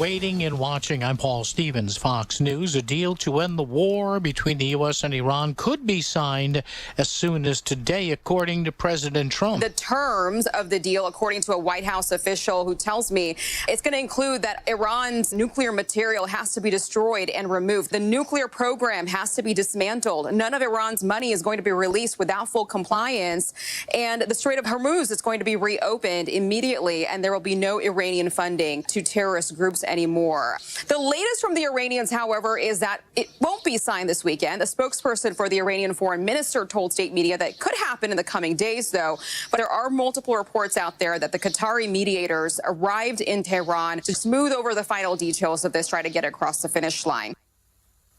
waiting and watching. I'm Paul Stevens, Fox News. A deal to end the war between the U.S. and Iran could be signed as soon as today, according to President Trump. The terms of the deal, according to a White House official who tells me it's going to include that Iran's nuclear material has to be destroyed and removed. The nuclear program has to be dismantled. None of Iran's money is going to be released without full compliance. And the Strait of Hormuz is going to be reopened immediately, and there will be no Iranian funding to terrorist groups anymore. The latest from the Iranians, however, is that it won't be signed this weekend. A spokesperson for the Iranian foreign minister told state media that it could happen in the coming days, though. But there are multiple reports out there that the Qatari mediators arrived in Tehran to smooth over the final details of this, try to get across the finish line.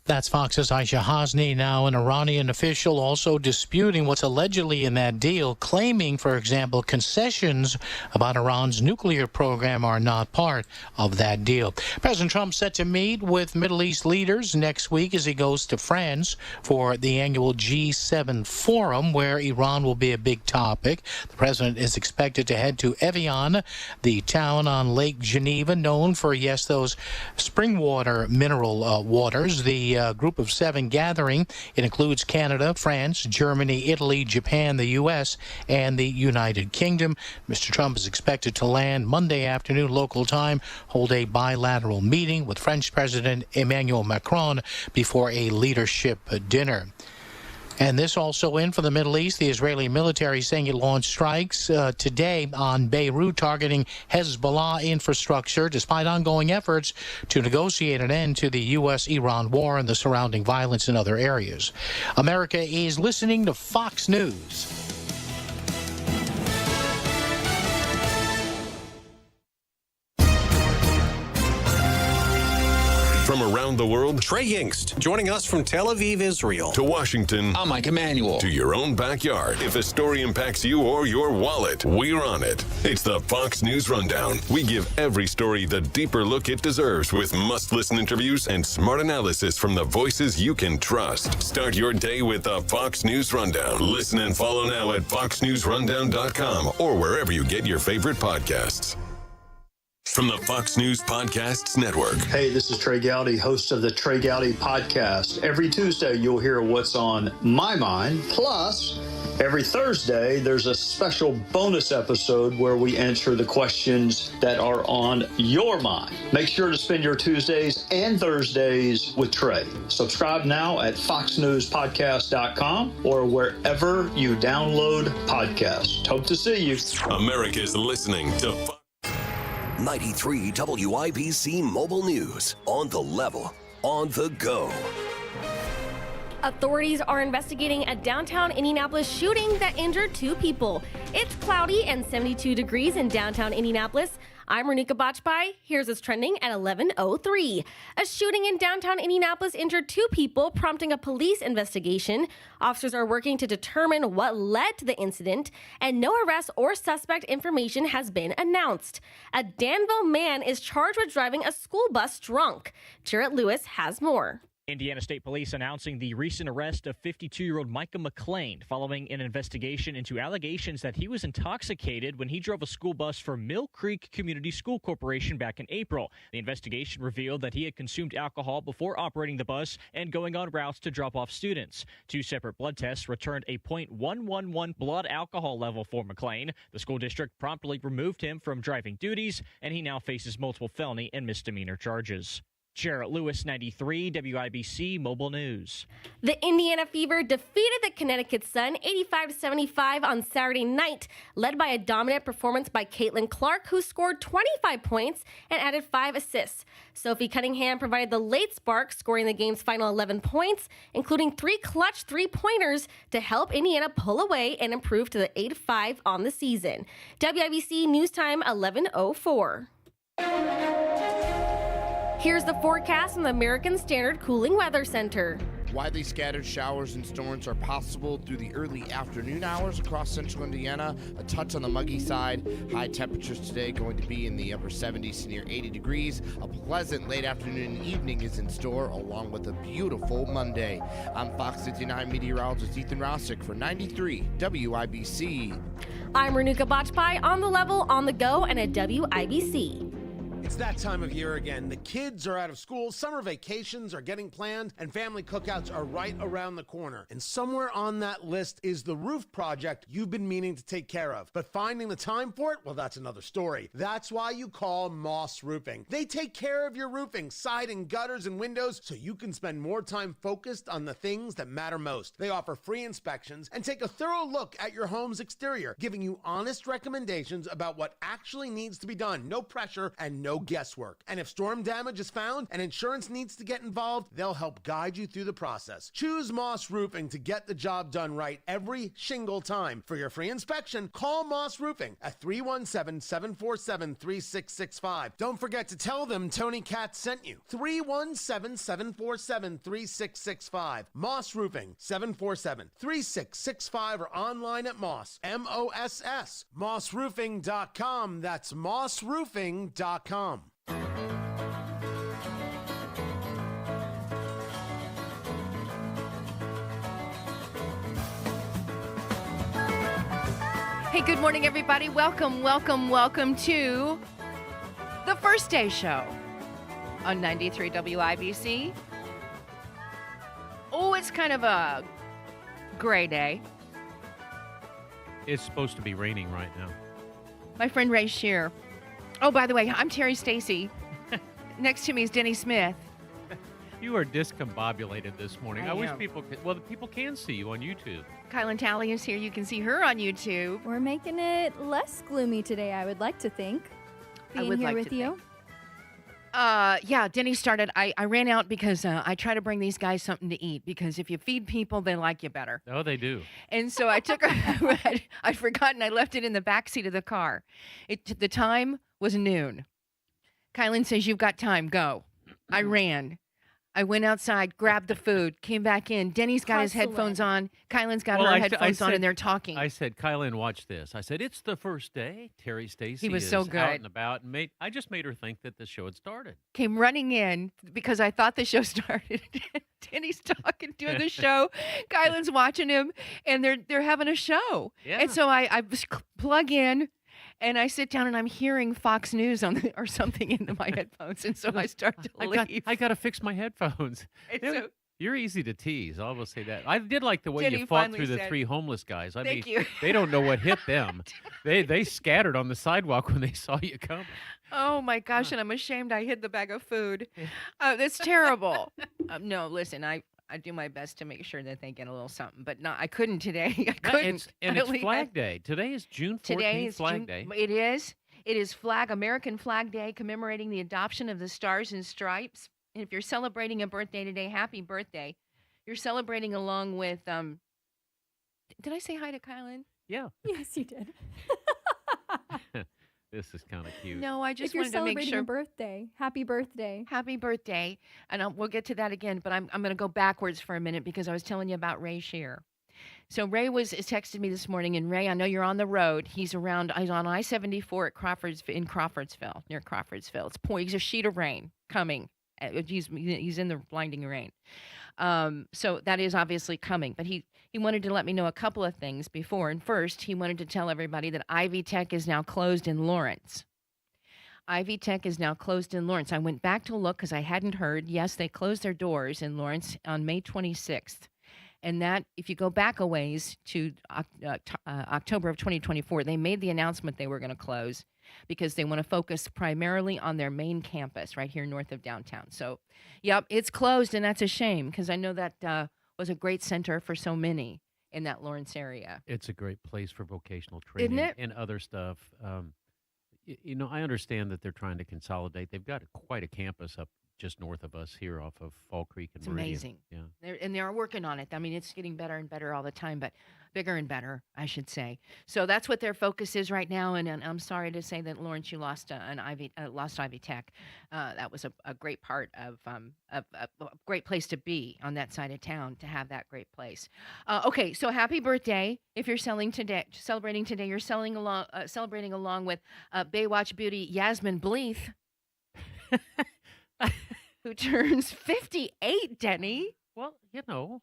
That's Fox's Aisha Hasni. Now, an Iranian official also disputing what's allegedly in that deal, claiming, for example, concessions about Iran's nuclear program are not part of that deal. President Trump set to meet with Middle East leaders next week as he goes to France for the annual G7 forum, where Iran will be a big topic. The president is expected to head to Evian, the town on Lake Geneva, known for, yes, those spring water, mineral waters. The Group of Seven gathering. It includes Canada, France, Germany, Italy, Japan, the U.S., and the United Kingdom. Mr. Trump is expected to land Monday afternoon local time, hold a bilateral meeting with French President Emmanuel Macron before a leadership dinner. And this also in for the Middle East. The Israeli military saying it launched strikes today on Beirut targeting Hezbollah infrastructure, despite ongoing efforts to negotiate an end to the U.S.-Iran war and the surrounding violence in other areas. America is listening to Fox News. From around the world, Trey Yingst, joining us from Tel Aviv, Israel. To Washington, I'm Mike Emanuel. To your own backyard. If a story impacts you or your wallet, we're on it. It's the Fox News Rundown. We give every story the deeper look it deserves with must-listen interviews and smart analysis from the voices you can trust. Start your day with the Fox News Rundown. Listen and follow now at foxnewsrundown.com or wherever you get your favorite podcasts. From the Fox News Podcasts Network. Hey, this is Trey Gowdy, host of the Trey Gowdy Podcast. Every Tuesday, you'll hear what's on my mind. Plus, every Thursday, there's a special bonus episode where we answer the questions that are on your mind. Make sure to spend your Tuesdays and Thursdays with Trey. Subscribe now at foxnewspodcast.com or wherever you download podcasts. Hope to see you. America's listening to 93 WIBC Mobile News. On the level, on the go. Authorities are investigating a downtown Indianapolis shooting that injured 2 people. It's cloudy and 72 degrees in downtown Indianapolis. I'm Renika Bachpai. Here's what's trending at 11:03. A shooting in downtown Indianapolis injured 2 people, prompting a police investigation. Officers are working to determine what led to the incident, and no arrest or suspect information has been announced. A Danville man is charged with driving a school bus drunk. Jarrett Lewis has more. Indiana State Police announcing the recent arrest of 52-year-old Micah McLean following an investigation into allegations that he was intoxicated when he drove a school bus for Mill Creek Community School Corporation back in April. The investigation revealed that he had consumed alcohol before operating the bus and going on routes to drop off students. 2 separate blood tests returned a .111 blood alcohol level for McLean. The school district promptly removed him from driving duties, and he now faces multiple felony and misdemeanor charges. Jarrett Lewis, 93 WIBC Mobile News. The Indiana Fever defeated the Connecticut Sun 85-75 on Saturday night, led by a dominant performance by Caitlin Clark, who scored 25 points and added 5 assists. Sophie Cunningham provided the late spark, scoring the game's final 11 points, including 3 clutch 3-pointers to help Indiana pull away and improve to the 8-5 on the season. WIBC News Time 11:04. Here's the forecast from the American Standard Cooling Weather Center. Widely scattered showers and storms are possible through the early afternoon hours across central Indiana, a touch on the muggy side. High temperatures today going to be in the upper 70s to near 80 degrees. A pleasant late afternoon and evening is in store, along with a beautiful Monday. I'm Fox 59 meteorologist Ethan Rossick for 93 WIBC. I'm Renuka Bachpai, on the level, on the go, and at WIBC. It's that time of year again. The kids are out of school, summer vacations are getting planned, and family cookouts are right around the corner. And somewhere on that list is the roof project you've been meaning to take care of. But finding the time for it, well, that's another story. That's why you call Moss Roofing. They take care of your roofing, siding, gutters, and windows so you can spend more time focused on the things that matter most. They offer free inspections and take a thorough look at your home's exterior, giving you honest recommendations about what actually needs to be done. No pressure and no guesswork. And if storm damage is found and insurance needs to get involved, they'll help guide you through the process. Choose Moss Roofing to get the job done right every shingle time. For your free inspection, call Moss Roofing at 317-747-3665. Don't forget to tell them Tony Katz sent you. 317-747-3665. Moss Roofing, 747-3665, or online at Moss, M-O-S-S, mossroofing.com. That's mossroofing.com. Hey, good morning, everybody. Welcome to the First Day Show on 93 WIBC. Oh, it's kind of a gray day. It's supposed to be raining right now. My friend Ray Shear. Oh, by the way, I'm Terri Stacy. Next to me is Denny Smith. You are discombobulated this morning. I wish am. people could. Well, the people can see you on YouTube. Kielynn Talley is here. You can see her on YouTube. We're making it less gloomy today, I would like to think. Being here with you. Yeah, Denny started. I ran out because I try to bring these guys something to eat, because if you feed people, they like you better. Oh, they do. And so I took I'd forgotten I left it in the back seat of the car. The time was noon. Kielynn says, "You've got time, go." I ran. I went outside, grabbed the food, came back in. Denny's got his headphones on. Kylynn's got her headphones on, and they're talking. I said, Kielynn, watch this. I said, it's the first day. Terri Stacy was so good. out and about. And I just made her think that the show had started. Came running in because I thought the show started. Denny's talking, doing the show. Kylynn's watching him, and they're having a show. Yeah. And so I plug in. And I sit down and I'm hearing Fox News or something in my headphones, and so I start to leave. I got to fix my headphones. You're easy to tease. I will say that. I did like the way Denny you fought through the said, three homeless guys. Thank you. They don't know what hit them. They scattered on the sidewalk when they saw you coming. Oh my gosh! And I'm ashamed I hid the bag of food. That's terrible. No, listen, I do my best to make sure that they get a little something, but I couldn't today. I couldn't. It's Flag Day. Today is June 14th, Today is Flag Day. It is. It is American Flag Day, commemorating the adoption of the Stars and Stripes. And if you're celebrating a birthday today, happy birthday. You're celebrating along with, did I say hi to Kielynn? Yeah. Yes, you did. This is kind of cute. No, I just if you're wanted to make celebrating sure. a birthday, happy birthday. Happy birthday. And we'll get to that again, but I'm going to go backwards for a minute because I was telling you about Ray Shear. So Ray has texted me this morning, and Ray, I know you're on the road. He's on I-74 in Crawfordsville, near Crawfordsville. He's a sheet of rain coming. He's in the blinding rain. So that is obviously coming. But he wanted to let me know a couple of things before. And first, he wanted to tell everybody that Ivy Tech is now closed in Lawrence. Ivy Tech is now closed in Lawrence. I went back to look because I hadn't heard. Yes, they closed their doors in Lawrence on May 26th. And that, if you go back a ways to October of 2024, they made the announcement they were going to close because they want to focus primarily on their main campus right here north of downtown. So, yep, it's closed, and that's a shame because I know that was a great center for so many in that Lawrence area. It's a great place for vocational training and other stuff. I understand that they're trying to consolidate. They've got quite a campus up just north of us here off of Fall Creek and Meridian. Amazing. Yeah. And they are working on it. I mean, it's getting better and better all the time, but bigger and better, I should say. So that's what their focus is right now. And I'm sorry to say that, Lawrence, you lost Ivy Tech. That was a great part of a great place to be on that side of town, to have that great place. Okay, so happy birthday! If you're celebrating today, you're celebrating along with Baywatch beauty Yasmin Bleeth. Who turns 58, Denny? Well, you know.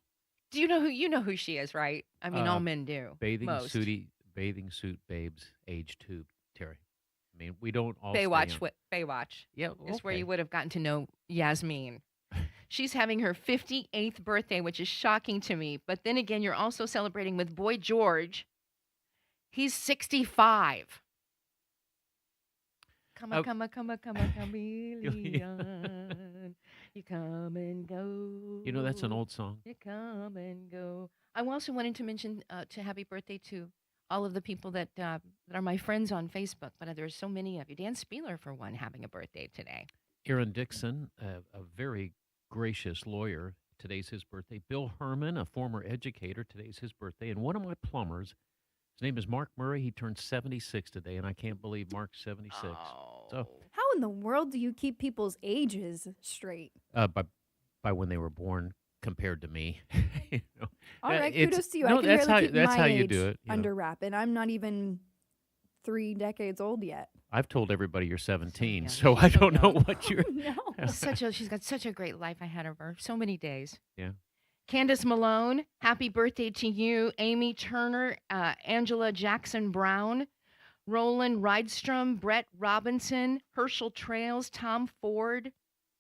Do you know who she is, right? I mean, all men do. Bathing suit babes, age 2, Terry. mean, we don't all Baywatch. Baywatch. Yeah, is where you would have gotten to know Yasmin. She's having her 58th birthday, which is shocking to me. But then again, you're also celebrating with Boy George. He's 65. Come on, chameleon. You come and go. You know, that's an old song. You come and go. I also wanted to mention to happy birthday to all of the people that are my friends on Facebook, but there's so many of you. Dan Spieler, for one, having a birthday today. Aaron Dixon, a very gracious lawyer. Today's his birthday. Bill Herman, a former educator. Today's his birthday. And one of my plumbers, his name is Mark Murray. He turned 76 today, and I can't believe Mark's 76. Oh. So, how in the world do you keep people's ages straight? By when they were born compared to me. You know, all right, kudos to you. No, I can that's barely how, keep that's my how age you do it. under wrap, and I'm not even 3 decades old yet. I've told everybody you're 17, so I don't know what you're. No. She's got such a great life ahead of her. So many days. Yeah. Candace Malone, happy birthday to you. Amy Turner, Angela Jackson Brown, Roland Rydstrom, Brett Robinson, Herschel Trails, Tom Ford,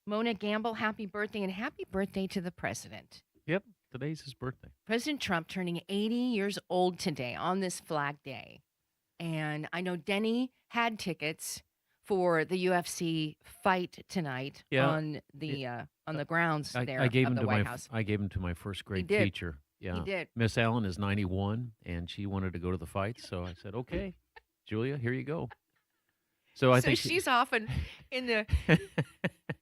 Mona Gamble, happy birthday, and happy birthday to the president. Yep, today's his birthday. President Trump turning 80 years old today on this Flag Day. And I know Denny had tickets for the UFC fight tonight on the grounds there of the White House. I gave him to my first grade teacher. Yeah, he did. Miss Allen is 91, and she wanted to go to the fight, so I said, "Okay, Julia, here you go." So I think she's often in the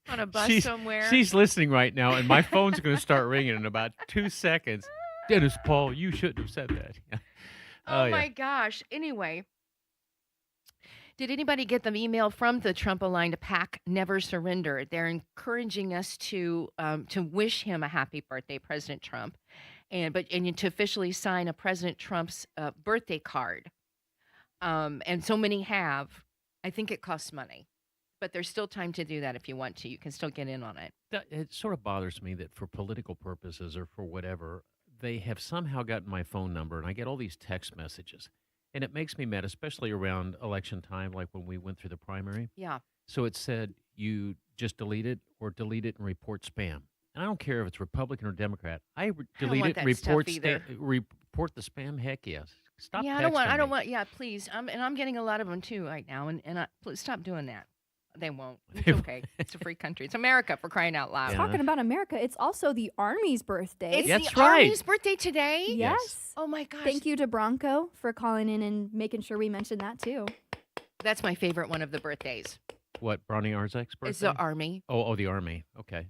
on a bus somewhere. She's listening right now, and my phone's going to start ringing in about 2 seconds. Dennis Paul, you shouldn't have said that. Oh my gosh. Anyway, did anybody get the email from the Trump-aligned PAC Never Surrender? They're encouraging us to wish him a happy birthday, President Trump, and to officially sign a President Trump's birthday card. And so many have. I think it costs money, but there's still time to do that if you want to. You can still get in on it. It sort of bothers me that for political purposes or for whatever, they have somehow gotten my phone number, and I get all these text messages. And it makes me mad, especially around election time, like when we went through the primary. Yeah. So it said, you just delete it or delete it and report spam. And I don't care if it's Republican or Democrat. Delete it, report the spam. Heck yes. Stop. Yeah, I don't want. Yeah, please. I'm getting a lot of them too right now, and please stop doing that. They won't. It's okay. It's a free country. It's America, for crying out loud. Yeah. Talking about America, it's also the Army's birthday. It's the Army's birthday today? Yes. Oh my gosh. Thank you to Bronco for calling in and making sure we mentioned that too. That's my favorite one of the birthdays. What, Bronny Arzak's birthday? It's the Army. Oh, the Army. Okay.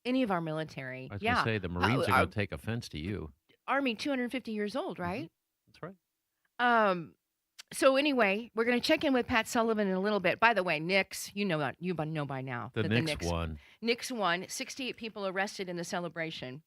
Any of our military. I was going to say, the Marines are going to take offense to you. Army, 250 years old, right? Mm-hmm. That's right. So anyway, we're going to check in with Pat Sullivan in a little bit. By the way, Knicks, you know by now. The Knicks won. Knicks won. 68 people arrested in the celebration.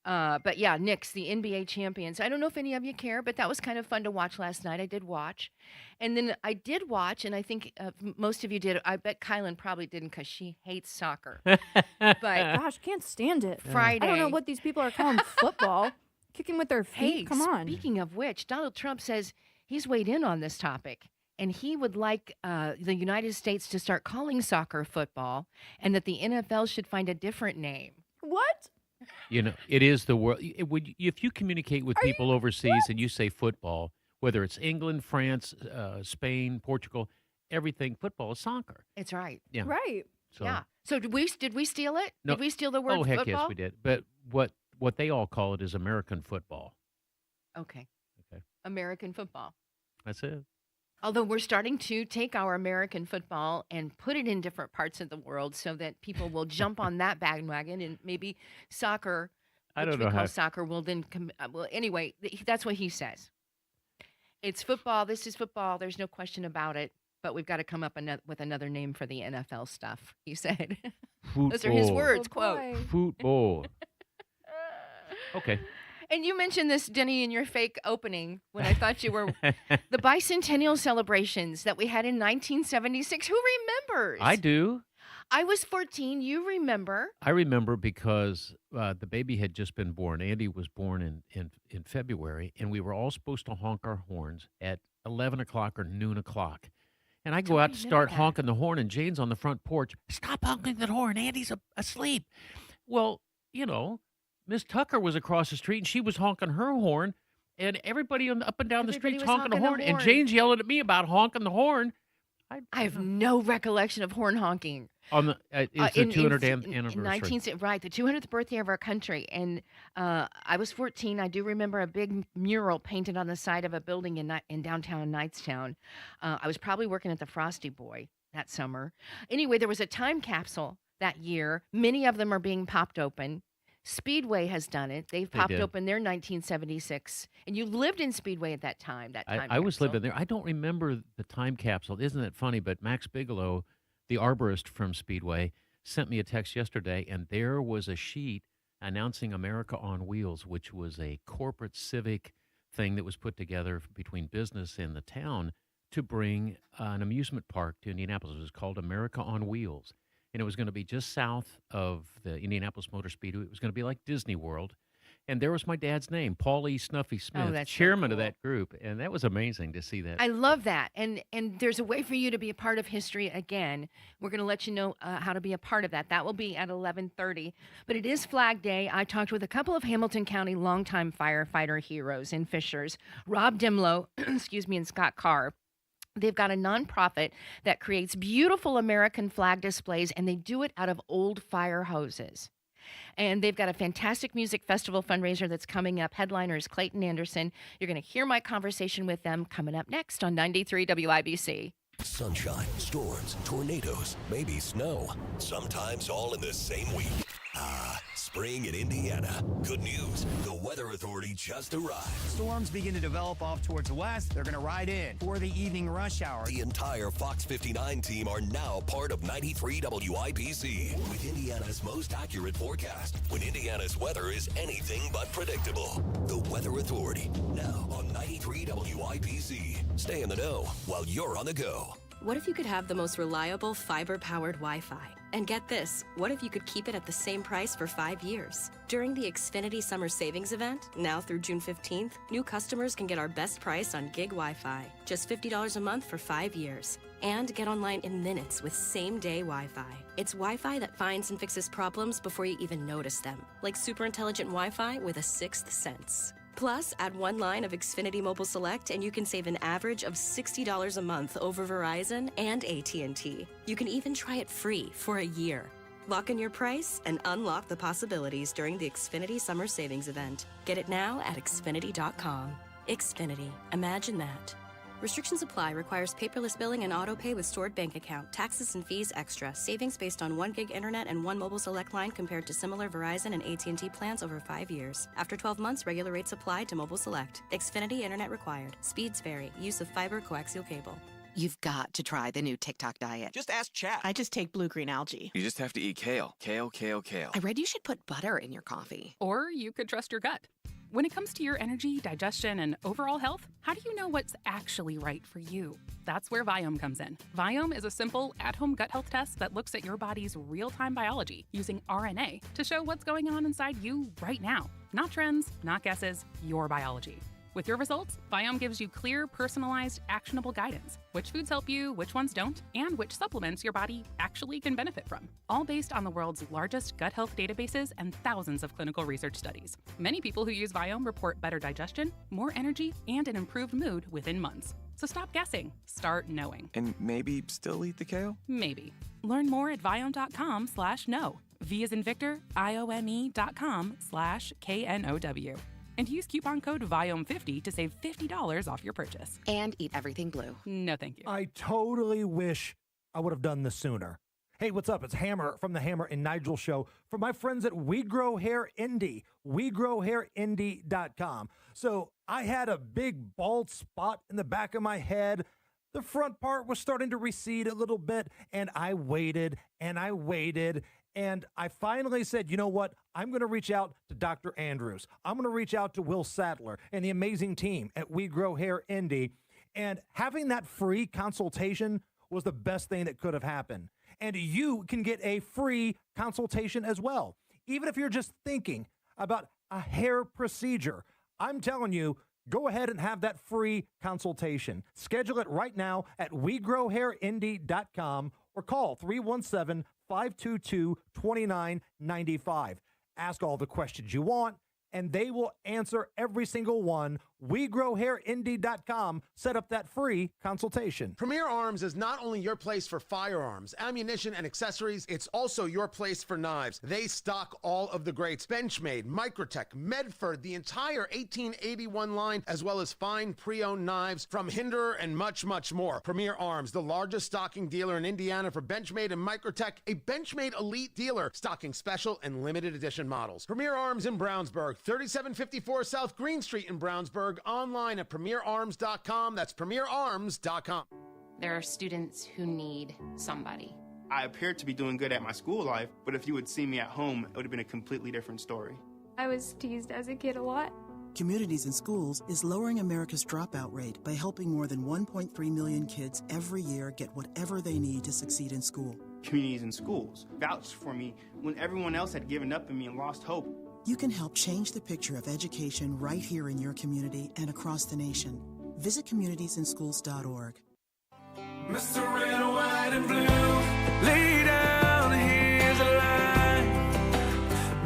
But yeah, Knicks, the NBA champions. I don't know if any of you care, but that was kind of fun to watch last night. I did watch. And then I did watch, and I think most of you did. I bet Kielynn probably didn't because she hates soccer. But gosh, can't stand it. Friday. I don't know what these people are calling football. Kicking with their feet. Hey, come on. Speaking of which, Donald Trump says he's weighed in on this topic, and he would like the United States to start calling soccer football, and that the NFL should find a different name. What? You know, it is the world. If you communicate with people overseas and you say football, whether it's England, France, Spain, Portugal, everything, football is soccer. It's right. Yeah. Right. So, yeah. So did we steal it? No. Did we steal the word football? Oh, heck football? yes, we did. But what they all call it is American football. Okay. Okay. American football. That's it. Although we're starting to take our American football and put it in different parts of the world so that people will jump on that bandwagon, and maybe soccer, which we call soccer, will then well, anyway, that's what he says. It's football. This is football. There's no question about it. But we've got to come up with another name for the NFL stuff, he said. Those are his words, quote. Football. Okay. And you mentioned this, Denny, in your fake opening when I thought you were the bicentennial celebrations that we had in 1976. Who remembers? I do. I was 14. You remember? I remember because the baby had just been born. Andy was born in February, and we were all supposed to honk our horns at 11 o'clock or noon o'clock. And I go out to start honking the horn, and Jane's on the front porch. Stop honking the horn. Andy's asleep. Well, Miss Tucker was across the street, and she was honking her horn, and everybody up and down the street's honking the horn, and Jane's yelling at me about honking the horn. I have no recollection of horn honking. On the it's the 200th anniversary. Right, the 200th birthday of our country. And I was 14. I do remember a big mural painted on the side of a building in downtown Knightstown. I was probably working at the Frosty Boy that summer. Anyway, there was a time capsule that year. Many of them are being popped open. Speedway has done it. They've popped open their 1976. And you lived in Speedway at that time. I was living there. I don't remember the time capsule. Isn't it funny? But Max Bigelow, the arborist from Speedway, sent me a text yesterday, and there was a sheet announcing America on Wheels, which was a corporate civic thing that was put together between business and the town to bring an amusement park to Indianapolis. It was called America on Wheels. And it was going to be just south of the Indianapolis Motor Speedway. It was going to be like Disney World. And there was my dad's name, Paul E. Snuffy Smith, chairman of that group. And that was amazing to see that. I love that. And there's a way for you to be a part of history again. We're going to let you know how to be a part of that. That will be at 11:30. But it is Flag Day. I talked with a couple of Hamilton County longtime firefighter heroes and fishers, Rob Demlow, and Scott Carr. They've got a nonprofit that creates beautiful American flag displays, and they do it out of old fire hoses. And they've got a fantastic music festival fundraiser that's coming up. Headliner is Clayton Anderson. You're going to hear my conversation with them coming up next on 93 WIBC. Sunshine, storms, tornadoes, maybe snow. Sometimes all in the same week. Spring in Indiana. Good news, the Weather Authority just arrived. Storms begin to develop off towards the west. They're going to ride in for the evening rush hour. The entire Fox 59 team are now part of 93 WIBC with Indiana's most accurate forecast when Indiana's weather is anything but predictable. The Weather Authority, now on 93 WIBC. Stay in the know while you're on the go. What if you could have the most reliable fiber-powered Wi-Fi? And get this, what if you could keep it at the same price for 5 years? During the Xfinity Summer Savings Event, now through June 15th, new customers can get our best price on gig Wi-Fi, just $50 a month for 5 years. And get online in minutes with same-day Wi-Fi. It's Wi-Fi that finds and fixes problems before you even notice them, like super intelligent Wi-Fi with a sixth sense. Plus, add one line of Xfinity Mobile Select and you can save an average of $60 a month over Verizon and AT&T. You can even try it free for a year. Lock in your price and unlock the possibilities during the Xfinity Summer Savings Event. Get it now at Xfinity.com. Xfinity. Imagine that. Restrictions apply. Requires paperless billing and auto pay with stored bank account. Taxes and fees extra. Savings based on 1 gig internet and 1 mobile select line compared to similar Verizon and AT&T plans over 5 years. After 12 months, regular rates apply to mobile select. Xfinity internet required. Speeds vary. Use of fiber coaxial cable. You've got to try the new TikTok diet. Just ask Chat. I just take blue-green algae. You just have to eat kale. Kale, kale, kale. I read you should put butter in your coffee. Or you could trust your gut. When it comes to your energy, digestion, and overall health, how do you know what's actually right for you? That's where Viome comes in. Viome is a simple, at-home gut health test that looks at your body's real-time biology using RNA to show what's going on inside you right now. Not trends, not guesses, your biology. With your results, Viome gives you clear, personalized, actionable guidance. Which foods help you, which ones don't, and which supplements your body actually can benefit from. All based on the world's largest gut health databases and thousands of clinical research studies. Many people who use Viome report better digestion, more energy, and an improved mood within months. So stop guessing. Start knowing. And maybe still eat the kale? Maybe. Learn more at Viome.com/know. V as in Victor, IOME.com/KNOW. And use coupon code VIOME50 to save $50 off your purchase. And eat everything blue. No, thank you. I totally wish I would have done this sooner. Hey, what's up? It's Hammer from the Hammer and Nigel Show for my friends at We Grow Hair Indie, WeGrowHairIndie.com. So I had a big bald spot in the back of my head. The front part was starting to recede a little bit, and I waited, and I waited, and I finally said, you know what? I'm going to reach out to Dr. Andrews. I'm going to reach out to Will Sadler and the amazing team at We Grow Hair Indie. And having that free consultation was the best thing that could have happened. And you can get a free consultation as well. Even if you're just thinking about a hair procedure, I'm telling you, Go ahead and have that free consultation. Schedule it right now at WeGrowHairIndy.com or call 317-522-2995. Ask all the questions you want, and they will answer every single one. WeGrowHairIndy.com. Set up that free consultation. Premier Arms is not only your place for firearms, ammunition, and accessories, it's also your place for knives. They stock all of the greats: Benchmade, Microtech, Medford, the entire 1881 line, as well as fine pre-owned knives from Hinderer and much, much more. Premier Arms, the largest stocking dealer in Indiana for Benchmade and Microtech, a Benchmade elite dealer stocking special and limited edition models. Premier Arms in Brownsburg, 3754 South Green Street in Brownsburg, online at premierarms.com. That's premierarms.com. There are students who need somebody. I appeared to be doing good at my school life, but if you had seen me at home, it would have been a completely different story. I was teased as a kid a lot. Communities in Schools is lowering America's dropout rate by helping more than 1.3 million kids every year get whatever they need to succeed in school. Communities in Schools vouched for me when everyone else had given up on me and lost hope. You can help change the picture of education right here in your community and across the nation. Visit communitiesinschools.org. Mr. Red, White, and Blue, lay down, here's a line.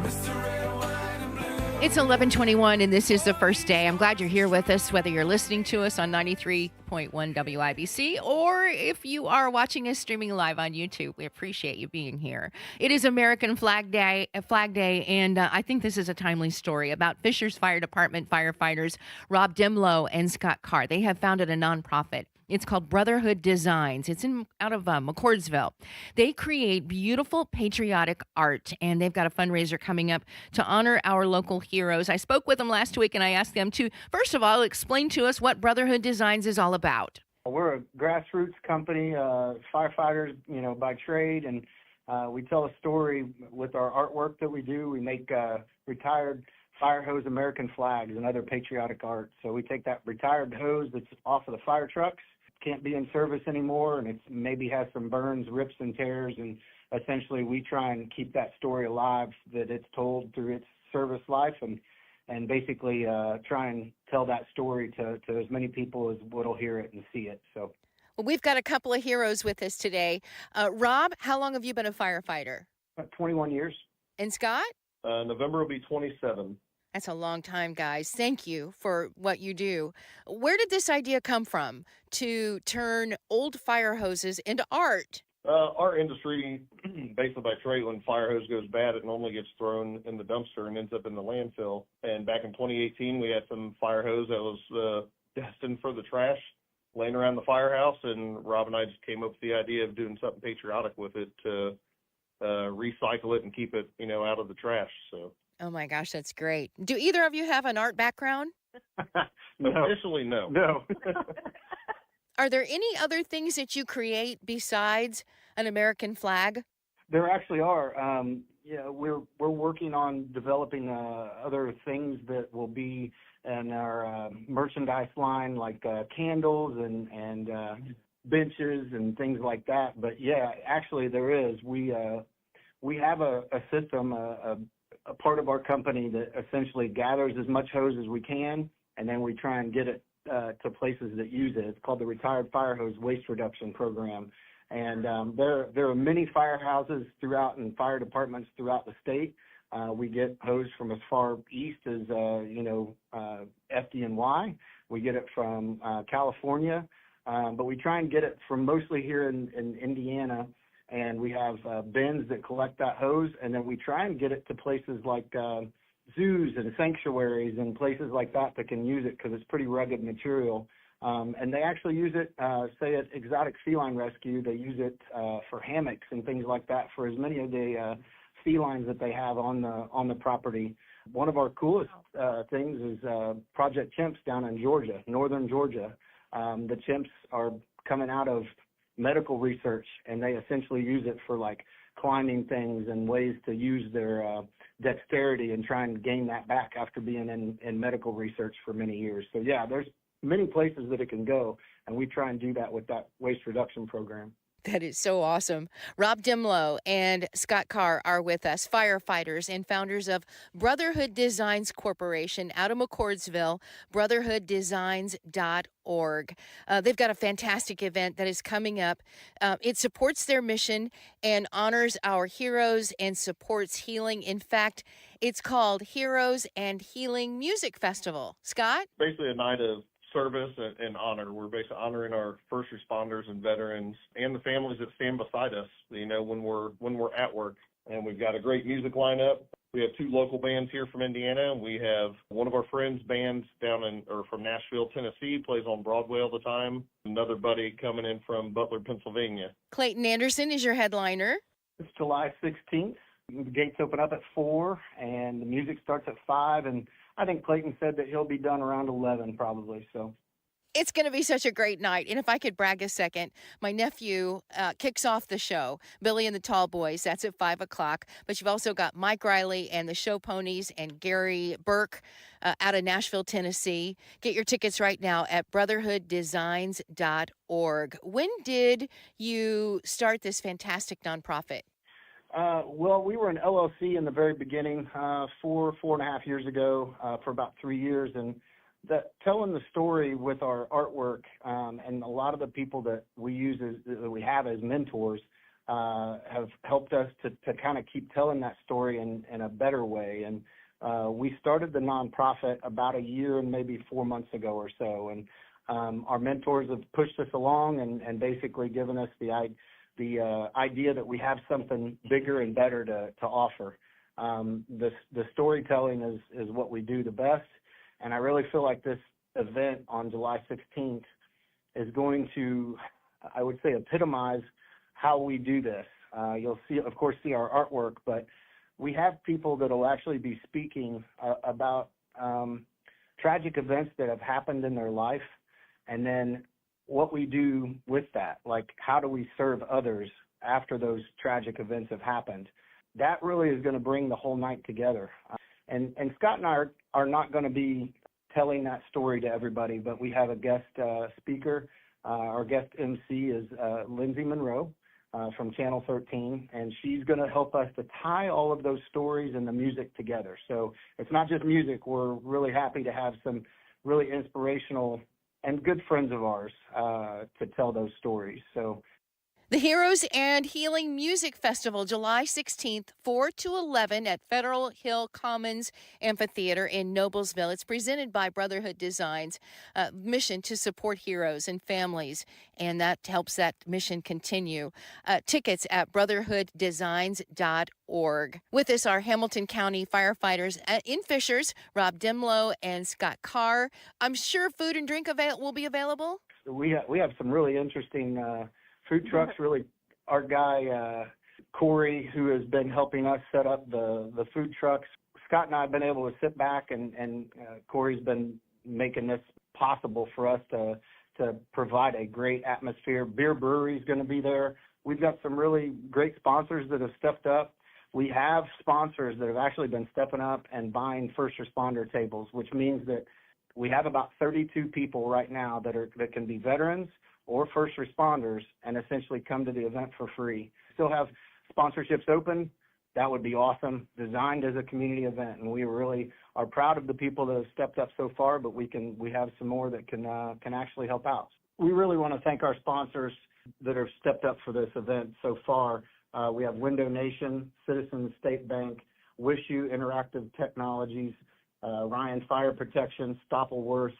Mr. Red, White, and Blue. It's 11:21, and this is the first day. I'm glad you're here with us, whether you're listening to us on 93.1 WIBC or if you are watching us streaming live on YouTube. We appreciate you being here. It is American Flag Day, and I think this is a timely story about Fishers Fire Department firefighters Rob Demlow and Scott Carr. They have founded a nonprofit. It's called Brotherhood Designs. It's out of McCordsville. They create beautiful patriotic art, and they've got a fundraiser coming up to honor our local heroes. I spoke with them last week, and I asked them to, first of all, explain to us what Brotherhood Designs is all about. We're a grassroots company, firefighters, by trade, and we tell a story with our artwork that we do. We make retired fire hose American flags and other patriotic art. So we take that retired hose that's off of the fire trucks, can't be in service anymore, and it maybe has some burns, rips, and tears, and essentially we try and keep that story alive that it's told through its service life, and basically try and tell that story to as many people as what'll hear it and see it. So, well, we've got a couple of heroes with us today. Rob, how long have you been a firefighter? 21 years. And Scott? November will be 27. That's a long time, guys. Thank you for what you do. Where did this idea come from to turn old fire hoses into art? Our industry, basically by trade, when fire hose goes bad, it normally gets thrown in the dumpster and ends up in the landfill. And back in 2018, we had some fire hose that was destined for the trash laying around the firehouse, and Rob and I just came up with the idea of doing something patriotic with it to recycle it and keep it, out of the trash. So. Oh my gosh, that's great. Do either of you have an art background? No. Officially, no. No. Are there any other things that you create besides an American flag? There actually are. We're working on developing other things that will be in our merchandise line, like candles and benches and things like that. But yeah, actually there is. We have a system, a part of our company that essentially gathers as much hose as we can, and then we try and get it to places that use it. It's called the Retired Fire Hose Waste Reduction Program. And there are many firehouses throughout and fire departments throughout the state. We get hose from as far east as, FDNY. We get it from California, but we try and get it from mostly here in Indiana. And we have bins that collect that hose, and then we try and get it to places like zoos and sanctuaries and places like that can use it because it's pretty rugged material. And they actually use it, say at Exotic Feline Rescue, they use it for hammocks and things like that for as many of the felines that they have on the property. One of our coolest things is Project Chimps down in Georgia, northern Georgia. The chimps are coming out of medical research, and they essentially use it for like climbing things and ways to use their dexterity and try and gain that back after being in medical research for many years. So yeah, there's many places that it can go, and we try and do that with that waste reduction program. That is so awesome. Rob Demlow and Scott Carr are with us, firefighters and founders of Brotherhood Designs Corporation out of McCordsville, brotherhooddesigns.org. They've got a fantastic event that is coming up. It supports their mission and honors our heroes and supports healing. In fact, it's called Heroes and Healing Music Festival. Scott? Basically a night of service and honor. We're basically honoring our first responders and veterans and the families that stand beside us, when we're at work. And we've got a great music lineup. We have 2 local bands here from Indiana, and we have one of our friends' bands from Nashville, Tennessee, plays on Broadway all the time. Another buddy coming in from Butler, Pennsylvania. Clayton Anderson is your headliner. It's July 16th. The gates open up at 4, and the music starts at 5, and I think Clayton said that he'll be done around 11 probably, so. It's going to be such a great night. And if I could brag a second, my nephew kicks off the show, Billy and the Tall Boys. That's at 5 o'clock. But you've also got Mike Riley and the Show Ponies and Gary Burke out of Nashville, Tennessee. Get your tickets right now at brotherhooddesigns.org. When did you start this fantastic nonprofit? Well, we were an LLC in the very beginning, 4.5 years ago, for about 3 years, and telling the story with our artwork, and a lot of the people that we have as mentors, have helped us to kind of keep telling that story in a better way. And we started the nonprofit about a year and maybe 4 months ago or so, and our mentors have pushed us along and basically given us the idea that we have something bigger and better to offer. The storytelling is what we do the best, and I really feel like this event on July 16th is going to, I would say, epitomize how we do this. You'll see our artwork, but we have people that will actually be speaking about tragic events that have happened in their life, and then what we do with that, like how do we serve others after those tragic events have happened. That really is going to bring the whole night together. And Scott and I are not going to be telling that story to everybody, but we have a guest speaker. Our guest MC is Lindsay Monroe from Channel 13, and she's going to help us to tie all of those stories and the music together. So it's not just music. We're really happy to have some really inspirational and good friends of ours to tell those stories. So the Heroes and Healing Music Festival, July 16th, 4 to 11 at Federal Hill Commons Amphitheater in Noblesville. It's presented by Brotherhood Designs, mission to support heroes and families, and that helps that mission continue. Tickets at brotherhooddesigns.org. With us are Hamilton County firefighters in Fishers, Rob Demlow and Scott Carr. I'm sure food and drink will be available. We have some really interesting food trucks. Really, our guy Corey, who has been helping us set up the food trucks. Scott and I have been able to sit back, and Corey's been making this possible for us to provide a great atmosphere. Beer Brewery is going to be there. We've got some really great sponsors that have stepped up. We have sponsors that have actually been stepping up and buying first responder tables, which means that we have about 32 people right now that can be veterans or first responders and essentially come to the event for free. Still have sponsorships open. That would be awesome. Designed as a community event, and we really are proud of the people that have stepped up so far, but we have some more that can actually help out. We really want to thank our sponsors that have stepped up for this event so far. We have Window Nation, Citizens State Bank, Wish You Interactive Technologies, Ryan Fire Protection, Stoppelworth,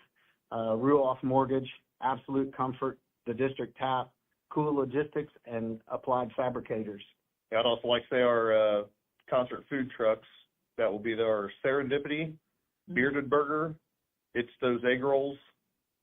Ruoff Mortgage, Absolute Comfort, the District Tap, Cool Logistics, and Applied Fabricators. I'd also like to say our concert food trucks that will be there are Serendipity, Bearded Burger, It's Those Egg Rolls,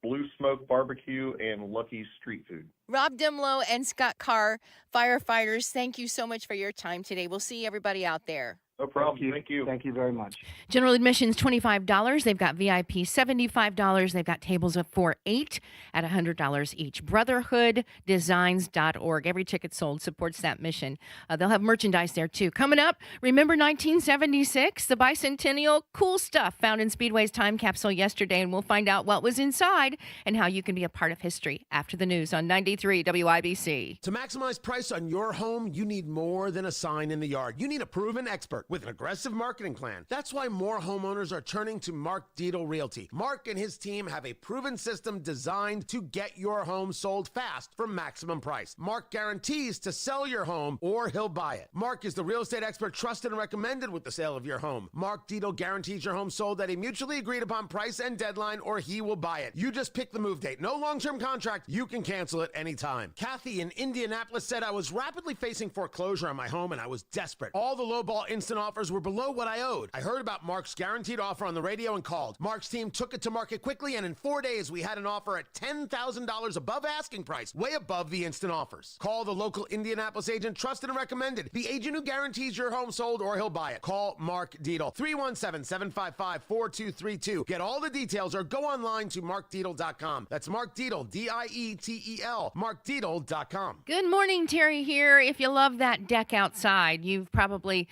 Blue Smoke Barbecue, and Lucky's Street Food. Rob Demlow and Scott Carr, firefighters, thank you so much for your time today. We'll see everybody out there. No problem. Thank you. Thank you very much. General admission's $25. They've got VIP $75. They've got tables up for 8 at $100 each. Brotherhooddesigns.org. Every ticket sold supports that mission. They'll have merchandise there, too. Coming up, remember 1976? The Bicentennial. Cool stuff found in Speedway's time capsule yesterday, and we'll find out what was inside and how you can be a part of history after the news on 93 WIBC. To maximize price on your home, you need more than a sign in the yard. You need a proven expert with an aggressive marketing plan. That's why more homeowners are turning to Mark Dietel Realty. Mark and his team have a proven system designed to get your home sold fast for maximum price. Mark guarantees to sell your home or he'll buy it. Mark is the real estate expert trusted and recommended with the sale of your home. Mark Dietel guarantees your home sold at a mutually agreed upon price and deadline or he will buy it. You just pick the move date. No long-term contract. You can cancel it anytime. Kathy in Indianapolis said, I was rapidly facing foreclosure on my home and I was desperate. All the lowball instant offers were below what I owed. I heard about Mark's guaranteed offer on the radio and called. Mark's team took it to market quickly, and in 4 days, we had an offer at $10,000 above asking price, way above the instant offers. Call the local Indianapolis agent, trusted and recommended. The agent who guarantees your home sold or he'll buy it. Call Mark Dietel, 317-755-4232. Get all the details or go online to markdietel.com. That's Mark Dietel, D-I-E-T-E-L, markdietel.com. Good morning, Terry here. If you love that deck outside, you've probably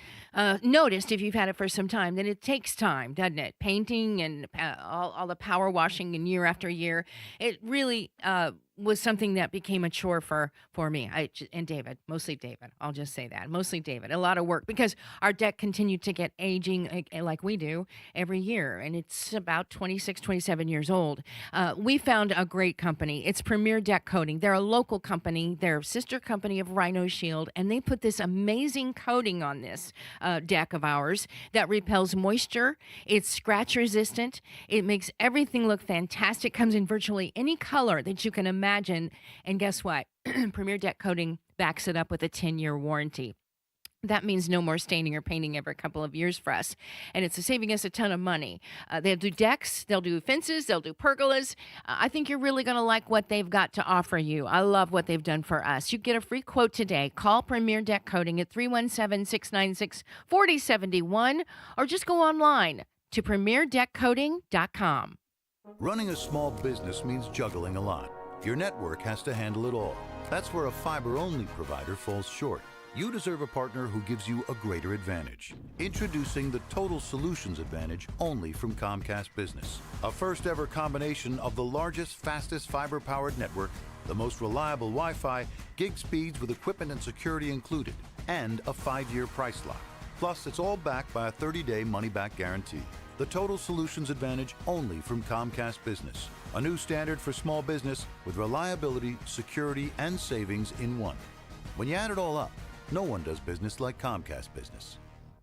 noticed, if you've had it for some time, that it takes time, doesn't it? Painting and all the power washing and year after year. It really was something that became a chore for me and David, mostly David. I'll just say that, mostly David. A lot of work because our deck continued to get aging like we do every year, and it's about 26, 27 years old. We found a great company. It's Premier Deck Coating. They're a local company. They're a sister company of Rhino Shield, and they put this amazing coating on this deck of ours that repels moisture. It's scratch resistant. It makes everything look fantastic. Comes in virtually any color that you can imagine. And guess what? Premier Deck Coating backs it up with a 10-year warranty. That means no more staining or painting every couple of years for us. And it's saving us a ton of money. They'll do decks, they'll do fences, they'll do pergolas. I think you're really going to like what they've got to offer you. I love what they've done for us. You get a free quote today. Call Premier Deck Coating at 317-696-4071 or just go online to premierdeckcoating.com. Running a small business means juggling a lot. Your network has to handle it all. That's where a fiber-only provider falls short. You deserve a partner who gives you a greater advantage. Introducing the Total Solutions Advantage only from Comcast Business. A first-ever combination of the largest, fastest fiber-powered network, the most reliable Wi-Fi, gig speeds with equipment and security included, and a 5-year price lock. Plus, it's all backed by a 30-day money-back guarantee. The Total Solutions Advantage only from Comcast Business. A new standard for small business with reliability, security, and savings in one. When you add it all up, no one does business like Comcast Business.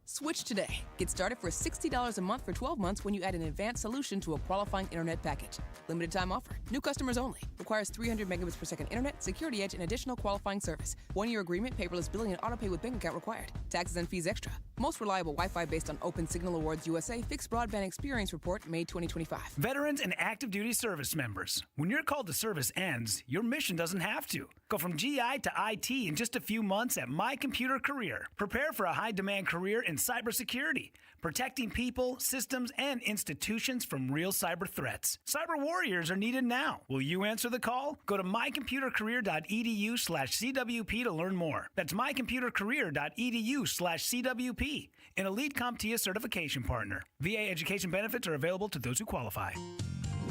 Switch today. Get started for $60 a month for 12 months when you add an advanced solution to a qualifying internet package. Limited time offer. New customers only. Requires 300 megabits per second internet, security edge, and additional qualifying service. 1-year agreement, paperless billing, and autopay with bank account required. Taxes and fees extra. Most reliable Wi-Fi based on Open Signal Awards USA Fixed Broadband Experience Report, May 2025. Veterans and active duty service members. When your call to service ends, your mission doesn't have to. Go from GI to IT in just a few months at My Computer Career. Prepare for a high-demand career in cybersecurity, protecting people, systems, and institutions from real cyber threats. Cyber warriors are needed now. Will you answer the call? Go to mycomputercareer.edu/CWP to learn more. That's mycomputercareer.edu/CWP, an elite CompTIA certification partner. VA education benefits are available to those who qualify.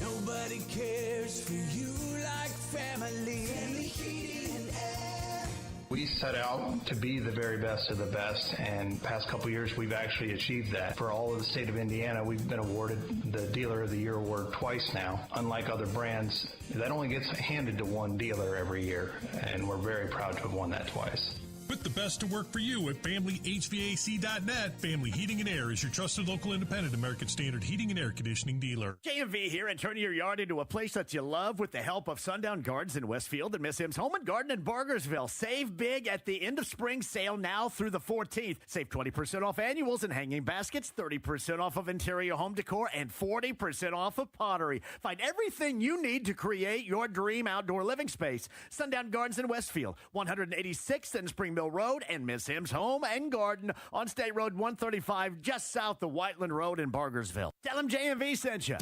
Nobody cares for you like family. Heating and air. We set out to be the very best of the best, and past couple years we've actually achieved that. For all of the state of Indiana, we've been awarded the Dealer of the Year award twice now. Unlike other brands, that only gets handed to one dealer every year, and we're very proud to have won that twice. Put the best to work for you at FamilyHVAC.net. Family Heating and Air is your trusted local independent American Standard heating and air conditioning dealer. J&V here, and turn your yard into a place that you love with the help of Sundown Gardens in Westfield and Miss M's Home and Garden in Bargersville. Save big at the end of spring sale now through the 14th. Save 20% off annuals and hanging baskets, 30% off of interior home decor, and 40% off of pottery. Find everything you need to create your dream outdoor living space. Sundown Gardens in Westfield, 186th and Spring Mill Road and Miss Him's Home and Garden on State Road 135, just south of Whiteland Road in Bargersville. Tell them JMV sent you.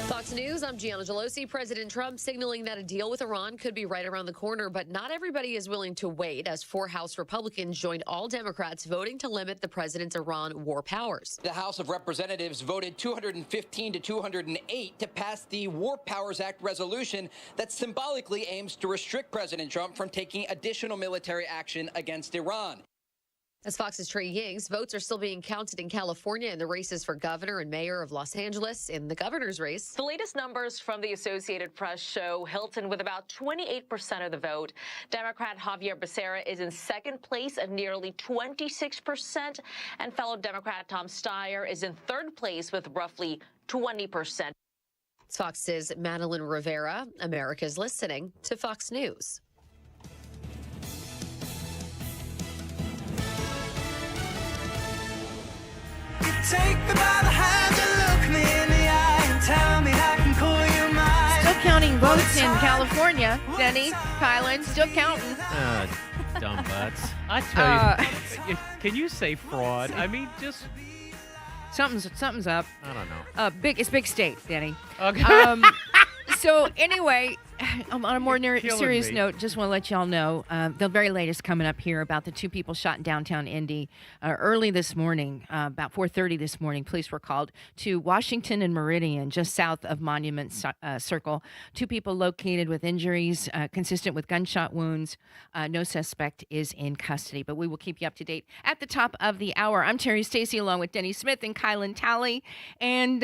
Fox News, I'm Gianna Gelosi. President Trump signaling that a deal with Iran could be right around the corner, but not everybody is willing to wait as 4 House Republicans joined all Democrats voting to limit the president's Iran war powers. The House of Representatives voted 215 to 208 to pass the War Powers Act resolution that symbolically aims to restrict President Trump from taking additional military action against Iran. As Fox's Trey Yings, votes are still being counted in California in the races for governor and mayor of Los Angeles. In the governor's race, the latest numbers from the Associated Press show Hilton with about 28% of the vote. Democrat Javier Becerra is in second place at nearly 26%, and fellow Democrat Tom Steyer is in third place with roughly 20%. Fox's Madeline Rivera. America's listening to Fox News. Take me by the hand and look me in the eye and tell me I can call you mine. Still counting votes in California. Denny, Kielynn, still counting. Dumb butts. I tell you, can you say fraud? I mean, just something's up. I don't know. It's big state, Denny. Okay. So anyway, on a more serious me. note, just want to let y'all know the very latest coming up here about the 2 people shot in downtown Indy early this morning, about 4:30 this morning. Police were called to Washington and Meridian, just south of Monument Circle. 2 people located with injuries consistent with gunshot wounds. No suspect is in custody, but we will keep you up to date at the top of the hour. I'm Terri Stacy along with Denny Smith and Kielynn Talley. And,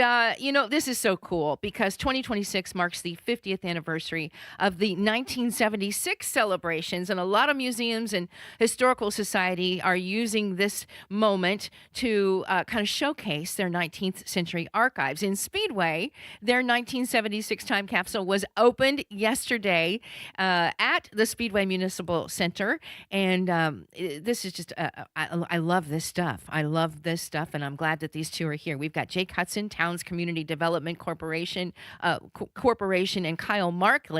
this is so cool because 2026 marks the 50th anniversary of the 1976 celebrations, and a lot of museums and historical society are using this moment to kind of showcase their 19th century archives. In Speedway, their 1976 time capsule was opened yesterday at the Speedway Municipal Center, and this is just I love this stuff. I love this stuff, and I'm glad that these 2 are here. We've got Jake Hudson, Towns Community Development Corporation, and Kyle Markley,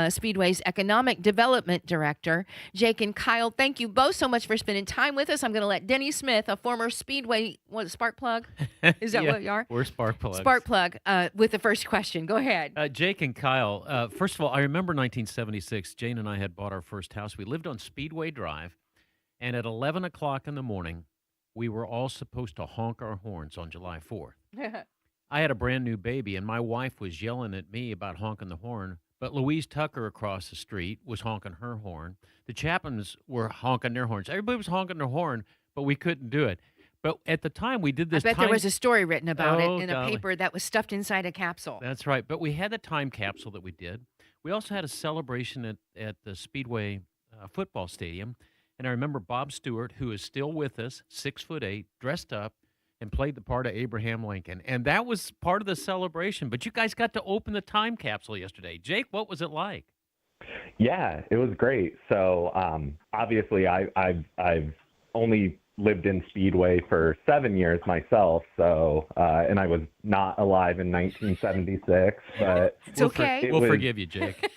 Speedway's Economic Development Director. Jake and Kyle, thank you both so much for spending time with us. I'm going to let Denny Smith, a former Speedway, spark plug? Is that what you are? We're spark plugs. Spark plug with the first question. Go ahead. Jake and Kyle, first of all, I remember 1976. Jane and I had bought our first house. We lived on Speedway Drive, and at 11 o'clock in the morning, we were all supposed to honk our horns on July 4th. I had a brand new baby, and my wife was yelling at me about honking the horn, but Louise Tucker across the street was honking her horn. The Chapmans were honking their horns. Everybody was honking their horn, but we couldn't do it. But at the time, we did this I bet there was a story written about it in golly. a paper that was stuffed inside a capsule. That's right. But we had the time capsule that we did. We also had a celebration at the Speedway football stadium. And I remember Bob Stewart, who is still with us, 6'8", dressed up, and played the part of Abraham Lincoln. And that was part of the celebration. But you guys got to open the time capsule yesterday. Jake, what was it like? Yeah, it was great. So obviously I've only lived in Speedway for 7 years myself. So and I was not alive in 1976. But it's okay. We'll forgive you, Jake.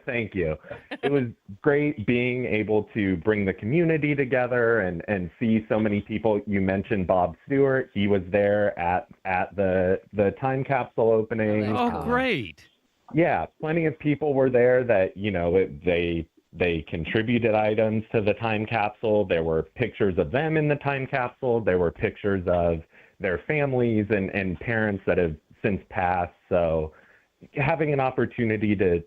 Thank you. It was great being able to bring the community together and see so many people. You mentioned Bob Stewart. He was there at the time capsule opening. Oh, great. Yeah, plenty of people were there that, they contributed items to the time capsule. There were pictures of them in the time capsule. There were pictures of their families and parents that have since passed. So having an opportunity to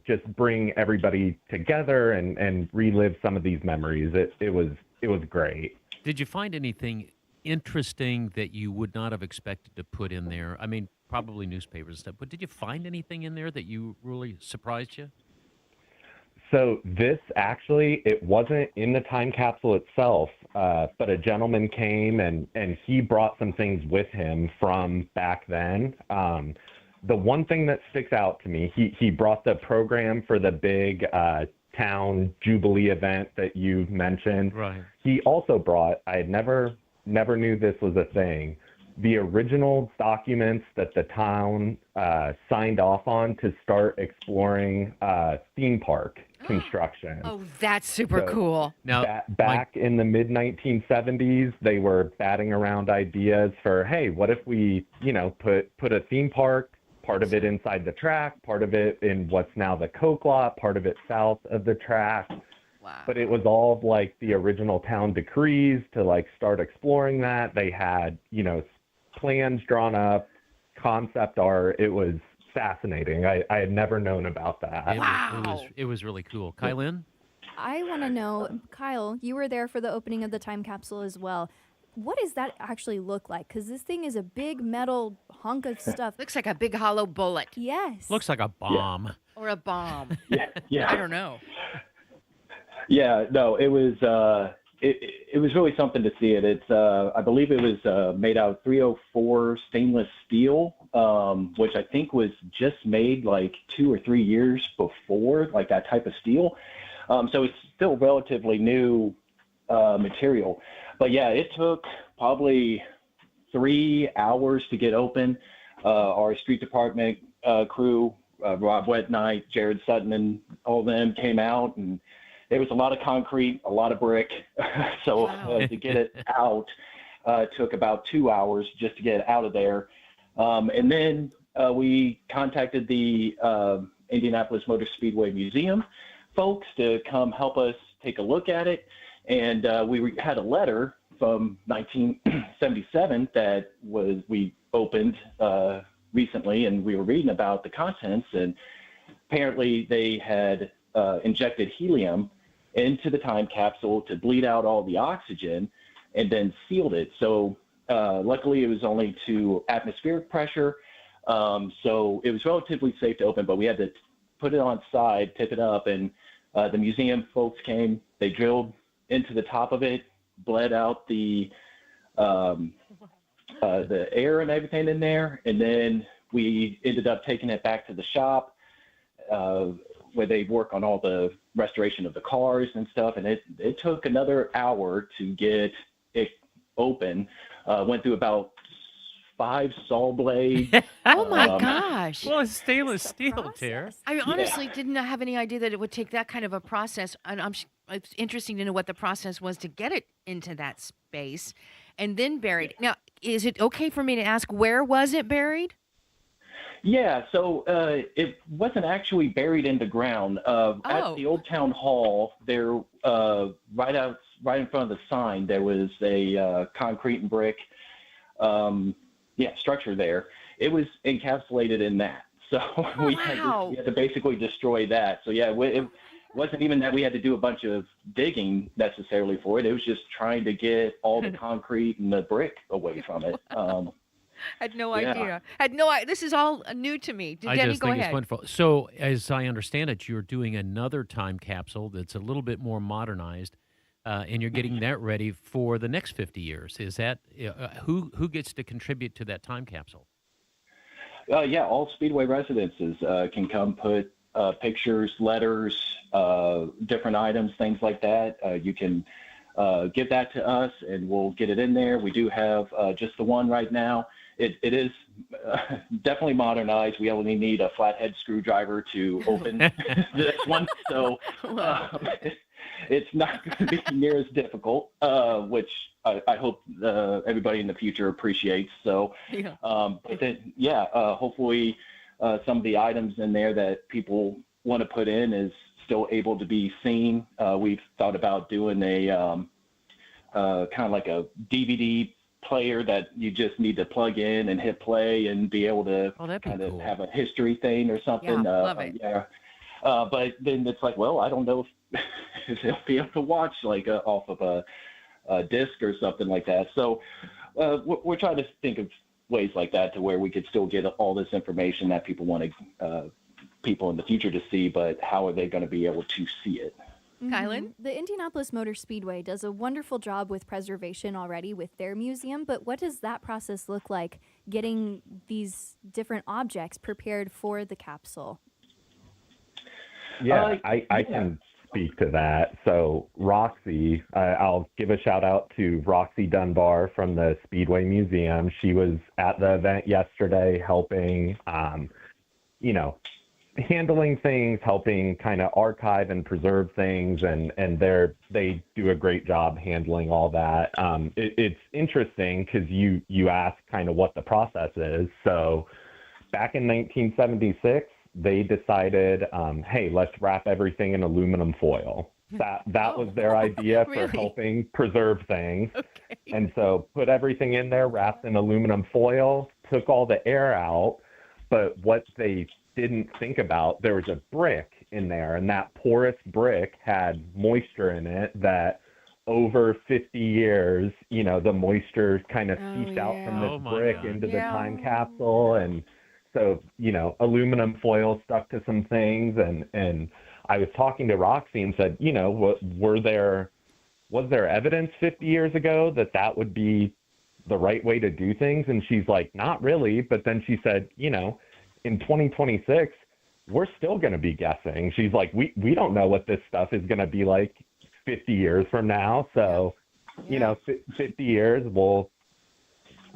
just bring everybody together and relive some of these memories, it was great. Did you find anything interesting that you would not have expected to put in there? I mean, probably newspapers and stuff, but did you find anything in there that you really surprised you? So this actually, it wasn't in the time capsule itself, but a gentleman came and he brought some things with him from back then. The one thing that sticks out to me, he brought the program for the big town Jubilee event that you mentioned. Right. He also brought, I had never knew this was a thing, the original documents that the town signed off on to start exploring theme park construction. Oh, that's super cool. Now, back in the mid 1970s, they were batting around ideas for, hey, what if we, put a theme park, part of it inside the track, part of it in what's now the Coke lot, part of it south of the track. Wow. But it was all like the original town decrees to like start exploring that. They had, plans drawn up, concept art. It was fascinating. I had never known about that. It was really cool. Kielynn? I want to know, Kyle, you were there for the opening of the time capsule as well. What does that actually look like? Because this thing is a big metal hunk of stuff. Looks like a big hollow bullet. Yes. Looks like a bomb. Or a bomb. Yeah. I don't know. Yeah, no, it was it was really something to see it. It's I believe it was made out of 304 stainless steel, which I think was just made like 2 or 3 years before, like that type of steel. So it's still relatively new material. But yeah, it took probably 3 hours to get open. Our street department crew, Rob Wetnight, Jared Sutton, and all of them came out, and there was a lot of concrete, a lot of brick. So to get it out took about 2 hours just to get it out of there. And then we contacted the Indianapolis Motor Speedway Museum folks to come help us take a look at it. And we had a letter from 1977 that we opened recently, and we were reading about the contents, and apparently they had injected helium into the time capsule to bleed out all the oxygen and then sealed it. So luckily it was only to atmospheric pressure. So it was relatively safe to open, but we had to put it on side, tip it up, and the museum folks came, they drilled into the top of it, bled out the air and everything in there. And then we ended up taking it back to the shop where they work on all the restoration of the cars and stuff. And it took another hour to get it open. Went through about 5 saw blades. Oh my gosh. Well, it's stainless steel, Terri. I honestly didn't have any idea that it would take that kind of a process. And it's interesting to know what the process was to get it into that space and then buried. Now, is it okay for me to ask, where was it buried? Yeah, so it wasn't actually buried in the ground. At the Old Town Hall, there, right in front of the sign, there was a concrete and brick structure there. It was encapsulated in that. So we had to basically destroy that. So yeah, it wasn't even that we had to do a bunch of digging necessarily for it. It was just trying to get all the concrete and the brick away from it. Had no idea. This is all new to me. Denny, go ahead. It's wonderful. So, as I understand it, you're doing another time capsule that's a little bit more modernized, and you're getting that ready for the next 50 years. Is that who gets to contribute to that time capsule? All Speedway residences can come put pictures, letters, different items, things like that. You can give that to us, and we'll get it in there. We do have just the one right now. It is definitely modernized. We only need a flathead screwdriver to open this one, so it's not going to be near as difficult, which I hope everybody in the future appreciates. So, but then, hopefully some of the items in there that people want to put in is still able to be seen. We've thought about doing a kind of like a DVD player that you just need to plug in and hit play and be able to kind of have a history thing or something. Love it. But then it's like, well, I don't know if they'll be able to watch like off of a disc or something like that. So we're trying to think of ways like that to where we could still get all this information that people want people in the future to see, but how are they going to be able to see it? Kielynn? The Indianapolis Motor Speedway does a wonderful job with preservation already with their museum, but what does that process look like, getting these different objects prepared for the capsule? Yeah, I can speak to that. So Roxy, I'll give a shout out to Roxy Dunbar from the Speedway Museum. She was at the event yesterday helping, handling things, helping kind of archive and preserve things, and they do a great job handling all that. It's interesting because you ask kind of what the process is. So back in 1976, they decided, hey, let's wrap everything in aluminum foil. That was their idea for helping preserve things. Okay. And so put everything in there, wrapped in aluminum foil, took all the air out. But what they didn't think about, there was a brick in there, and that porous brick had moisture in it that over 50 years, the moisture kind of seeped out from this brick into the time capsule. And so, aluminum foil stuck to some things. And I was talking to Roxy and said, was there evidence 50 years ago that would be the right way to do things? And she's like, not really. But then she said, in 2026, we're still going to be guessing. She's like, we don't know what this stuff is going to be like 50 years from now. So, 50 years, we'll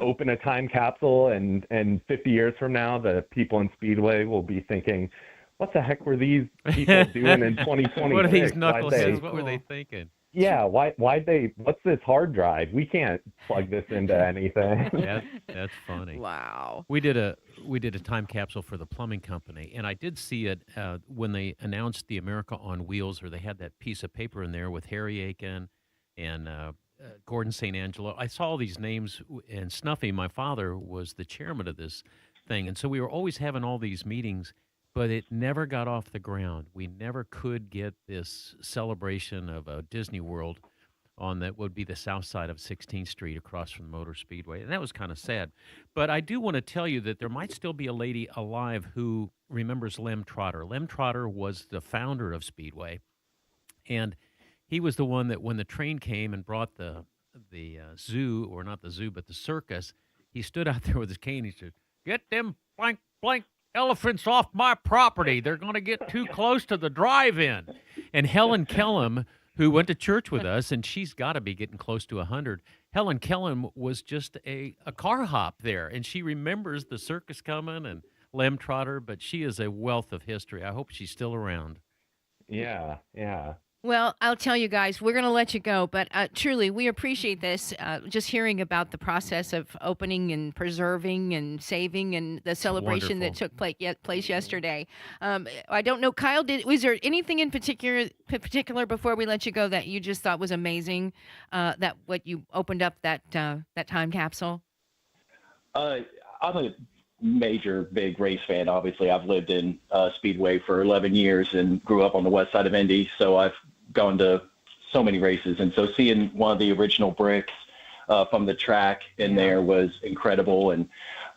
open a time capsule, and 50 years from now, the people in Speedway will be thinking, what the heck were these people doing in 2026? What are these knuckleheads? What were they thinking? Yeah, what's this hard drive? We can't plug this into anything. That's funny. Wow. We did a time capsule for the plumbing company, and I did see it when they announced the America on Wheels, or they had that piece of paper in there with Harry Aiken and Gordon St. Angelo. I saw all these names, and Snuffy, my father, was the chairman of this thing, and so we were always having all these meetings, but it never got off the ground. We never could get this celebration of a Disney World on that would be the south side of 16th Street across from the Motor Speedway. And that was kind of sad. But I do want to tell you that there might still be a lady alive who remembers Lem Trotter. Lem Trotter was the founder of Speedway. And he was the one that when the train came and brought the zoo, or not the zoo, but the circus, he stood out there with his cane. He said, "Get them blank elephants off my property. They're going to get too close to the drive-in." And Helen Kellum, who went to church with us, and she's got to be getting close to 100. Helen Kellum was just a car hop there, and she remembers the circus coming and Lem Trotter, but she is a wealth of history. I hope she's still around. Yeah. Well, I'll tell you guys, we're going to let you go, but truly, we appreciate this, just hearing about the process of opening and preserving and saving and the celebration that took place yesterday. I don't know, Kyle, was there anything in particular before we let you go that you just thought was amazing, that what you opened up that time capsule? I'm a major big race fan. Obviously, I've lived in Speedway for 11 years and grew up on the west side of Indy, so I've gone to so many races. And so seeing one of the original bricks from the track in there was incredible. And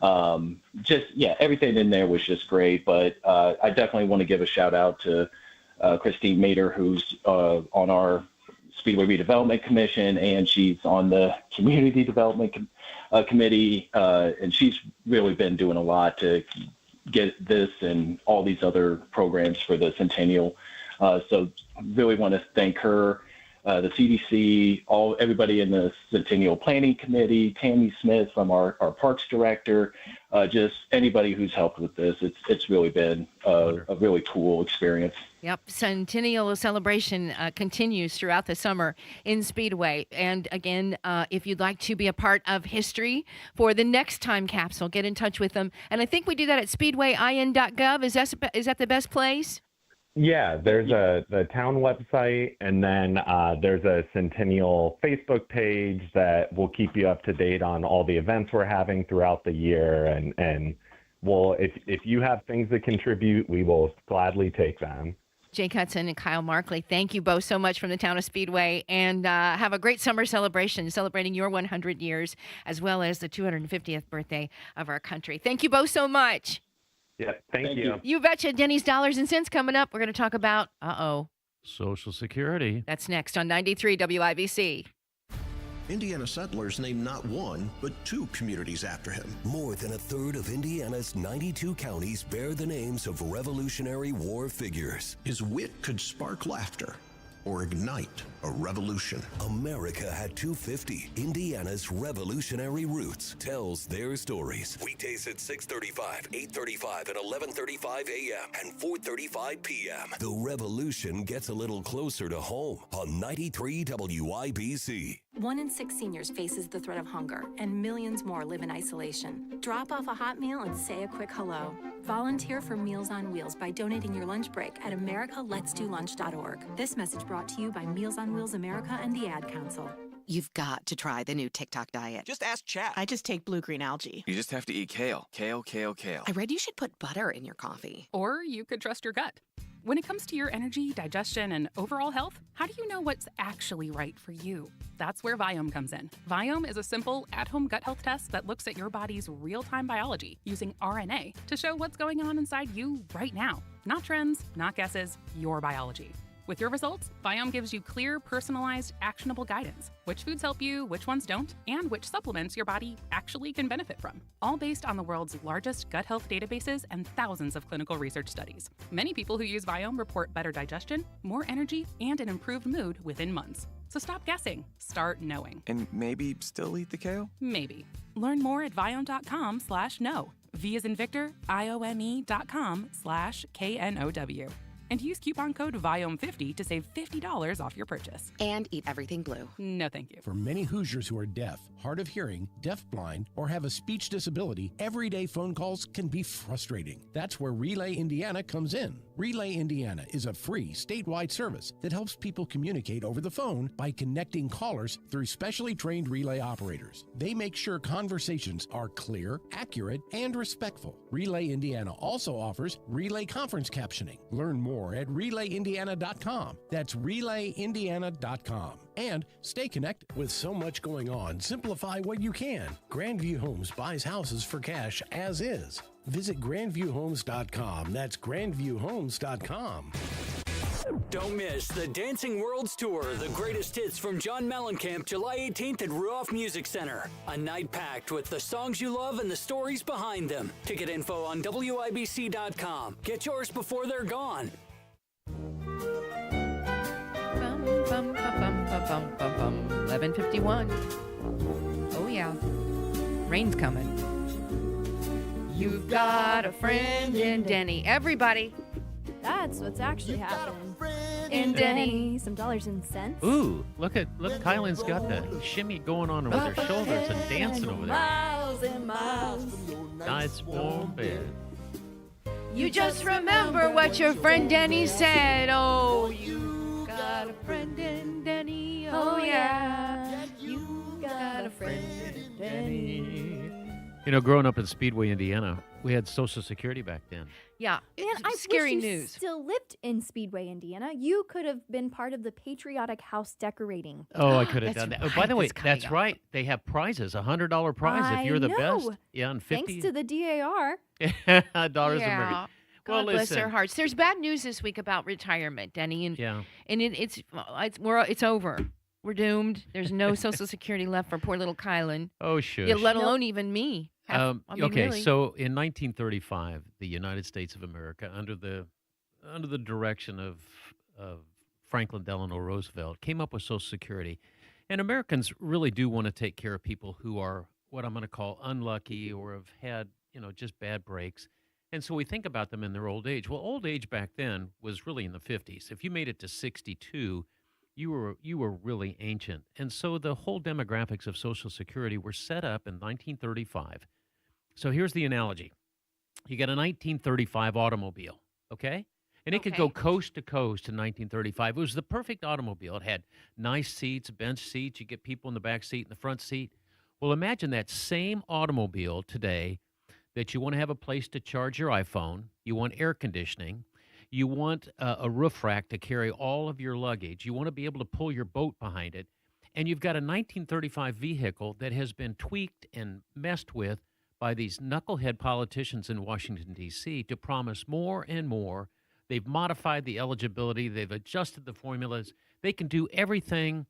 everything in there was just great. But I definitely want to give a shout out to Christine Mader, who's on our Speedway Redevelopment Commission, and she's on the Community Development Committee, and she's really been doing a lot to get this and all these other programs for the Centennial. So really want to thank her, the CDC, everybody in the Centennial Planning Committee, Tammy Smith from our Parks Director, just anybody who's helped with this. It's really been a really cool experience. Yep. Centennial celebration continues throughout the summer in Speedway. And again, if you'd like to be a part of history for the next time capsule, get in touch with them. And I think we do that at speedwayIN.gov. Is that the best place? Yeah, there's the town website, and then there's a Centennial Facebook page that will keep you up to date on all the events we're having throughout the year. And we'll, if you have things that contribute, we will gladly take them. Jake Hudson and Kyle Markley, thank you both so much from the town of Speedway, and have a great summer celebration, celebrating your 100 years as well as the 250th birthday of our country. Thank you both so much. Yeah, thank you. You betcha. Denny's Dollars and Cents coming up. We're going to talk about, Social Security. That's next on 93 WIBC. Indiana settlers named not one, but 2 communities after him. More than a third of Indiana's 92 counties bear the names of Revolutionary War figures. His wit could spark laughter. or ignite a revolution? America at 250, Indiana's revolutionary roots, tells their stories. Weekdays at 6:35, 8:35, and 11:35 a.m. and 4:35 p.m. The revolution gets a little closer to home on 93 WIBC. 1 in 6 seniors faces the threat of hunger, and millions more live in isolation. Drop off a hot meal and say a quick hello. Volunteer for Meals on Wheels by donating your lunch break at americaletsdolunch.org. This message brought to you by Meals on Wheels America and the Ad Council. You've got to try the new TikTok diet. Just ask chat. I just take blue-green algae. You just have to eat kale. Kale, kale, kale. I read you should put butter in your coffee. Or you could trust your gut. When it comes to your energy, digestion, and overall health, how do you know what's actually right for you? That's where Viome comes in. Viome is a simple, at-home gut health test that looks at your body's real-time biology using RNA to show what's going on inside you right now. Not trends, not guesses, your biology. With your results, Viome gives you clear, personalized, actionable guidance. Which foods help you, which ones don't, and which supplements your body actually can benefit from. All based on the world's largest gut health databases and thousands of clinical research studies. Many people who use Viome report better digestion, more energy, and an improved mood within months. So stop guessing. Start knowing. And maybe still eat the kale? Maybe. Learn more at viome.com/know. V as in Victor, IOME.com/KNOW. And use coupon code VIOME50 to save $50 off your purchase. And eat everything blue. No, thank you. For many Hoosiers who are deaf, hard of hearing, deafblind, or have a speech disability, everyday phone calls can be frustrating. That's where Relay Indiana comes in. Relay Indiana is a free statewide service that helps people communicate over the phone by connecting callers through specially trained relay operators. They make sure conversations are clear, accurate, and respectful. Relay Indiana also offers relay conference captioning. Learn more at relayindiana.com. That's relayindiana.com. And stay connected. With so much going on, simplify what you can. Grandview Homes buys houses for cash as is. Visit grandviewhomes.com. That's grandviewhomes.com. Don't miss the Dancing Worlds Tour, the greatest hits from John Mellencamp, July 18th at Ruoff Music Center. A night packed with the songs you love and the stories behind them. Ticket info on WIBC.com. Get yours before they're gone. 11:51. Oh yeah, rain's coming. You've got a friend in Denny. Everybody. That's what's actually happening. In Denny, some dollars and cents. Ooh, look, Kielynn's got the shimmy going on with her shoulders and dancing over there. Miles and miles. Nice warm bed. You just remember what your friend Denny said. Oh, you got a friend in Denny. Oh, yeah. You got a friend in Denny. You know, growing up in Speedway, Indiana, we had Social Security back then. Yeah. Man, I Scary wish you news. still lived in Speedway, Indiana. You could have been part of the patriotic house decorating. Oh, I could have done that. Right. Oh, by the way, That's coming that's up. right. They have prizes, $100 prize if you're the know. best. Yeah, and 50 Thanks to the DAR. dollars Yeah. American. God Well, bless listen. their hearts. There's bad news this week about retirement, Denny, and Yeah. it's over. We're doomed. There's no Social Security left for poor little Kielynn. Oh, shush. Yeah, let alone even me. Okay, really. so in 1935, the United States of America, under the direction of Franklin Delano Roosevelt, came up with Social Security. And Americans really do want to take care of people who are what I'm going to call unlucky or have had, just bad breaks. And so we think about them in their old age. Well, old age back then was really in the 50s. If you made it to 62, you were really ancient. And so the whole demographics of Social Security were set up in 1935. So here's the analogy. You got a 1935 automobile, okay? And it could go coast to coast in 1935. It was the perfect automobile. It had nice seats, bench seats. You get people in the back seat and the front seat. Well, imagine that same automobile today that you want to have a place to charge your iPhone. You want air conditioning. You want a roof rack to carry all of your luggage. You want to be able to pull your boat behind it. And you've got a 1935 vehicle that has been tweaked and messed with by these knucklehead politicians in Washington, D.C. to promise more and more. They've modified the eligibility. They've adjusted the formulas. They can do everything,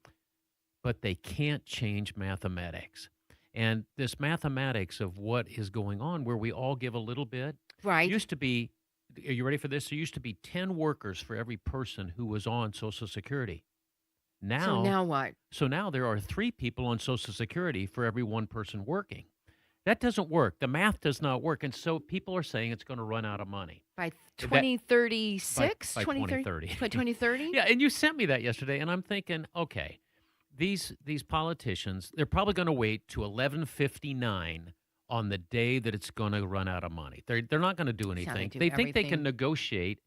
but they can't change mathematics. And this mathematics of what is going on, where we all give a little bit, right, used to be Are you ready for this? There used to be 10 workers for every person who was on Social Security. Now, So now what? So now there are 3 people on Social Security for every one person working. That doesn't work. The math does not work. And so people are saying it's going to run out of money. By 2036? By 2030. By 2030? Yeah, and you sent me that yesterday, and I'm thinking, okay, these politicians, they're probably going to wait to 11:59 on the day that it's going to run out of money. They're not going to do anything. They think they can negotiate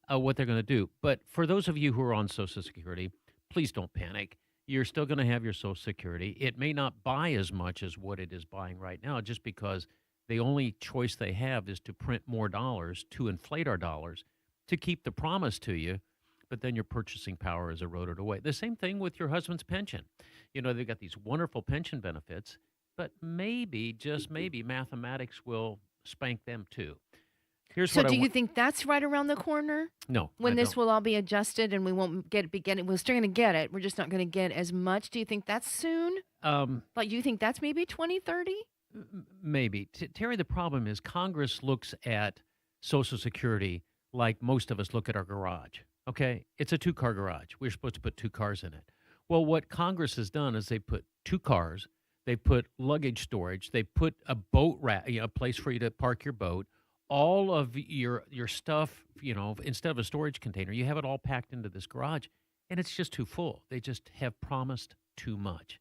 what they're going to do. But for those of you who are on Social Security, please don't panic. You're still going to have your Social Security. It may not buy as much as what it is buying right now, just because the only choice they have is to print more dollars, to inflate our dollars, to keep the promise to you, but then your purchasing power is eroded away. The same thing with your husband's pension. You know, they've got these wonderful pension benefits, but maybe, just maybe, mathematics will spank them too. Here's So what do you think that's right around the corner? No. When I this don't. will all be adjusted and we won't be getting, we're still going to get it. We're just not going to get as much. Do you think that's soon? Like, you think that's maybe 2030? Maybe. Terry, the problem is Congress looks at Social Security like most of us look at our garage, okay? It's a 2-car garage. We're supposed to put 2 cars in it. Well, what Congress has done is they put 2 cars, they put luggage storage, they put a boat rack, a place for you to park your boat, all of your stuff, instead of a storage container, you have it all packed into this garage, and it's just too full. They just have promised too much.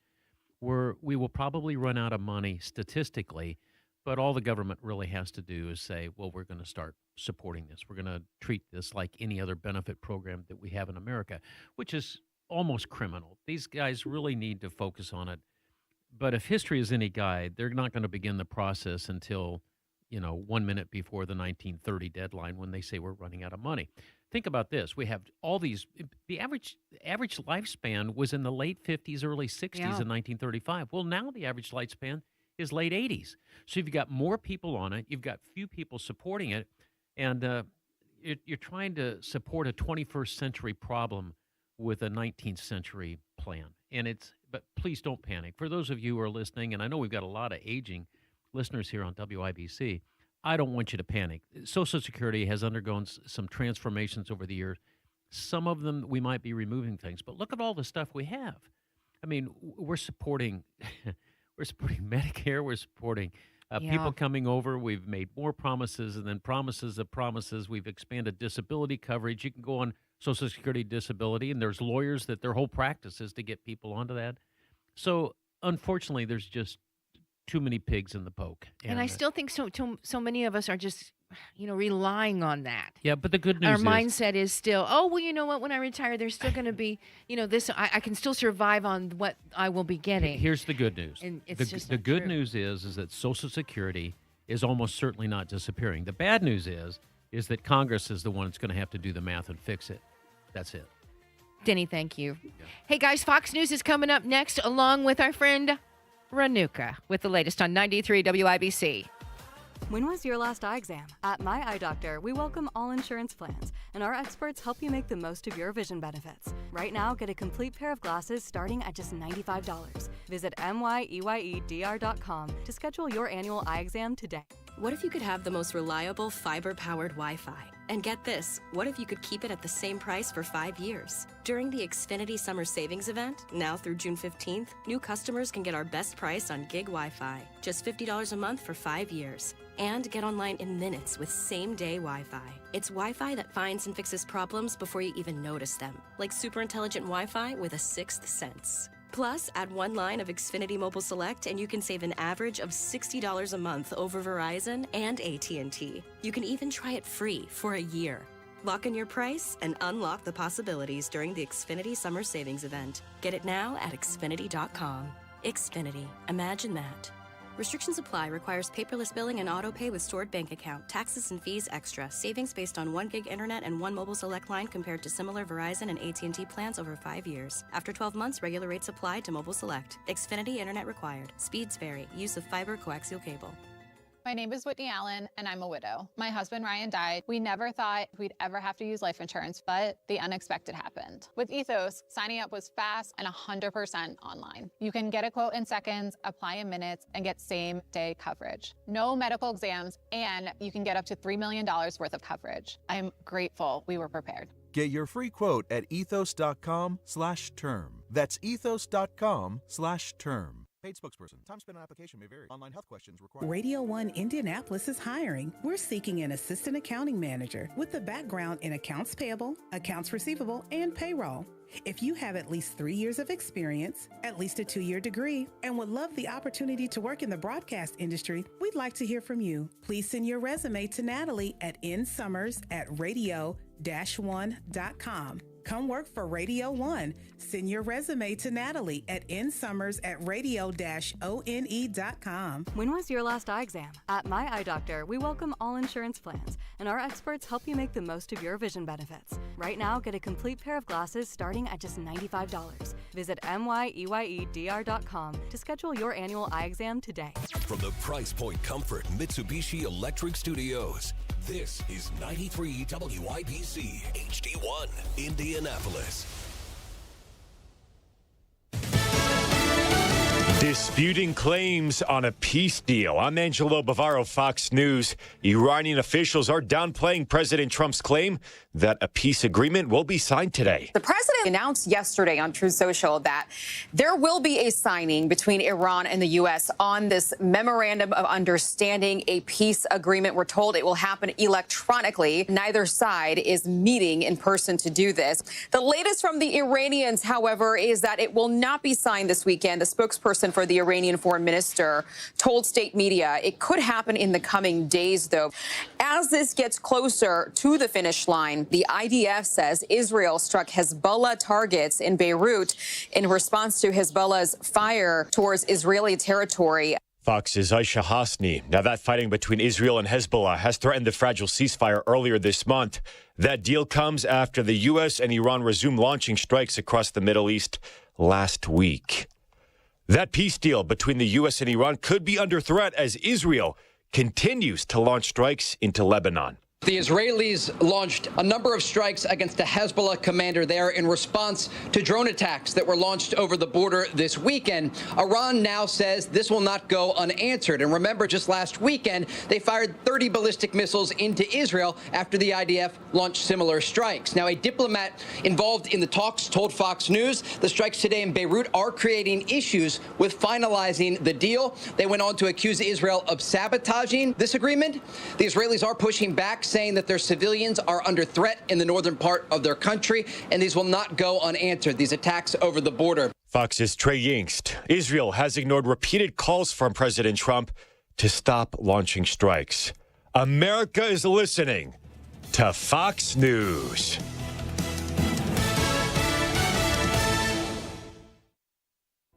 We will probably run out of money statistically, but all the government really has to do is say, well, we're going to start supporting this. We're going to treat this like any other benefit program that we have in America, which is almost criminal. These guys really need to focus on it. But if history is any guide, they're not going to begin the process until 1 minute before the 1930 deadline when they say we're running out of money. Think about this. We have all these, the average lifespan was in the late 50s, early 60s in 1935. Well, now the average lifespan is late 80s. So you've got more people on it. You've got few people supporting it. And you're trying to support a 21st century problem with a 19th century plan. But please don't panic. For those of you who are listening, and I know we've got a lot of aging listeners here on WIBC, I don't want you to panic. Social Security has undergone some transformations over the years. Some of them we might be removing things, but look at all the stuff we have. I mean, we're supporting Medicare. We're supporting people coming over. We've made more promises and then promises of promises. We've expanded disability coverage. You can go on Social Security disability, and there's lawyers that their whole practice is to get people onto that. So unfortunately, there's just too many pigs in the poke. And I still think so many of us are just, relying on that. Yeah, but the good news Our is... mindset is still, oh, well, you know what? When I retire, there's still going to be, this, I can still survive on what I will be getting. Here's the good news. And it's just the not good true. news is that Social Security is almost certainly not disappearing. The bad news is that Congress is the one that's going to have to do the math and fix it. That's it. Denny, thank you. Yeah. Hey, guys, Fox News is coming up next, along with our friend Ranuka with the latest on 93 WIBC. When was your last eye exam? At My Eye Doctor, we welcome all insurance plans, and our experts help you make the most of your vision benefits. Right now, get a complete pair of glasses starting at just $95. Visit MYEYEDR.com to schedule your annual eye exam today. What if you could have the most reliable fiber-powered Wi-Fi? And get this, what if you could keep it at the same price for 5 years? During the Xfinity Summer Savings Event, now through June 15th, new customers can get our best price on gig Wi-Fi, just $50 a month for 5 years. And get online in minutes with same-day Wi-Fi. It's Wi-Fi that finds and fixes problems before you even notice them, like super intelligent Wi-Fi with a sixth sense. Plus, add one line of Xfinity Mobile Select and you can save an average of $60 a month over Verizon and AT&T. You can even try it free for a year. Lock in your price and unlock the possibilities during the Xfinity Summer Savings Event. Get it now at Xfinity.com. Xfinity. Imagine that. Restrictions apply. Requires paperless billing and auto pay with stored bank account. Taxes and fees extra. Savings based on 1 gig internet and 1 mobile select line compared to similar Verizon and AT&T plans over 5 years. After 12 months, regular rates apply to mobile select. Xfinity internet required. Speeds vary. Use of fiber coaxial cable. My name is Whitney Allen, and I'm a widow. My husband, Ryan, died. We never thought we'd ever have to use life insurance, but the unexpected happened. With Ethos, signing up was fast and 100% online. You can get a quote in seconds, apply in minutes, and get same-day coverage. No medical exams, and you can get up to $3 million worth of coverage. I'm grateful we were prepared. Get your free quote at ethos.com/term. That's ethos.com/term. Paid spokesperson. Time spent on application may vary. Online health questions required. Radio 1 Indianapolis is hiring. We're seeking an assistant accounting manager with a background in accounts payable, accounts receivable, and payroll. If you have at least 3 years of experience, at least a 2-year degree, and would love the opportunity to work in the broadcast industry, we'd like to hear from you. Please send your resume to Natalie at nsummers@radio-1.com. Come work for Radio 1. Send your resume to Natalie at nsummers@radio-one.com. When was your last eye exam? At My Eye Doctor, we welcome all insurance plans, and our experts help you make the most of your vision benefits. Right now, get a complete pair of glasses starting at just $95. Visit myeyedr.com to schedule your annual eye exam today. From the Price Point Comfort Mitsubishi Electric Studios, this is 93 WIBC HD1 Indianapolis. Disputing claims on a peace deal. I'm Angelo Bavaro, Fox News. Iranian officials are downplaying President Trump's claim that a peace agreement will be signed today. The president announced yesterday on Truth Social that there will be a signing between Iran and the U.S. on this memorandum of understanding, a peace agreement. We're told it will happen electronically. Neither side is meeting in person to do this. The latest from the Iranians, however, is that it will not be signed this weekend. The spokesperson for the Iranian foreign minister told state media it could happen in the coming days, though. As this gets closer to the finish line, the IDF says Israel struck Hezbollah targets in Beirut in response to Hezbollah's fire towards Israeli territory. Fox's Aisha Hasni. Now, that fighting between Israel and Hezbollah has threatened the fragile ceasefire earlier this month. That deal comes after the U.S. and Iran resumed launching strikes across the Middle East last week. That peace deal between the U.S. and Iran could be under threat as Israel continues to launch strikes into Lebanon. The Israelis launched a number of strikes against the Hezbollah commander there in response to drone attacks that were launched over the border this weekend. Iran now says this will not go unanswered. And remember, just last weekend, they fired 30 ballistic missiles into Israel after the IDF launched similar strikes. Now, a diplomat involved in the talks told Fox News the strikes today in Beirut are creating issues with finalizing the deal. They went on to accuse Israel of sabotaging this agreement. The Israelis are pushing back, saying that their civilians are under threat in the northern part of their country, and these will not go unanswered, these attacks over the border. Fox's Trey Yingst. Israel has ignored repeated calls from President Trump to stop launching strikes. America is listening to Fox News.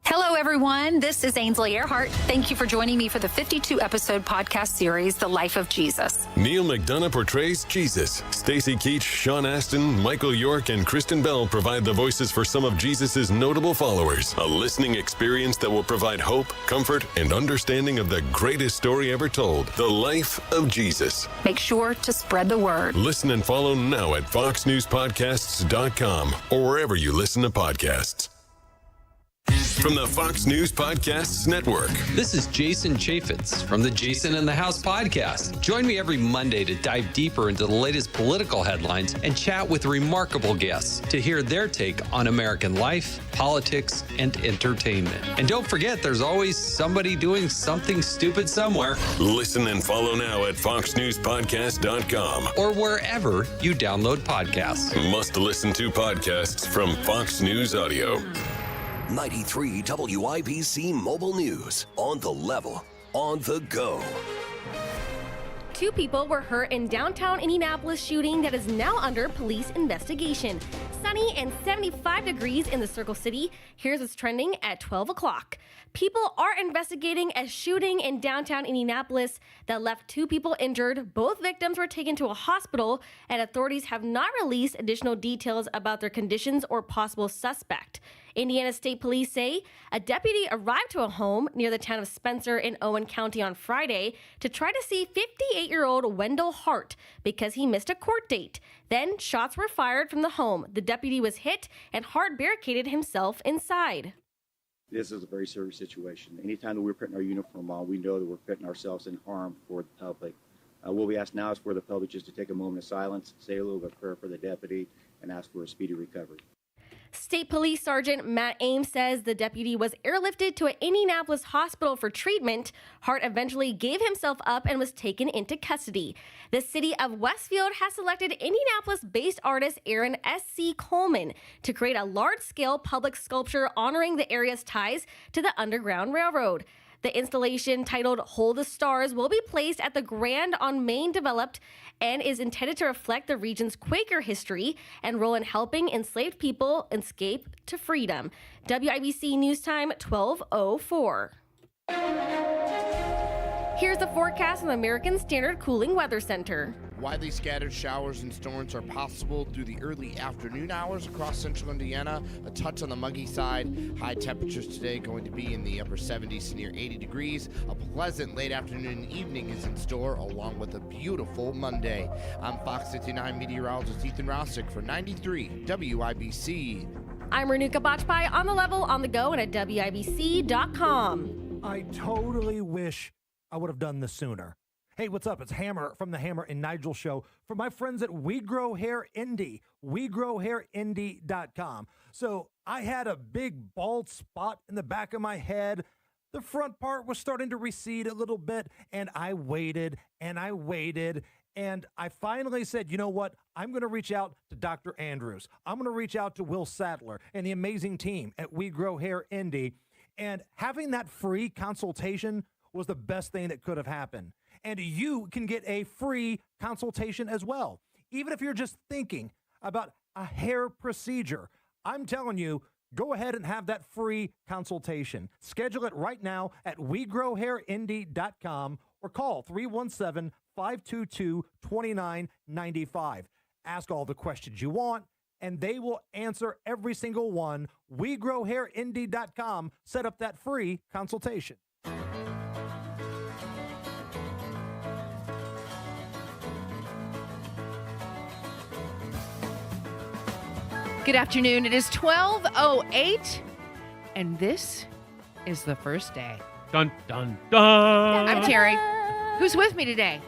Hello, everyone. This is Ainsley Earhart. Thank you for joining me for the 52-episode podcast series, The Life of Jesus. Neil McDonough portrays Jesus. Stacy Keach, Sean Astin, Michael York, and Kristen Bell provide the voices for some of Jesus' notable followers. A listening experience that will provide hope, comfort, and understanding of the greatest story ever told, The Life of Jesus. Make sure to spread the word. Listen and follow now at foxnewspodcasts.com or wherever you listen to podcasts. From the Fox News Podcasts Network. This is Jason Chaffetz from the Jason in the House podcast. Join me every Monday to dive deeper into the latest political headlines and chat with remarkable guests to hear their take on American life, politics, and entertainment. And don't forget, there's always somebody doing something stupid somewhere. Listen and follow now at foxnewspodcast.com or wherever you download podcasts. Must listen to podcasts from Fox News Audio. 93 WIBC Mobile News. On the level, on the go. 2 people were hurt in downtown Indianapolis shooting that is now under police investigation. Sunny and 75 degrees in the Circle City. Here's what's trending at 12 o'clock. People are investigating a shooting in downtown Indianapolis that left 2 people injured. Both victims were taken to a hospital, and authorities have not released additional details about their conditions or possible suspect. Indiana State Police say a deputy arrived to a home near the town of Spencer in Owen County on Friday to try to see 58-year-old Wendell Hart because he missed a court date. Then shots were fired from the home. The deputy was hit and Hart barricaded himself inside. This is a very serious situation. Anytime that we're putting our uniform on, we know that we're putting ourselves in harm for the public. What we ask now is for the public just to take a moment of silence, say a little bit of prayer for the deputy, and ask for a speedy recovery. State Police Sergeant Matt Ames says the deputy was airlifted to an Indianapolis hospital for treatment. Hart eventually gave himself up and was taken into custody. The city of Westfield has selected Indianapolis-based artist Aaron S.C. Coleman to create a large-scale public sculpture honoring the area's ties to the Underground Railroad. The installation, titled Hold the Stars, will be placed at the Grand on Main developed and is intended to reflect the region's Quaker history and role in helping enslaved people escape to freedom. WIBC News Time, 12:04. Here's the forecast from the American Standard Cooling Weather Center. Widely scattered showers and storms are possible through the early afternoon hours across central Indiana, a touch on the muggy side. High temperatures today going to be in the upper 70s to near 80 degrees. A pleasant late afternoon and evening is in store, along with a beautiful Monday. I'm Fox 59 meteorologist Ethan Rousick for 93 WIBC. I'm Renuka Bachpai, on the level, on the go, and at WIBC.com. I totally wish I would have done this sooner. Hey, what's up? It's Hammer from the Hammer and Nigel Show for my friends at We Grow Hair Indie, WeGrowHairIndie.com. So I had a big bald spot in the back of my head. The front part was starting to recede a little bit, and I waited, and I finally said, you know what? I'm going to reach out to Dr. Andrews. I'm going to reach out to Will Sadler and the amazing team at We Grow Hair Indie. And having that free consultation was the best thing that could have happened. And you can get a free consultation as well. Even if you're just thinking about a hair procedure, I'm telling you, go ahead and have that free consultation. Schedule it right now at WeGrowHairIndie.com or call 317-522-2995. Ask all the questions you want, and they will answer every single one. WeGrowHairIndie.com. Set up that free consultation. Good afternoon. It is 12:08, and this is the first day. Dun, dun, dun. I'm Terry. Who's with me today?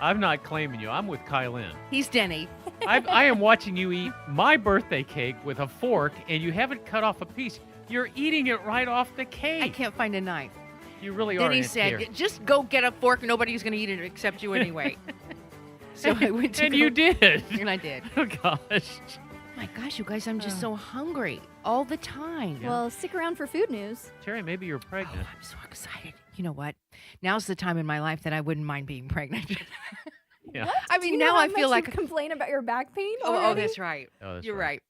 I'm not claiming you. I'm with Kielynn. He's Denny. I am watching you eat my birthday cake with a fork, and you haven't cut off a piece. You're eating it right off the cake. I can't find a knife. You really are. Denny said, just go get a fork. Nobody's going to eat it except you anyway. So I went to and you did. And I did. Oh, gosh. My gosh, you guys, I'm just so hungry all the time. Yeah. Well, stick around for food news. Terry, maybe you're pregnant. Oh, I'm so excited. You know what? Now's the time in my life that I wouldn't mind being pregnant. Yeah. I mean, now I feel like you complain about your back pain. Oh, that's right. Oh, that's You're right.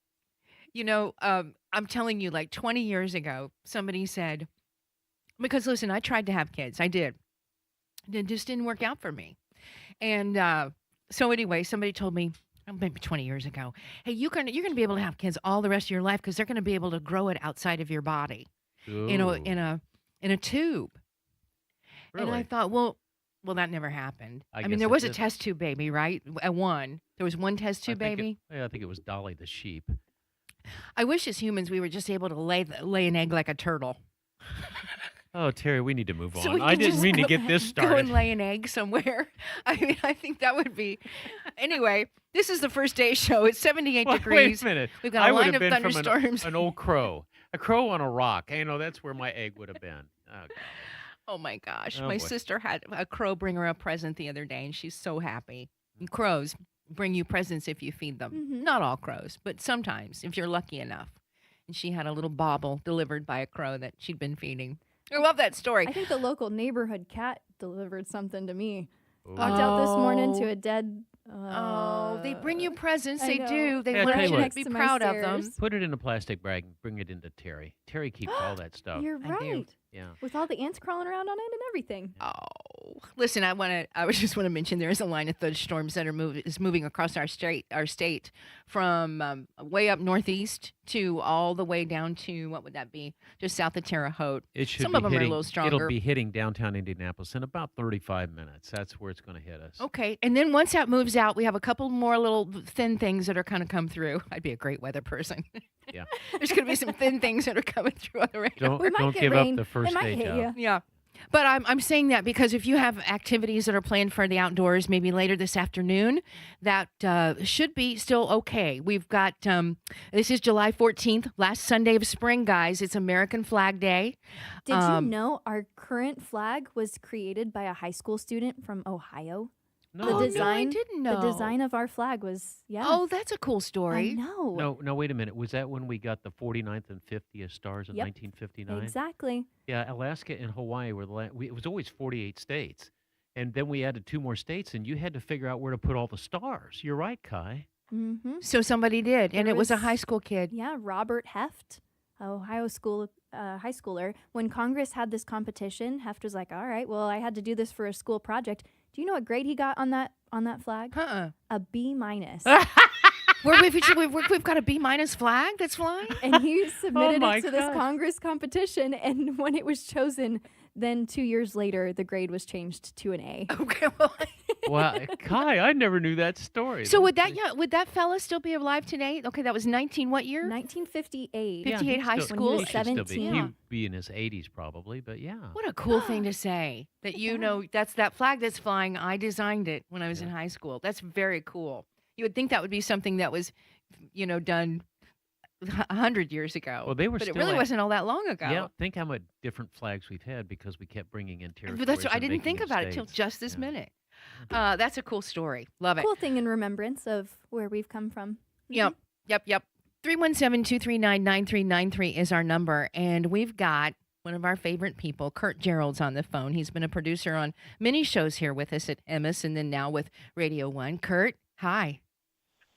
You know, I'm telling you, like 20 years ago, somebody said, because listen, I tried to have kids. I did. It just didn't work out for me. And so anyway, somebody told me, maybe 20 years ago, hey, you're going to be able to have kids all the rest of your life because they're going to be able to grow it outside of your body, in a tube. Really? And I thought, well, that never happened. I mean, guess there it was a did. test tube baby, right? There was one test tube baby. I think it was Dolly the sheep. I wish as humans we were just able to lay an egg like a turtle. Oh, Terry, we need to move So on. we I could didn't just mean to get this started. Go and lay an egg somewhere. I mean, I think that would be. Anyway, this is the first day show. It's 78 degrees. Wait a minute. We've got a I would line have of been thunderstorms. From an old crow. A crow on a rock. You know, that's where my egg would have been. Oh, God. Oh my gosh. Oh, My boy. sister had a crow bring her a present the other day, and she's so happy. And crows bring you presents if you feed them. Mm-hmm. Not all crows, but sometimes if you're lucky enough. And she had a little bauble delivered by a crow that she'd been feeding. I love that story. I think the local neighborhood cat delivered something to me. Walked out this morning to a dead. They bring you presents. I They know. do. They Yeah, want tell you you to what. be to my proud of them. stairs. Put it in a plastic bag and bring it into Terry. Terry keeps all that stuff. You're I do. right. Yeah. With all the ants crawling around on it and everything. Oh, listen, I just want to mention there is a line of thunderstorms that is moving across our state from way up northeast to all the way down to, what would that be? Just south of Terre Haute. It should Some be of them are a hitting- little stronger. It'll be hitting downtown Indianapolis in about 35 minutes. That's where it's going to hit us. Okay, and then once that moves out, we have a couple more little thin things that are kind of come through. I'd be a great weather person. Yeah. There's going to be some thin things that are coming through on the radar. Don't give up the first day job. Yeah. But I'm saying that because if you have activities that are planned for the outdoors, maybe later this afternoon, that should be still okay. We've got, this is July 14th, last Sunday of spring, guys. It's American Flag Day. Did you know our current flag was created by a high school student from Ohio? No, I didn't know. The design of our flag was, Oh, that's a cool story. I know. No, wait a minute. Was that when we got the 49th and 50th stars in Yep. 1959? Exactly. Yeah, Alaska and Hawaii were it was always 48 states. And then we added 2 more states, and you had to figure out where to put all the stars. You're right, Kai. Mm-hmm. So somebody did, and it was a high school kid. Yeah, Robert Heft, Ohio high schooler. When Congress had this competition, Heft was like, all right, well, I had to do this for a school project. Do you know what grade he got on that flag? A B-. We've got a B- flag that's flying? And he submitted my it to this gosh. Congress competition, and when it was chosen, then 2 years later, the grade was changed to an A. Okay, well. Wow, Kai, I never knew that story. So would that fella still be alive today? Okay, that was 19 what year? 1958. 58 high school. He should still be. 17. He'd be in his 80s probably, but yeah. What a cool thing to say. That that's that flag that's flying. I designed it when I was in high school. That's very cool. You would think that would be something that was, done 100 years ago. Well, they were but still it really at- wasn't all that long ago. Yeah, think how much different flags we've had because we kept bringing in territories. But that's I and didn't making think them about it till states. just this minute. That's a cool story. Love it. Cool thing in remembrance of where we've come from. Yep. 317-239-9393 is our number, and we've got one of our favorite people, Kurt Gearlds, on the phone. He's been a producer on many shows here with us at Emmis and then now with Radio 1. Kurt, hi.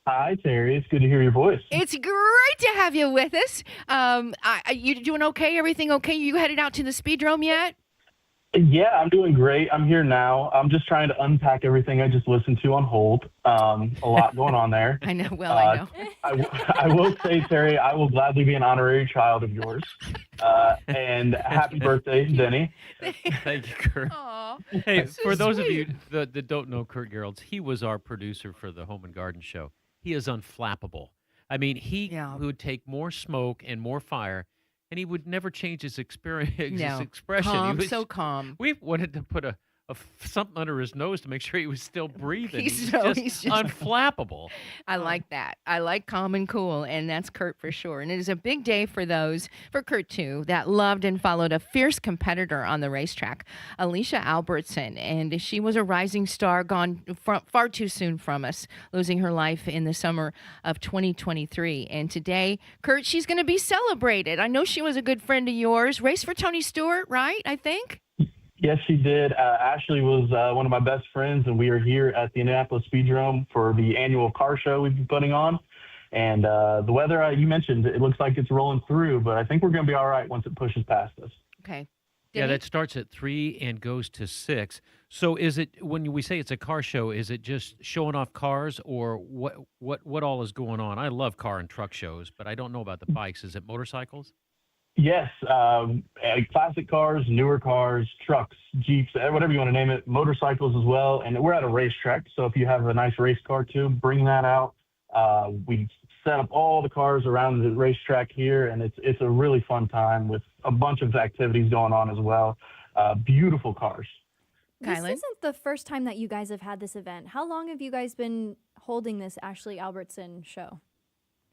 Hi, Terry. It's good to hear your voice. It's great to have you with us. You doing okay? Everything okay? You headed out to the Speedrome yet? Yeah, I'm doing great. I'm here now. I'm just trying to unpack everything I just listened to on hold. A lot going on there. I know. Well, I know. I will say, Terry, I will gladly be an honorary child of yours. And happy birthday, Denny. Thank you, Kurt. Hey, so for those sweet. of you that don't know Kurt Gearlds, he was our producer for the Home and Garden Show. He is unflappable. I mean, he would take more smoke and more fire, and he would never change his experience, his expression. Calm, He was, so calm. We wanted to put something under his nose to make sure he was still breathing. He's just unflappable. I like that. I like calm and cool, and that's Kurt for sure. And it is a big day for Kurt too, that loved and followed a fierce competitor on the racetrack, Albertson, and she was a rising star, gone far too soon from us, losing her life in the summer of 2023. And today, Kurt, she's going to be celebrated. I know she was a good friend of yours. Raced for Tony Stewart, right? I think. Yes, she did. Ashlea was one of my best friends, and we are here at the Indianapolis Speedrome for the annual car show we've been putting on. And the weather, you mentioned, it looks like it's rolling through, but I think we're going to be all right once it pushes past us. Okay. Yeah, that starts at 3 and goes to 6. So is it, when we say it's a car show, is it just showing off cars, or what all is going on? I love car and truck shows, but I don't know about the bikes. Is it motorcycles? Yes, classic cars, newer cars, trucks, Jeeps, whatever you want to name it, motorcycles as well. And we're at a racetrack, so if you have a nice race car too, bring that out. We set up all the cars around the racetrack here, and it's a really fun time with a bunch of activities going on as well. Beautiful cars. This isn't the first time that you guys have had this event. How long have you guys been holding this Ashlea Albertson show?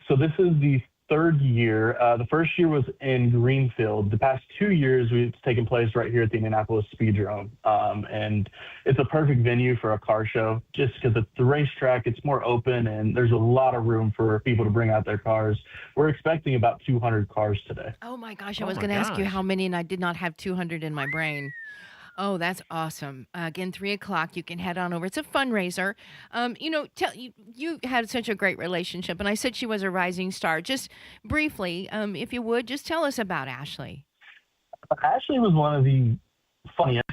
So this is the third year. The first year was in Greenfield. The past 2 years, it's taken place right here at the Indianapolis Speedrome. And it's a perfect venue for a car show just because it's the racetrack. It's more open, and there's a lot of room for people to bring out their cars. We're expecting about 200 cars today. Oh, my gosh. I was going to ask you how many, and I did not have 200 in my brain. Oh, that's awesome. Again, 3 o'clock, you can head on over. It's a fundraiser. You had such a great relationship, and I said she was a rising star. Just briefly, if you would, just tell us about Ashlea. Ashley was one of the funniest,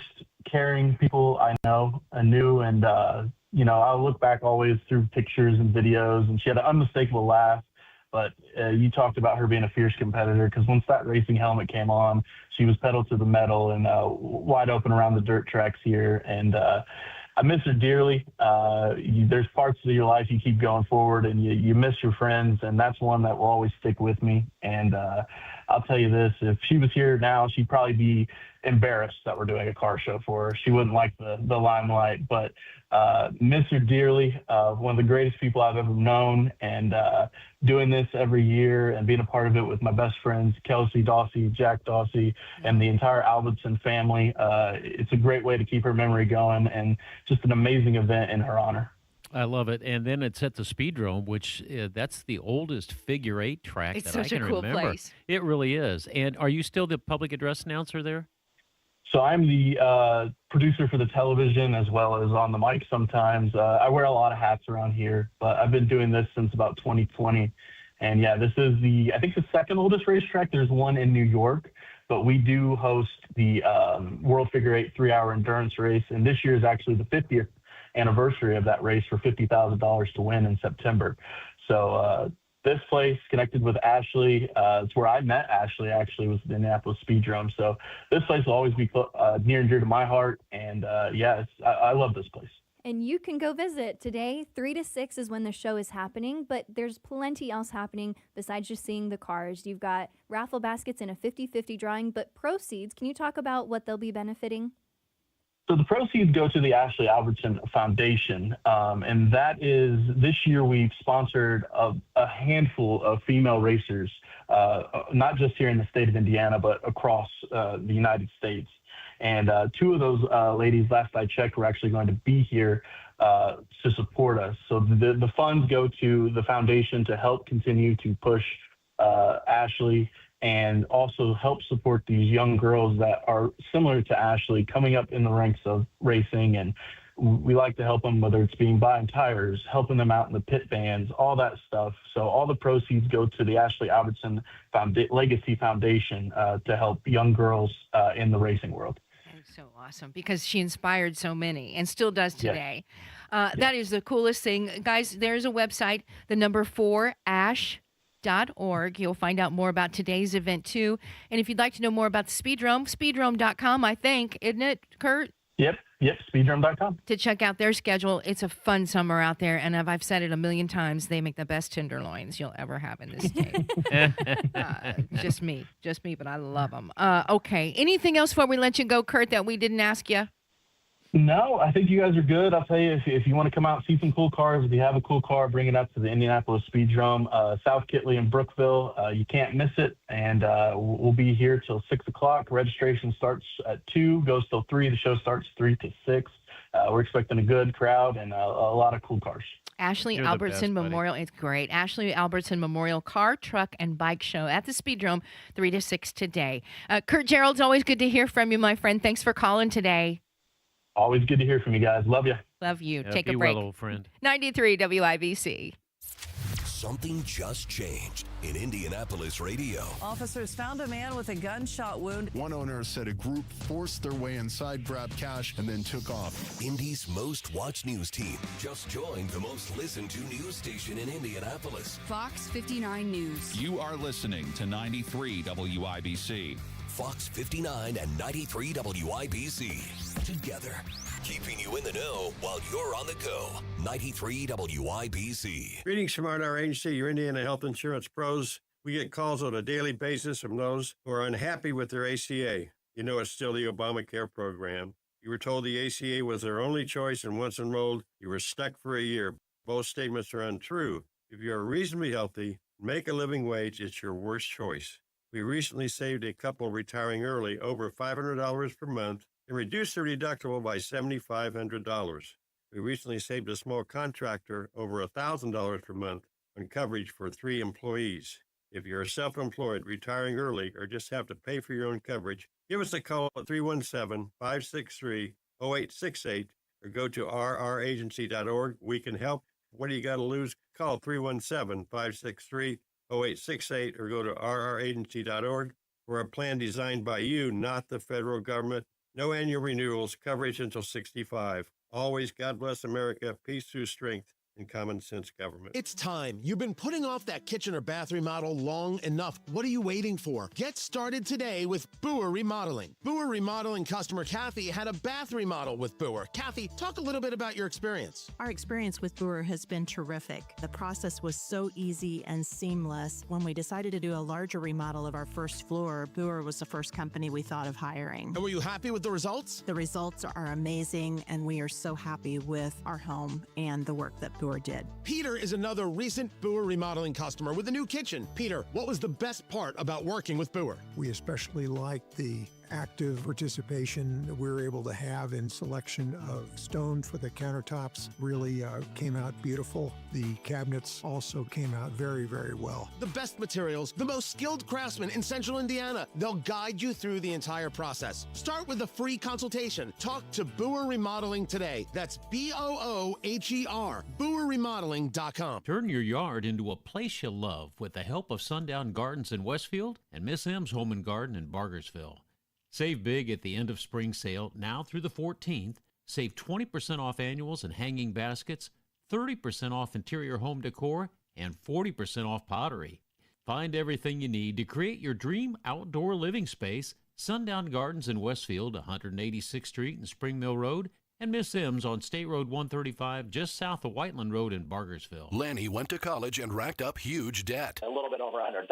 caring people I knew, and I'll look back always through pictures and videos, and she had an unmistakable laugh. But you talked about her being a fierce competitor, because once that racing helmet came on, she was pedal to the metal and wide open around the dirt tracks here. And I miss her dearly. There's parts of your life you keep going forward, and you miss your friends, and that's one that will always stick with me. And I'll tell you this, if she was here now, she'd probably be embarrassed that we're doing a car show for her. She wouldn't like the limelight, but miss her dearly. One of the greatest people I've ever known, and doing this every year and being a part of it with my best friends, Kelsey Dawsey, Jack Dawsey, and the entire Albertson family. It's a great way to keep her memory going, and just an amazing event in her honor. I love it. And then it's at the Speedrome, which that's the oldest figure eight track It's that I such a can cool remember. place. It really is. And are you still the public address announcer there? So I'm the producer for the television as well as on the mic sometimes. I wear a lot of hats around here, but I've been doing this since about 2020. And yeah, this is I think the second oldest racetrack. There's one in New York, but we do host the World Figure Eight 3-hour endurance race. And this year is actually the 50th anniversary of that race for $50,000 to win in September. So this place, connected with Ashlea, it's where I met Ashlea, actually, was the Indianapolis Speedrome. So this place will always be near and dear to my heart. And I love this place. And you can go visit today. 3 to 6 is when the show is happening, but there's plenty else happening besides just seeing the cars. You've got raffle baskets and a 50-50 drawing, but proceeds, can you talk about what they'll be benefiting? So the proceeds go to the Ashlea Albertson Foundation, and that is, this year we've sponsored a handful of female racers, not just here in the state of Indiana, but across the United States. And 2 of those ladies, last I checked, were actually going to be here to support us. So the funds go to the foundation to help continue to push Ashlea, and also help support these young girls that are similar to Ashlea, coming up in the ranks of racing. And we like to help them, whether it's being buying tires, helping them out in the pit bands, all that stuff. So all the proceeds go to the Ashlea Albertson Legacy Foundation to help young girls in the racing world. That's so awesome, because she inspired so many and still does today. Yes. That is the coolest thing. Guys, there's a website, the number 4ASH.org. You'll find out more about today's event too. And if you'd like to know more about the Speedrome, speedrome.com, I think, isn't it, Kurt? Yep, speedrome.com. To check out their schedule. It's a fun summer out there, and I've said it a million times, they make the best tenderloins you'll ever have in this state. Just me, but I love them. Okay, anything else before we let you go, Kurt, that we didn't ask you? No, I think you guys are good. I'll tell you, if you want to come out and see some cool cars, if you have a cool car, bring it up to the Indianapolis Speedrome, South Kitley and Brookville. You can't miss it. And we'll be here till 6 o'clock. Registration starts at 2, goes till 3. The show starts 3 to 6. We're expecting a good crowd and a lot of cool cars. Ashlea Albertson Memorial. It's great. Ashlea Albertson Memorial Car, Truck, and Bike Show at the Speedrome, 3 to 6 today. Kurt Gearlds, always good to hear from you, my friend. Thanks for calling today. Always good to hear from you guys. Love you. Love you. Yeah, Take a be break. well, old friend. 93 WIBC. Something just changed in Indianapolis radio. Officers found a man with a gunshot wound. One owner said a group forced their way inside, grabbed cash, and then took off. Indy's most watched news team just joined the most listened to news station in Indianapolis. Fox 59 News. You are listening to 93 WIBC. Fox 59 and 93 WIBC. Together, keeping you in the know while you're on the go. 93 WIBC. Greetings from our agency, your Indiana Health Insurance Pros. We get calls on a daily basis from those who are unhappy with their ACA. You know it's still the Obamacare program. You were told the ACA was their only choice, and once enrolled, you were stuck for a year. Both statements are untrue. If you are reasonably healthy, make a living wage, it's your worst choice. We recently saved a couple retiring early over $500 per month and reduced their deductible by $7,500. We recently saved a small contractor over $1,000 per month on coverage for 3 employees. If you're self-employed, retiring early, or just have to pay for your own coverage, give us a call at 317-563-0868 or go to rragency.org. We can help. What do you got to lose? Call 317-563-0868 or go to rragency.org. for a plan designed by you, not the federal government. No annual renewals, coverage until 65. Always, God bless America, peace through strength, and common sense government. It's time. You've been putting off that kitchen or bath remodel long enough. What are you waiting for? Get started today with Boer Remodeling. Boer Remodeling customer Kathy had a bath remodel with Boer. Kathy, talk a little bit about your experience. Our experience with Boer has been terrific. The process was so easy and seamless. When we decided to do a larger remodel of our first floor, Boer was the first company we thought of hiring. And were you happy with the results? The results are amazing, and we are so happy with our home and the work that Boer did. Peter is another recent Boer Remodeling customer with a new kitchen. Peter, what was the best part about working with Boer? We especially liked the active participation that we were able to have in selection of stone for the countertops. Really came out beautiful. The cabinets also came out very, very well. The best materials, the most skilled craftsmen in Central Indiana. They'll guide you through the entire process. Start with a free consultation. Talk to Boer Remodeling today. That's BOOHER, BoerRemodeling.com. Turn your yard into a place you love with the help of Sundown Gardens in Westfield and Miss M's Home and Garden in Bargersville. Save big at the end of spring sale now through the 14th. Save 20% off annuals and hanging baskets, 30% off interior home decor, and 40% off pottery. Find everything you need to create your dream outdoor living space. Sundown Gardens in Westfield, 186th Street and Spring Mill Road, and Miss M's on State Road 135 just south of Whiteland Road in Bargersville. Lanny went to college and racked up huge debt. A little bit over $100,000.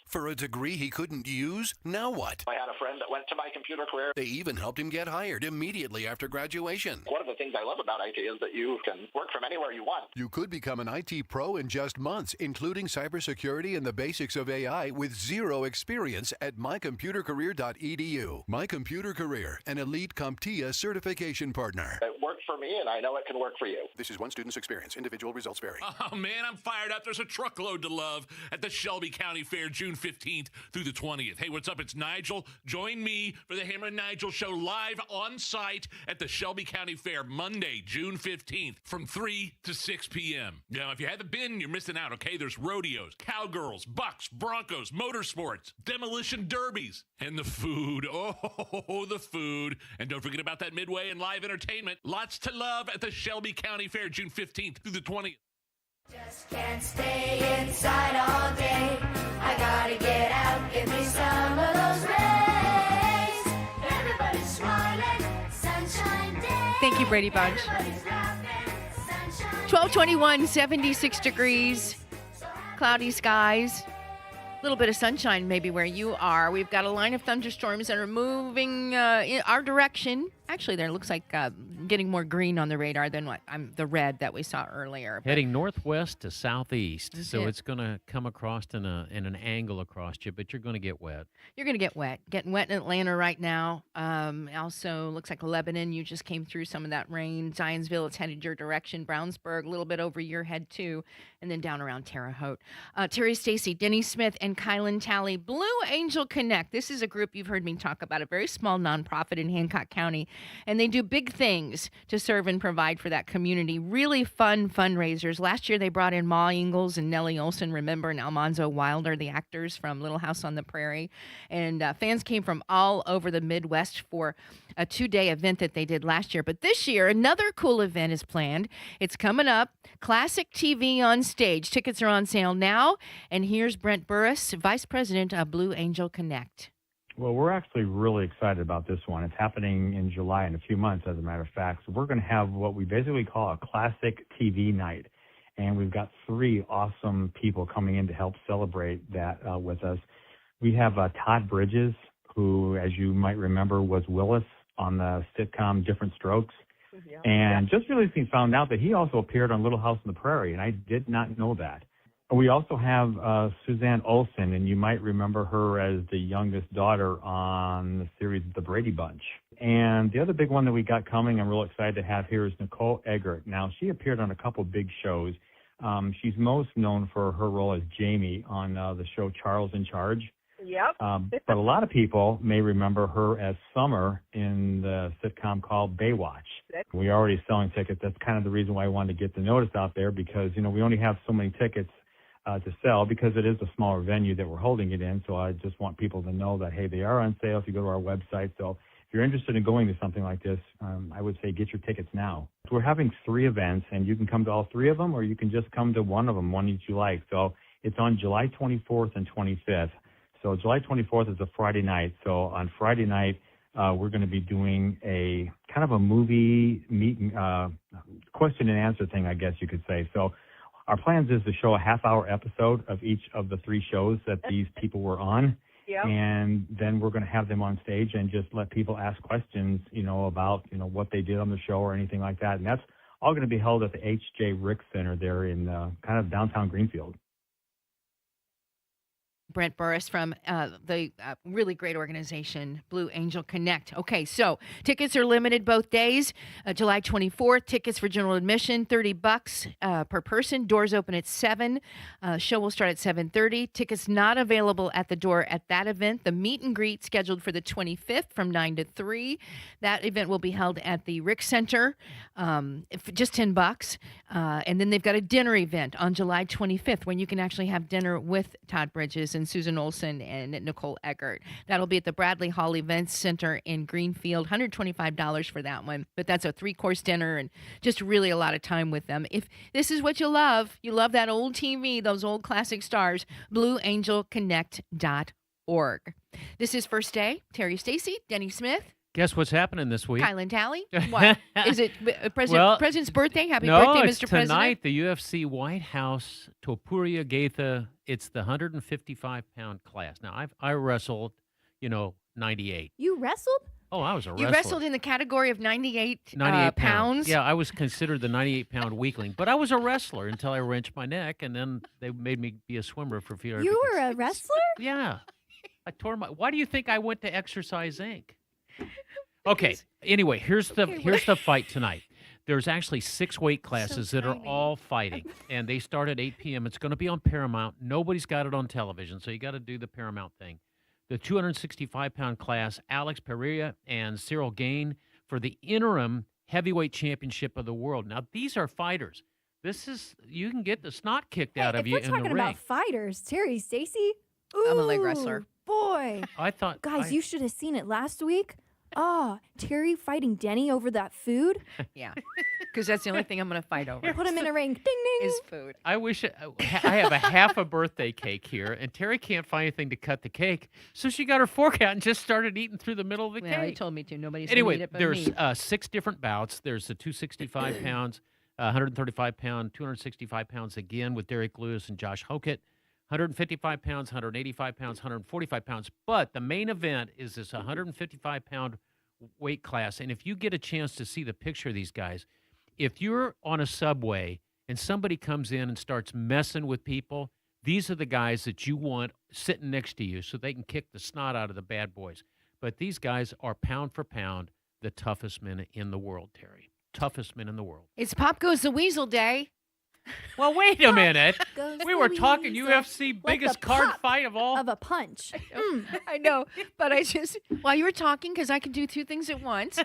For a degree he couldn't use? Now what? I had a friend that went to my computer career. They even helped him get hired immediately after graduation. One of the things I love about IT is that you can work from anywhere you want. You could become an IT pro in just months, including cybersecurity and the basics of AI with zero experience at mycomputercareer.edu. My Computer Career, an elite CompTIA certification partner. It worked for me, and I know it can work for you. This is one student's experience. Individual results vary. Oh, man, I'm fired up. There's a truckload to love at the Shelby County Fair, June 15th through the 20th. Hey, what's up? It's Nigel. Join me for the Hammer and Nigel Show live on site at the Shelby County Fair, Monday, June 15th from 3 to 6 p.m. Now, if you haven't been, you're missing out, okay? There's rodeos, cowgirls, bucks, broncos, motorsports, demolition derbies, and the food. Oh, the food. And don't forget about that Midway and live entertainment. Lots to love at the Shelby County Fair, June 15th through the 20th. Just can't stay inside all day. I gotta get out, give me some of those rays. Everybody's smiling, sunshine day. Thank you, Brady Bunch. 1221, 76 degrees, cloudy skies. A little bit of sunshine maybe where you are. We've got a line of thunderstorms that are moving in our direction. Actually, there looks like getting more green on the radar than the red that we saw earlier. Heading northwest to southeast, so it's going to come across in an angle across you, but you're going to get wet. You're going to get wet. Getting wet in Atlanta right now. Also, looks like Lebanon, you just came through some of that rain. Zionsville, it's headed your direction. Brownsburg, a little bit over your head, too. And then down around Terre Haute. Terri Stacy, Denny Smith, and Kielynn Talley. Blue Angel Connect. This is a group you've heard me talk about, a very small nonprofit in Hancock County. And they do big things to serve and provide for that community. Really fun fundraisers. Last year, they brought in Ma Ingalls and Nellie Olson, remember, and Almanzo Wilder, the actors from Little House on the Prairie. And fans came from all over the Midwest for a 2-day event that they did last year. But this year, another cool event is planned. It's coming up. Classic TV on Stage. Tickets are on sale now. And here's Brent Burris, Vice President of Blue Angel Connect. Well, we're actually really excited about this one. It's happening in July in a few months, as a matter of fact. So we're going to have what we basically call a classic TV night. And we've got 3 awesome people coming in to help celebrate that with us. We have Todd Bridges, who, as you might remember, was Willis on the sitcom Different Strokes. Yeah. And just recently found out that he also appeared on Little House on the Prairie, and I did not know that. We also have Suzanne Olsen, and you might remember her as the youngest daughter on the series The Brady Bunch. And the other big one that we got coming, I'm real excited to have here, is Nicole Eggert. Now, she appeared on a couple big shows. She's most known for her role as Jamie on the show Charles in Charge. Yep. But a lot of people may remember her as Summer in the sitcom called Baywatch. We're already selling tickets. That's kind of the reason why I wanted to get the notice out there, because, we only have so many tickets to sell because it is a smaller venue that we're holding it in. So I just want people to know that, hey, they are on sale if you go to our website. So if you're interested in going to something like this, I would say get your tickets now. So we're having 3 events, and you can come to all 3 of them, or you can just come to one of them, one each you like. So it's on July 24th and 25th. So July 24th is a Friday night. So on Friday night, we're going to be doing a kind of a movie question and answer thing, I guess you could say. So our plans is to show a half-hour episode of each of the 3 shows that these people were on. Yep. And then we're going to have them on stage and just let people ask questions, about, what they did on the show or anything like that. And that's all going to be held at the H.J. Rick Center there in kind of downtown Greenfield. Brent Burris from the really great organization, Blue Angel Connect. Okay, so tickets are limited both days. July 24th, tickets for general admission, $30 per person. Doors open at 7. Show will start at 7:30. Tickets not available at the door at that event. The meet and greet scheduled for the 25th from 9 to 3. That event will be held at the Rick Center, just $10. And then they've got a dinner event on July 25th when you can actually have dinner with Todd Bridges and Susan Olson and Nicole Eggert. That'll be at the Bradley Hall Events Center in Greenfield. $125 for that one. But that's a 3-course dinner and just really a lot of time with them. If this is what you love that old TV, those old classic stars, blueangelconnect.org. This is First Day. Terri Stacy, Denny Smith. Guess what's happening this week? Kielynn Talley. What? Is it President's birthday? Happy birthday, Mr. It's President. tonight, the UFC White House Topuria Gaitha. It's the 155-pound class. Now, I wrestled, 98. You wrestled? Oh, I was a wrestler. You wrestled in the category of 98 pounds? Yeah, I was considered the 98-pound weakling. But I was a wrestler until I wrenched my neck, and then they made me be a swimmer for a few hours. You were a wrestler? Yeah. I tore my... Why do you think I went to Exercise Inc.? Okay. Anyway, here's the fight tonight. There's actually 6 weight classes that are all fighting, and they start at 8 p.m. It's going to be on Paramount. Nobody's got it on television, so you got to do the Paramount thing. The 265-pound class, Alex Pereira and Cyril Gain for the interim heavyweight championship of the world. Now, these are fighters. You can get the snot kicked out of you in the ring. If we're talking about fighters, Terri Stacy. I'm a leg wrestler. Boy. I thought... Guys, you should have seen it last week. Terry fighting Denny over that food? Yeah, because that's the only thing I'm going to fight over. Put him in a ring. Ding, ding. Is food. I wish I have a half a birthday cake here, and Terry can't find anything to cut the cake, so she got her fork out and just started eating through the middle of the cake. You told me to. Nobody's anyway, eat it but there's me. 6 different bouts. There's the 265 pounds, 135 pound, 265 pounds again with Derek Lewis and Josh Hokett. 155 pounds, 185 pounds, 145 pounds. But the main event is this 155-pound weight class. And if you get a chance to see the picture of these guys, if you're on a subway and somebody comes in and starts messing with people, these are the guys that you want sitting next to you so they can kick the snot out of the bad boys. But these guys are pound for pound the toughest men in the world, Terry. Toughest men in the world. It's Pop Goes the Weasel Day. Well, wait a minute. We were talking UFC biggest card fight of all. Of a punch. I know, but while you were talking, because I can do 2 things at once,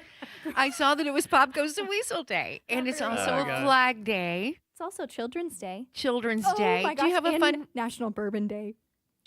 I saw that it was Pop Goes the Weasel Day, and it's also a Flag Day. It's also Children's Day. Children's Day. My gosh, do you have a fun National Bourbon Day?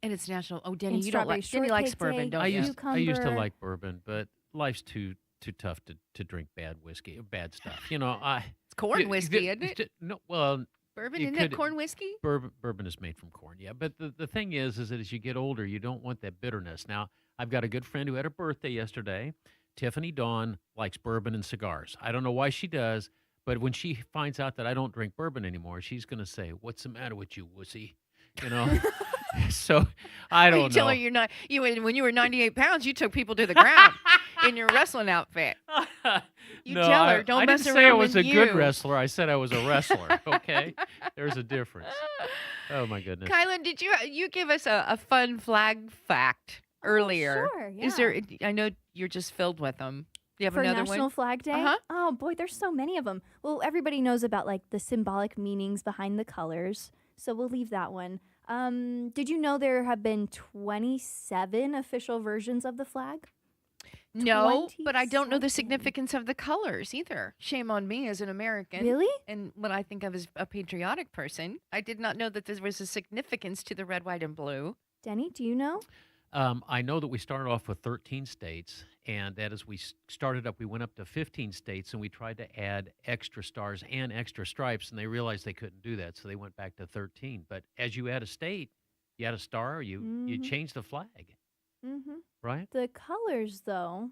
And it's National. Oh, Denny, And you don't like. Denny likes bourbon, don't you? I used to like bourbon, but life's too tough to drink bad whiskey, bad stuff. It's corn whiskey, isn't it? No, well. Bourbon, isn't it corn whiskey? Bourbon is made from corn, yeah. But the thing is that as you get older, you don't want that bitterness. Now, I've got a good friend who had a birthday yesterday. Tiffany Dawn likes bourbon and cigars. I don't know why she does, but when she finds out that I don't drink bourbon anymore, she's going to say, "What's the matter with you, wussy?" So, I don't know. You tell her you're not. When you were 98 pounds, you took people to the ground in your wrestling outfit. You tell her, don't mess around with you. I didn't say I was a good wrestler. I said I was a wrestler, okay? There's a difference. Oh, my goodness. Kielynn, did you give us a fun flag fact earlier? Sure, yeah. Is there? I know you're just filled with them. Do you have another one? For National Flag Day? Uh-huh. Oh, boy, there's so many of them. Well, everybody knows about, the symbolic meanings behind the colors, so we'll leave that one. Did you know there have been 27 official versions of the flag? No, but I don't know the significance of the colors either. Shame on me as an American. Really? And what I think of as a patriotic person. I did not know that there was a significance to the red, white, and blue. Denny, do you know? I know that we started off with 13 states, and that as we started up, we went up to 15 states, and we tried to add extra stars and extra stripes, and they realized they couldn't do that, so they went back to 13. But as you add a state, you add a star, you change the flag, right? The colors, though,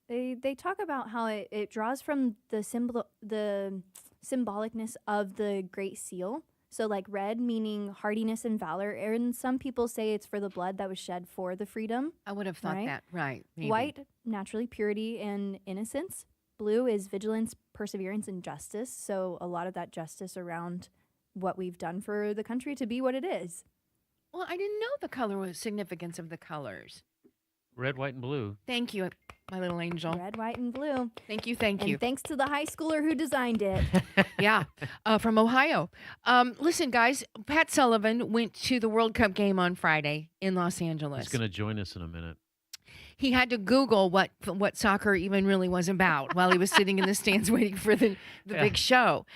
they talk about how it draws from the symbolicness of the Great Seal. So like red meaning hardiness and valor, and some people say it's for the blood that was shed for the freedom. I would have thought that, right. Maybe. White, naturally purity and innocence. Blue is vigilance, perseverance, and justice. So a lot of that justice around what we've done for the country to be what it is. Well, I didn't know the color was significance of the colors. Red, white, and blue. Thank you, my little angel. Red, white, and blue. Thank you, thank you. And thanks to the high schooler who designed it. Yeah, from Ohio. Listen, guys, Pat Sullivan went to the World Cup game on Friday in Los Angeles. He's going to join us in a minute. He had to Google what soccer even really was about while he was sitting in the stands waiting for the big show.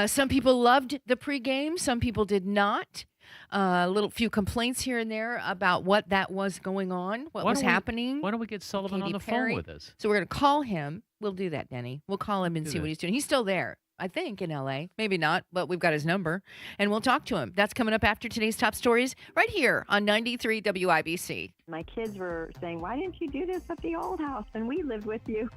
Some people loved the pregame. Some people did not. A few complaints here and there about what that was going on, what was happening. Why don't we get Sullivan on the phone with us? So we're going to call him. We'll do that, Denny. We'll call him and see what he's doing. He's still there, I think, in L.A. Maybe not, but we've got his number, and we'll talk to him. That's coming up after today's top stories right here on 93 WIBC. My kids were saying, why didn't you do this at the old house when we lived with you?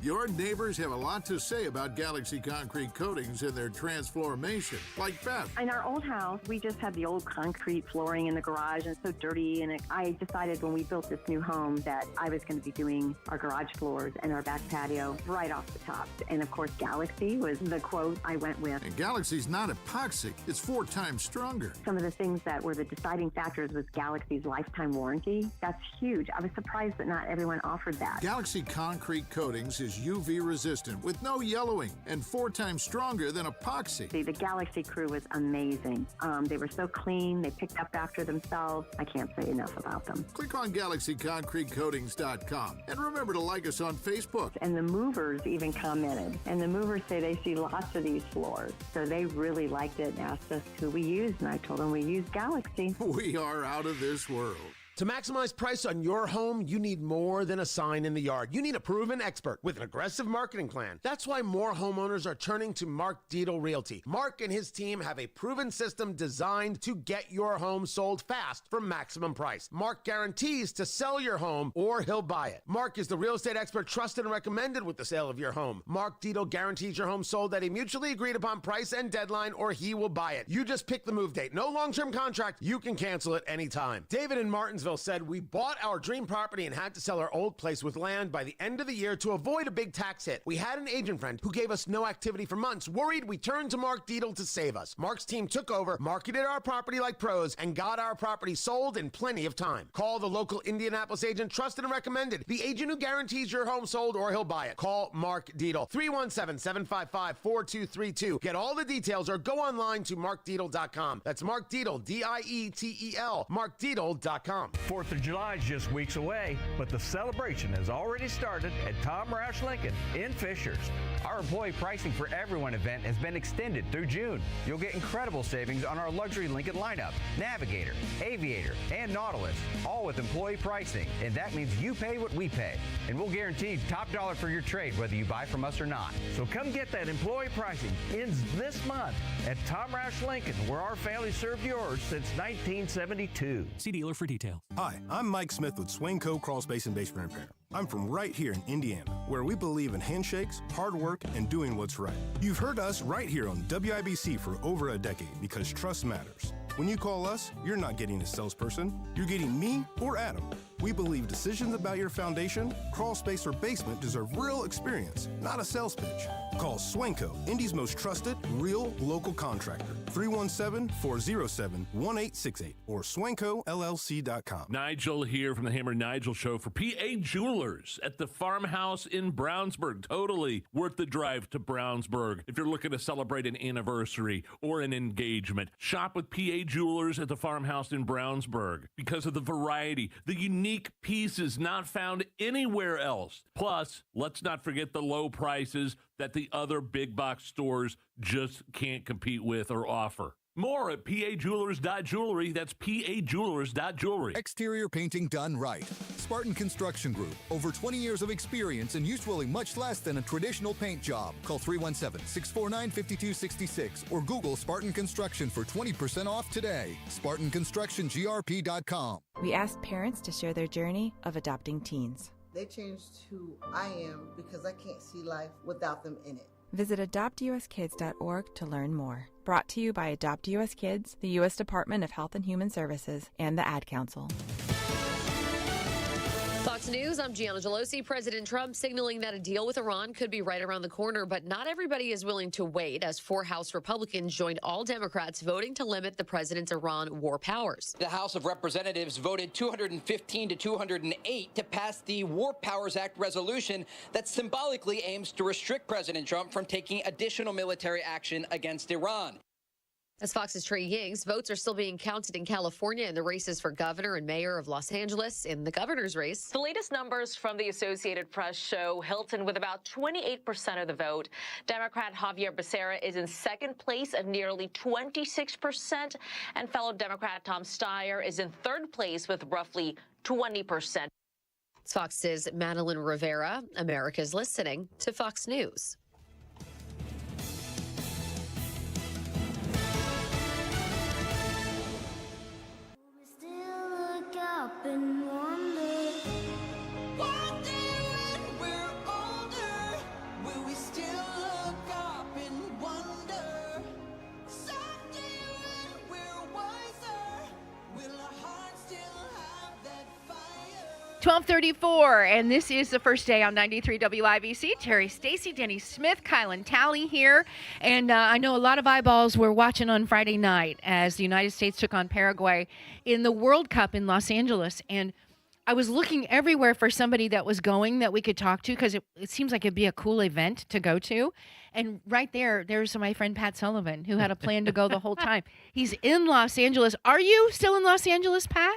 Your neighbors have a lot to say about Galaxy Concrete Coatings and their transformation, like Beth. In our old house, we just had the old concrete flooring in the garage and so dirty. And I decided when we built this new home that I was going to be doing our garage floors and our back patio right off the top. And of course, Galaxy was the quote I went with. And Galaxy's not epoxy. It's 4 times stronger. Some of the things that were the deciding factors was Galaxy's lifetime warranty. That's huge. I was surprised that not everyone offered that. Galaxy Concrete Coatings is UV resistant with no yellowing and 4 times stronger than epoxy. The Galaxy crew was amazing. They were so clean. They picked up after themselves. I can't say enough about them. Click on GalaxyConcreteCoatings.com and remember to like us on Facebook. And the movers even commented. And the movers say they see lots of these floors. So they really liked it and asked us who we used. And I told them we use Galaxy. We are out of this world. To maximize price on your home, you need more than a sign in the yard. You need a proven expert with an aggressive marketing plan. That's why more homeowners are turning to Mark Dietel Realty. Mark and his team have a proven system designed to get your home sold fast for maximum price. Mark guarantees to sell your home or he'll buy it. Mark is the real estate expert trusted and recommended with the sale of your home. Mark Dietel guarantees your home sold at a mutually agreed upon price and deadline or he will buy it. You just pick the move date. No long-term contract. You can cancel it anytime. David in Martinsville said, we bought our dream property and had to sell our old place with land by the end of the year to avoid a big tax hit. We had an agent friend who gave us no activity for months. Worried, we turned to Mark Dietel to save us. Mark's team took over, marketed our property like pros, and got our property sold in plenty of time. Call the local Indianapolis agent, trusted and recommended. The agent who guarantees your home sold or he'll buy it. Call Mark Dietel, 317-755-4232. Get all the details or go online to markdietel.com. That's Mark Dietel, D-I-E-T-E-L, markdietel.com. 4th of July is just weeks away, but the celebration has already started at Tom Roush Lincoln in Fishers. Our employee pricing for everyone event has been extended through June. You'll get incredible savings on our luxury Lincoln lineup, Navigator, Aviator, and Nautilus, all with employee pricing. And that means you pay what we pay. And we'll guarantee top dollar for your trade whether you buy from us or not. So come get that employee pricing. Ends this month at Tom Roush Lincoln, where our family served yours since 1972. See dealer for details. Hi, I'm Mike Smith with Swainco Crawl Space and Basement Repair. I'm from right here in Indiana, where we believe in handshakes, hard work, and doing what's right. You've heard us right here on WIBC for over a decade because trust matters. When you call us, you're not getting a salesperson, you're getting me or Adam. We believe decisions about your foundation, crawl space, or basement deserve real experience, not a sales pitch. Call Swanco, Indy's most trusted, real local contractor. 317-407-1868 or SwancoLLC.com. Nigel here from the Hammer and Nigel Show for PA Jewelers at the Farmhouse in Brownsburg. Totally worth the drive to Brownsburg if you're looking to celebrate an anniversary or an engagement. Shop with PA Jewelers at the Farmhouse in Brownsburg because of the variety, the unique pieces not found anywhere else. Plus, let's not forget the low prices that the other big box stores just can't compete with or offer. More at pajewelers.jewelry. That's pajewelers.jewelry. Exterior painting done right. Spartan Construction Group. Over 20 years of experience and usually much less than a traditional paint job. Call 317-649-5266 or Google Spartan Construction for 20% off today. SpartanConstructionGRP.com. We asked parents to share their journey of adopting teens. They changed who I am because I can't see life without them in it. Visit adoptuskids.org to learn more. Brought to you by Adopt US Kids, the U.S. Department of Health and Human Services, and the Ad Council. Fox News, I'm Gianna Gelosi. President Trump signaling that a deal with Iran could be right around the corner, but not everybody is willing to wait as 4 House Republicans joined all Democrats voting to limit the president's Iran war powers. The House of Representatives voted 215 to 208 to pass the War Powers Act resolution that symbolically aims to restrict President Trump from taking additional military action against Iran. As Fox's Trey Yings, votes are still being counted in California in the races for governor and mayor of Los Angeles. In the governor's race, the latest numbers from the Associated Press show Hilton with about 28% of the vote. Democrat Javier Becerra is in second place at nearly 26%, and fellow Democrat Tom Steyer is in third place with roughly 20%. Fox's Madeline Rivera. America's listening to Fox News. Up and wonder, one day when we're older, will we still look up and wonder? Someday when we're wiser, will our hearts still have that fire? 12:34, and this is the first day on 93 WIBC. Terri Stacy, Denny Smith, Kielynn Talley here, and I know a lot of eyeballs were watching on Friday night as the United States took on Paraguay in the World Cup in Los Angeles, and I was looking everywhere for somebody that was going that we could talk to because it seems like it'd be a cool event to go to. And right there's my friend Pat Sullivan, who had a plan to go the whole time. He's in Los Angeles. Are you still in Los Angeles, Pat?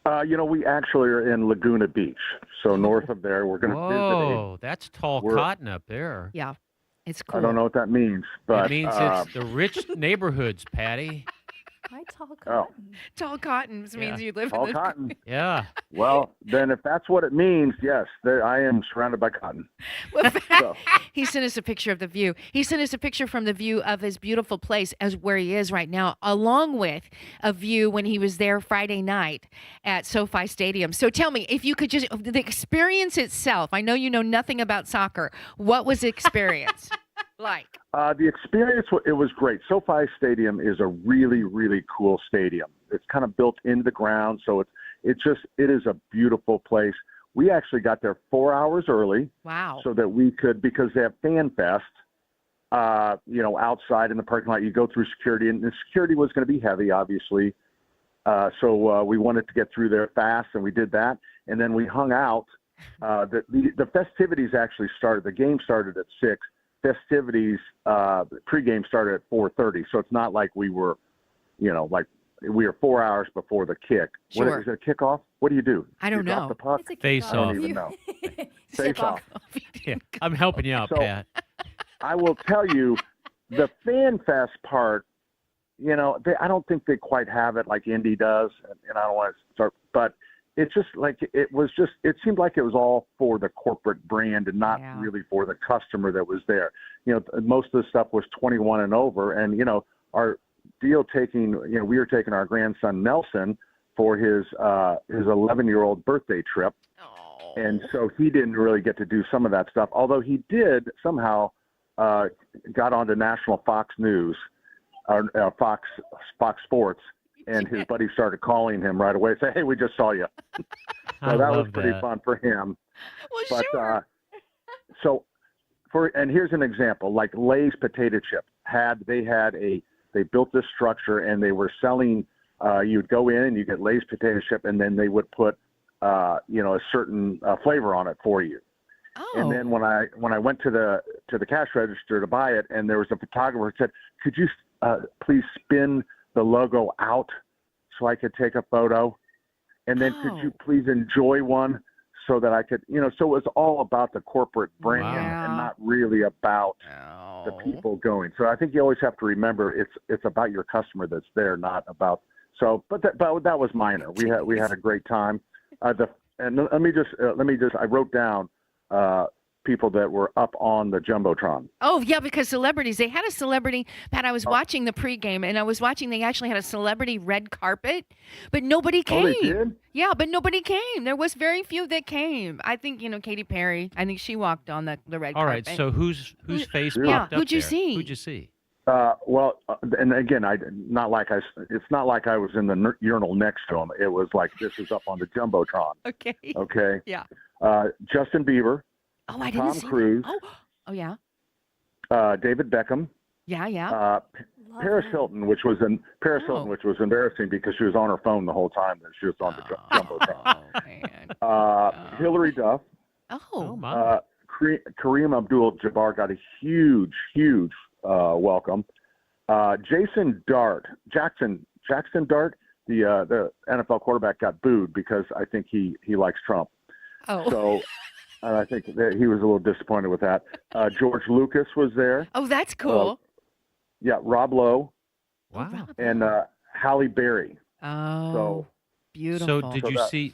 We actually are in Laguna Beach, so north of there. We're going to visit. Oh, that's tall cotton up there. Yeah, it's cool. I don't know what that means, but it means it's the rich neighborhoods, Patty. Why tall cotton? Oh. Tall cotton means you live tall in the cotton. Yeah. Well, then if that's what it means, yes, I am surrounded by cotton. Well, he sent us a picture of the view. He sent us a picture from the view of his beautiful place as where he is right now, along with a view when he was there Friday night at SoFi Stadium. So tell me, if you could just, the experience itself, I know you know nothing about soccer. What was the experience like? The experience, it was great. SoFi Stadium is a really, really cool stadium. It's kind of built into the ground, so it is a beautiful place. We actually got there 4 hours early. Wow. So that we could, because they have Fan Fest, outside in the parking lot. You go through security, and the security was going to be heavy, obviously. So we wanted to get through there fast, and we did that. And then we hung out. The festivities actually started. The game started at 6. Festivities, pregame started at 4:30. So it's not like we were, like we were 4 hours before the kick. Sure. What, is it a kickoff? What do you do? I don't know. Drop the puck? Face I don't off. even know. Face off. Yeah, I'm helping you out, Pat. I will tell you, the Fan Fest part, I don't think they quite have it like Indy does, and I don't want to start, but it's just like it seemed like it was all for the corporate brand and not really for the customer that was there. Most of the stuff was 21 and over, and our deal we were taking our grandson Nelson for his 11-year-old birthday trip. And so he didn't really get to do some of that stuff, although he did somehow got onto national Fox News, Fox Sports, and his buddy started calling him right away, say, "Hey, we just saw you." So that was pretty fun for him. Well, but sure. So and here's an example, like Lay's potato chip they built this structure and they were selling. You'd go in and you get Lay's potato chip, and then they would put a certain flavor on it for you. Oh. And then when I went to the cash register to buy it, and there was a photographer who said, "Could you please spin the logo out so I could take a photo? And then could you please enjoy one so that I could, so it was all about the corporate brand and not really about the people going. So I think you always have to remember it's about your customer that's there, not about. So, but that was minor. We had a great time. And let me just I wrote down people that were up on the Jumbotron. Oh, yeah, because celebrities. They had a celebrity. Pat, I was watching the pregame, and I was watching. They actually had a celebrity red carpet, but nobody came. Oh, they did? Yeah, but nobody came. There was very few that came. I think, Katy Perry, I think she walked on the red carpet. All right, so whose face popped up who'd you there? see? Who'd you see? And again, it's not like I was in the urinal next to him. It was like this is up on the Jumbotron. Okay. Okay. Yeah. Justin Bieber. Oh, I didn't see Tom Cruise. that. Oh, yeah. David Beckham. Yeah. Paris Hilton, which was embarrassing because she was on her phone the whole time that she was on the Jumbotron. Oh, man. Hillary Duff. Oh, my. Kareem Abdul-Jabbar got a huge welcome. Jackson Dart, the NFL quarterback, got booed because I think he likes Trump. Oh. So I think that he was a little disappointed with that. George Lucas was there. Oh, that's cool. Rob Lowe. Wow. And Halle Berry. Oh. So beautiful. So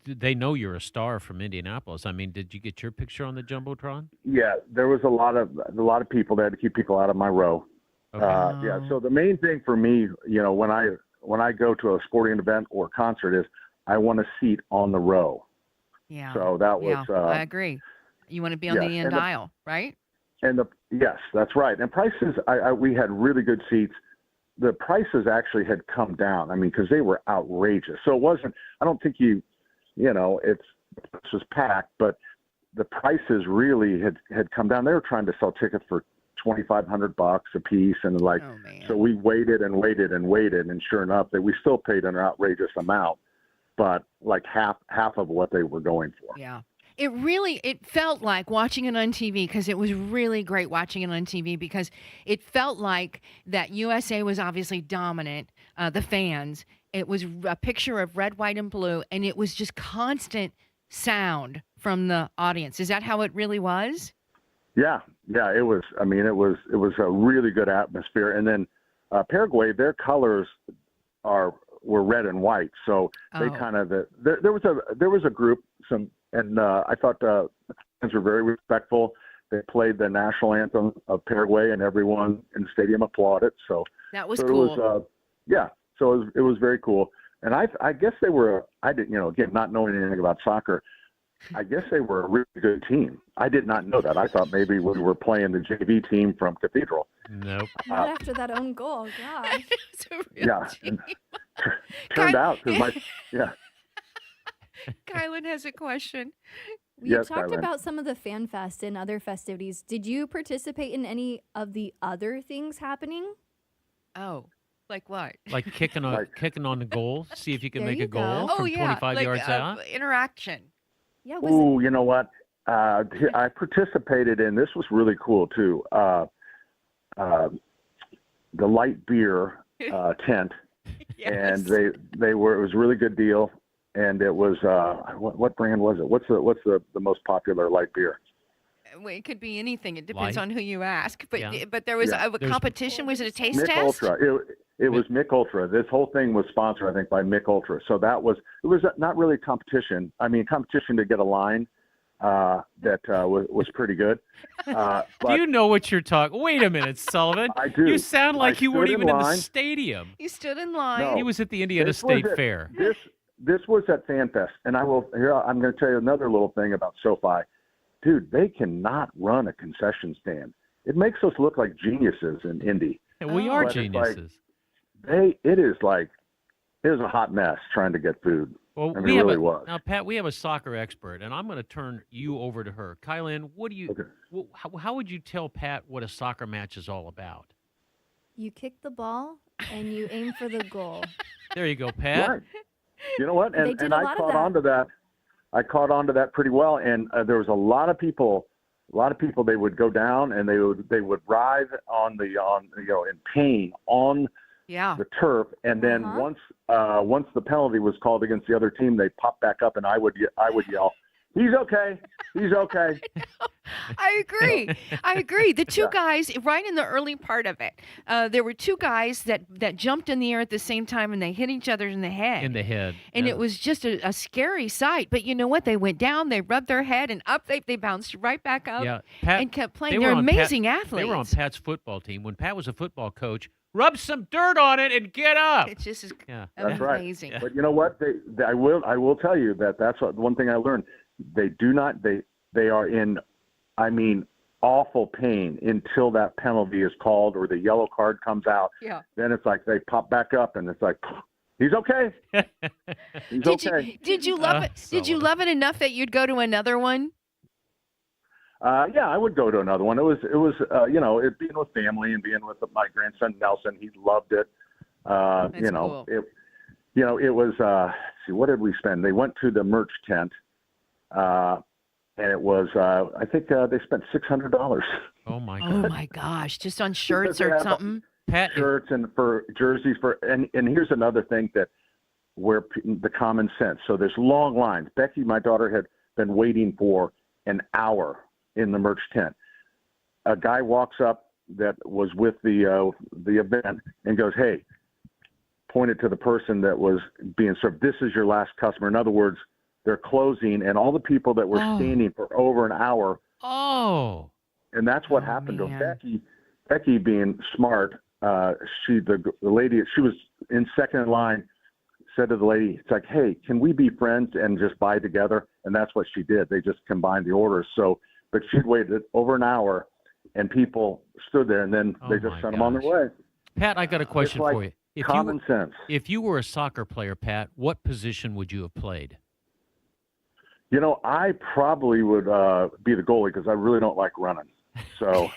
did they know you're a star from Indianapolis? I mean, did you get your picture on the Jumbotron? Yeah, there was a lot of people. They had to keep people out of my row. Okay. Yeah. So the main thing for me, when I go to a sporting event or concert is I want a seat on the row. Yeah. So that was. I agree. You want to be on the end aisle, right? Yes, that's right. And prices, we had really good seats. The prices actually had come down. I mean, because they were outrageous. So it wasn't. I don't think it was packed, but the prices really had come down. They were trying to sell tickets for $2,500 a piece, and so we waited, and sure enough, that we still paid an outrageous amount, but like half of what they were going for. Yeah. It felt like watching it on TV, because it was really great watching it on TV, because it felt like that USA was obviously dominant, the fans. It was a picture of red, white, and blue, and it was just constant sound from the audience. Is that how it really was? Yeah, it was. I mean, it was a really good atmosphere. And then Paraguay, their colors were red and white, so they kind of there was a group and I thought the fans were very respectful. They played the national anthem of Paraguay, and everyone in the stadium applauded. So that was cool. So it was very cool. And I guess they were. I didn't, again, not knowing anything about soccer, I guess they were a really good team. I did not know that. I thought maybe we were playing the JV team from Cathedral. Nope. Not after that own goal, gosh. Turned out because Kielynn has a question. You talked Kielynn. about some of the fan fest and other festivities. Did you participate in any of the other things happening? Oh, like what? Like kicking on the goal, see if you can There make you a goal go. from 25 yards out. Interaction. Yeah. Ooh, you know what? I participated in. This was really cool too. The light beer tent, and they were. It was a really good deal. And it was what brand was it? What's the most popular light beer? Well, it could be anything. It depends Light. on who you ask. But there was a competition. Was it a taste Mick test? Ultra. It was Mick Ultra. This whole thing was sponsored, I think, by Mick Ultra. So it was not really a competition. I mean, competition to get a line that was pretty good. Do you know what you're talking? Wait a minute, Sullivan. I do. You sound like you weren't even in the stadium. You stood in line. No. He was at the Indiana This was State at- Fair. This was at FanFest, and I'm going to tell you another little thing about SoFi. Dude, they cannot run a concession stand. It makes us look like geniuses in Indy. And we are But it's geniuses. it is a hot mess trying to get food. Well, I mean, it really was. Now, Pat, we have a soccer expert, and I'm going to turn you over to her. Kielynn, what do you? How would you tell Pat what a soccer match is all about? You kick the ball and you aim for the goal. There you go, Pat. Right. You know what? They And, did and a I lot of caught that. on to that. I caught on to that pretty well. And there was a lot of people. They would go down and they would writhe in pain on the turf. And then once the penalty was called against the other team, they popped back up, and I would yell, "He's okay. He's okay." I agree. The two guys, right in the early part of it, there were two guys that jumped in the air at the same time, and they hit each other in the head. And it was just a scary sight. But you know what? They went down, they rubbed their head, and up they bounced right back up and kept playing. They're amazing athletes. They were on Pat's football team. When Pat was a football coach, rub some dirt on it and get up. It's just That's amazing. Right. But you know what? I will tell you that's one thing I learned. They do not. They are in, awful pain until that penalty is called or the yellow card comes out. Yeah. Then it's like they pop back up, and it's like, he's okay. He's okay. Did you love it? Did you love it enough that you'd go to another one? Yeah, I would go to another one. It was it being with family and being with my grandson Nelson. He loved it. Cool. It was. What did we spend? They went to the merch tent, and it was. I think they spent $600. Oh my God. Oh my gosh! Just on shirts or something. Pat, shirts and for jerseys and here's another thing where the common sense. So there's long lines. Becky, my daughter, had been waiting for an hour in the merch tent. A guy walks up that was with the event and goes, "Hey," pointed to the person that was being served. "This is your last customer." In other words, they're closing, and all the people that were standing for over an hour. Oh. And that's what happened to Becky. Becky, being smart, the lady, she was in second in line, said to the lady, it's like, "Hey, can we be friends and just buy together?" And that's what she did. They just combined the orders. So, but she'd waited over an hour, and people stood there, and then they just sent them on their way. Pat, I got a question for you. Common sense. If you were a soccer player, Pat, what position would you have played? I probably would be the goalie because I really don't like running. So,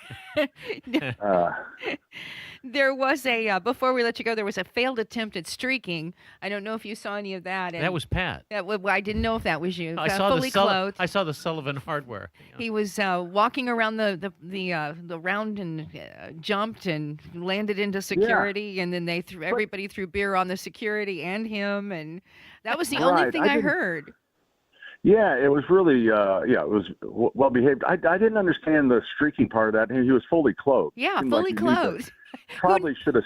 there was before we let you go, there was a failed attempt at streaking. I don't know if you saw any of that. That was Pat. I didn't know if that was you. I saw fully clothed. I saw the Sullivan hardware. He was walking around the round and jumped and landed into security, and then everybody threw beer on the security and him, and that was the only thing I heard. Yeah, it was really, it was well behaved. I didn't understand the streaking part of that. He was fully clothed. Yeah, fully clothed. He probably should have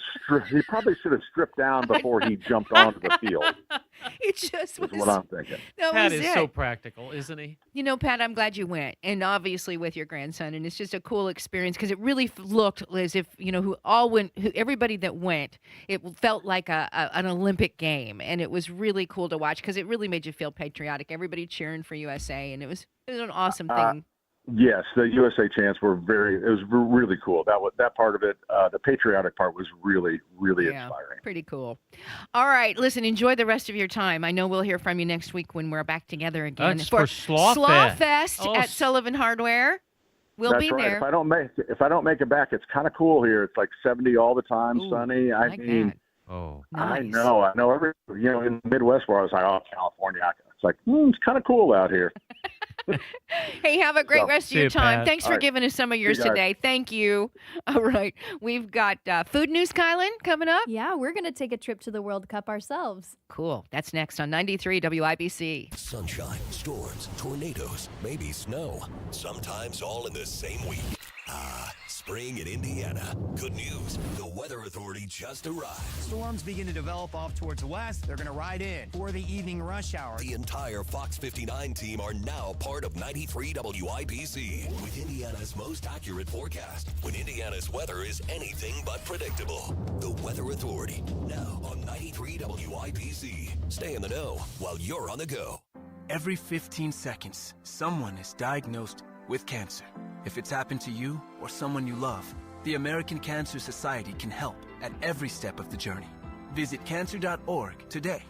stripped down before he jumped onto the field. It just was what I'm thinking. Pat is so practical, isn't he? Pat, I'm glad you went, and obviously with your grandson, and it's just a cool experience because it really looked as if everybody that went, it felt like an Olympic game, and it was really cool to watch because it really made you feel patriotic. Everybody cheering for USA, and it was an awesome thing. Yes, the USA chants were it was really cool. That part of it, the patriotic part was really, really inspiring. Pretty cool. All right, listen, enjoy the rest of your time. I know we'll hear from you next week when we're back together again. For Sloth Fest at Sullivan Hardware. We'll be there. If I don't make it back, it's kind of cool here. It's like 70 all the time, sunny. I mean, nice. I know. In the Midwest where I was like, oh, California. It's like, it's kind of cool out here. Hey, have a great rest of your time. Pat. Thanks for giving us some of yours today. Thank you. All right. We've got food news, Kielynn, coming up. Yeah, we're going to take a trip to the World Cup ourselves. Cool. That's next on 93 WIBC. Sunshine, storms, tornadoes, maybe snow. Sometimes all in the same week. Spring in Indiana. Good news. The Weather Authority just arrived. Storms begin to develop off towards the west. They're going to ride in for the evening rush hour. The entire Fox 59 team are now part of 93 WIBC with Indiana's most accurate forecast when Indiana's weather is anything but predictable. The Weather Authority, now on 93 WIBC. Stay in the know while you're on the go. Every 15 seconds, someone is diagnosed with cancer. If it's happened to you or someone you love, the American Cancer Society can help at every step of the journey. Visit cancer.org today.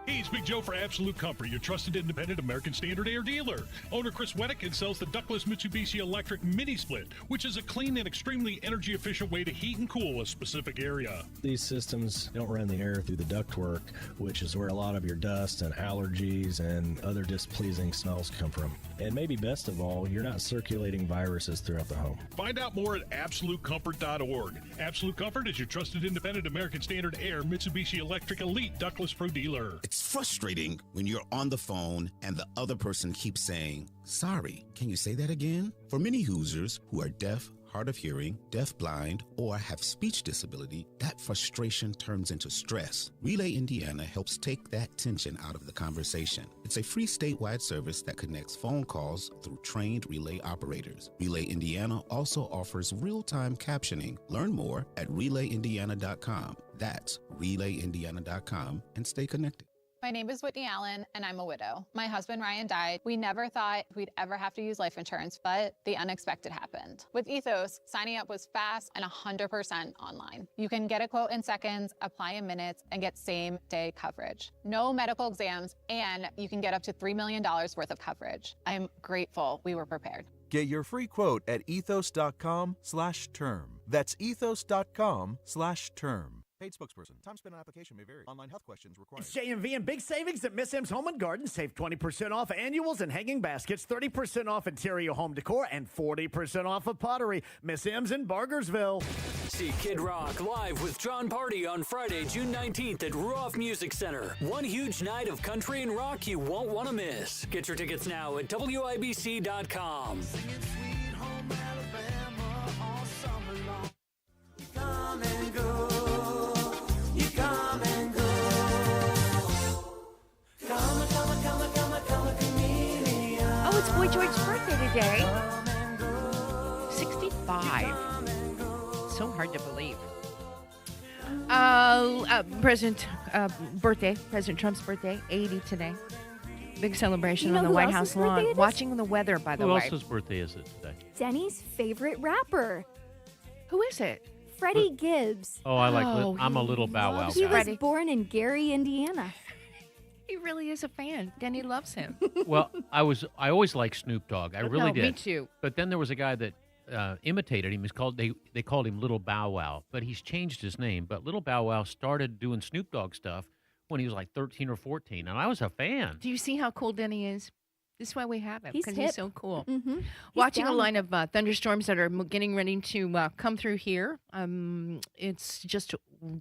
Hey, it's Big Joe for Absolute Comfort, your trusted independent American Standard Air dealer. Owner Chris Weddick sells the ductless Mitsubishi Electric Mini Split, which is a clean and extremely energy-efficient way to heat and cool a specific area. These systems don't run the air through the ductwork, which is where a lot of your dust and allergies and other displeasing smells come from. And maybe best of all, you're not circulating viruses throughout the home. Find out more at AbsoluteComfort.org. Absolute Comfort is your trusted independent American Standard Air Mitsubishi Electric Elite Ductless Pro dealer. It's frustrating when you're on the phone and the other person keeps saying, "Sorry, can you say that again?" For many Hoosiers who are deaf, hard of hearing, deaf-blind, or have speech disability, that frustration turns into stress. Relay Indiana helps take that tension out of the conversation. It's a free statewide service that connects phone calls through trained relay operators. Relay Indiana also offers real-time captioning. Learn more at relayindiana.com. That's relayindiana.com, and stay connected. My name is Whitney Allen, and I'm a widow. My husband, Ryan, died. We never thought we'd ever have to use life insurance, but the unexpected happened. With Ethos, signing up was fast and 100% online. You can get a quote in seconds, apply in minutes, and get same-day coverage. No medical exams, and you can get up to $3 million worth of coverage. I'm grateful we were prepared. Get your free quote at ethos.com/term. That's ethos.com/term. Paid spokesperson. Time spent on application may vary. Online health questions required. It's JMV and big savings at Miss M's Home and Garden. Save 20% off annuals and hanging baskets, 30% off interior home decor, and 40% off of pottery. Miss M's in Bargersville. See Kid Rock live with John Party on Friday, June 19th at Ruoff Music Center. One huge night of country and rock you won't want to miss. Get your tickets now at WIBC.com. Come and go. Oh, it's Boy George's birthday today. 65. So hard to believe. President Trump's birthday, 80 today. Big celebration on the White House lawn. Watching the weather, by the way. Who else's birthday is it today? Denny's favorite rapper. Who is it? Freddie Gibbs. Oh, I'm a little Bow Wow He guy. was born in Gary, Indiana. He really is a fan. Denny loves him. Well, I always liked Snoop Dogg. I really did. Me too. But then there was a guy that imitated him. They called him Little Bow Wow, but he's changed his name. But Little Bow Wow started doing Snoop Dogg stuff when he was like 13 or 14, and I was a fan. Do you see how cool Denny is? This is why we have him, He's because hip. he's so cool. Mm-hmm. Watching a line of thunderstorms that are getting ready to come through here. It's just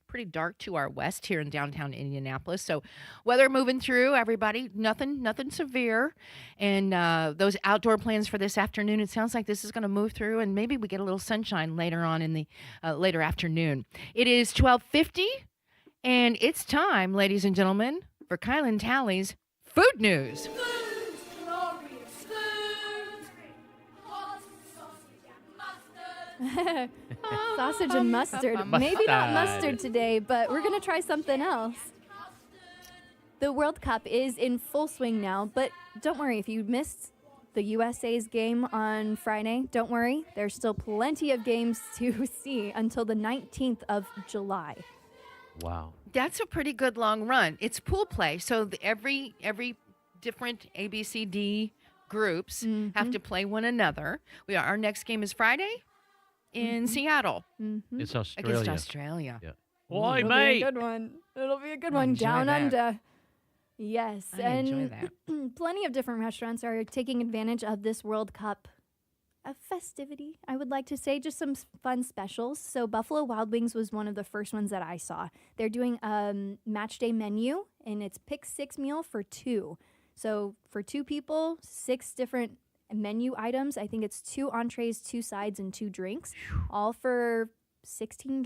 pretty dark to our west here in downtown Indianapolis. So weather moving through, everybody. Nothing severe. And those outdoor plans for this afternoon, it sounds like this is going to move through, and maybe we get a little sunshine later on in the later afternoon. It is 12:50, and it's time, ladies and gentlemen, for Kielynn Talley's Food News. Sausage and mustard. Maybe not mustard today, but we're going to try something else. The World Cup is in full swing now, but don't worry if you missed the USA's game on Friday. Don't worry. There's still plenty of games to see until the 19th of July. Wow. That's a pretty good long run. It's pool play, so every different ABCD groups have to play one another. Our next game is Friday in Seattle. Mm-hmm. It's Australia. Against Australia. Yeah. Boy, It'll mate. be a good one. It'll be a good one. Down that. under. Yes. I and enjoy that. Plenty of different restaurants are taking advantage of this World Cup festivity, I would like to say. Just some fun specials. So Buffalo Wild Wings was one of the first ones that I saw. They're doing a match day menu, and it's pick 6 meal for 2. So for 2 people, 6 different menu items. I think it's 2 entrees, 2 sides, and 2 drinks, all for $16.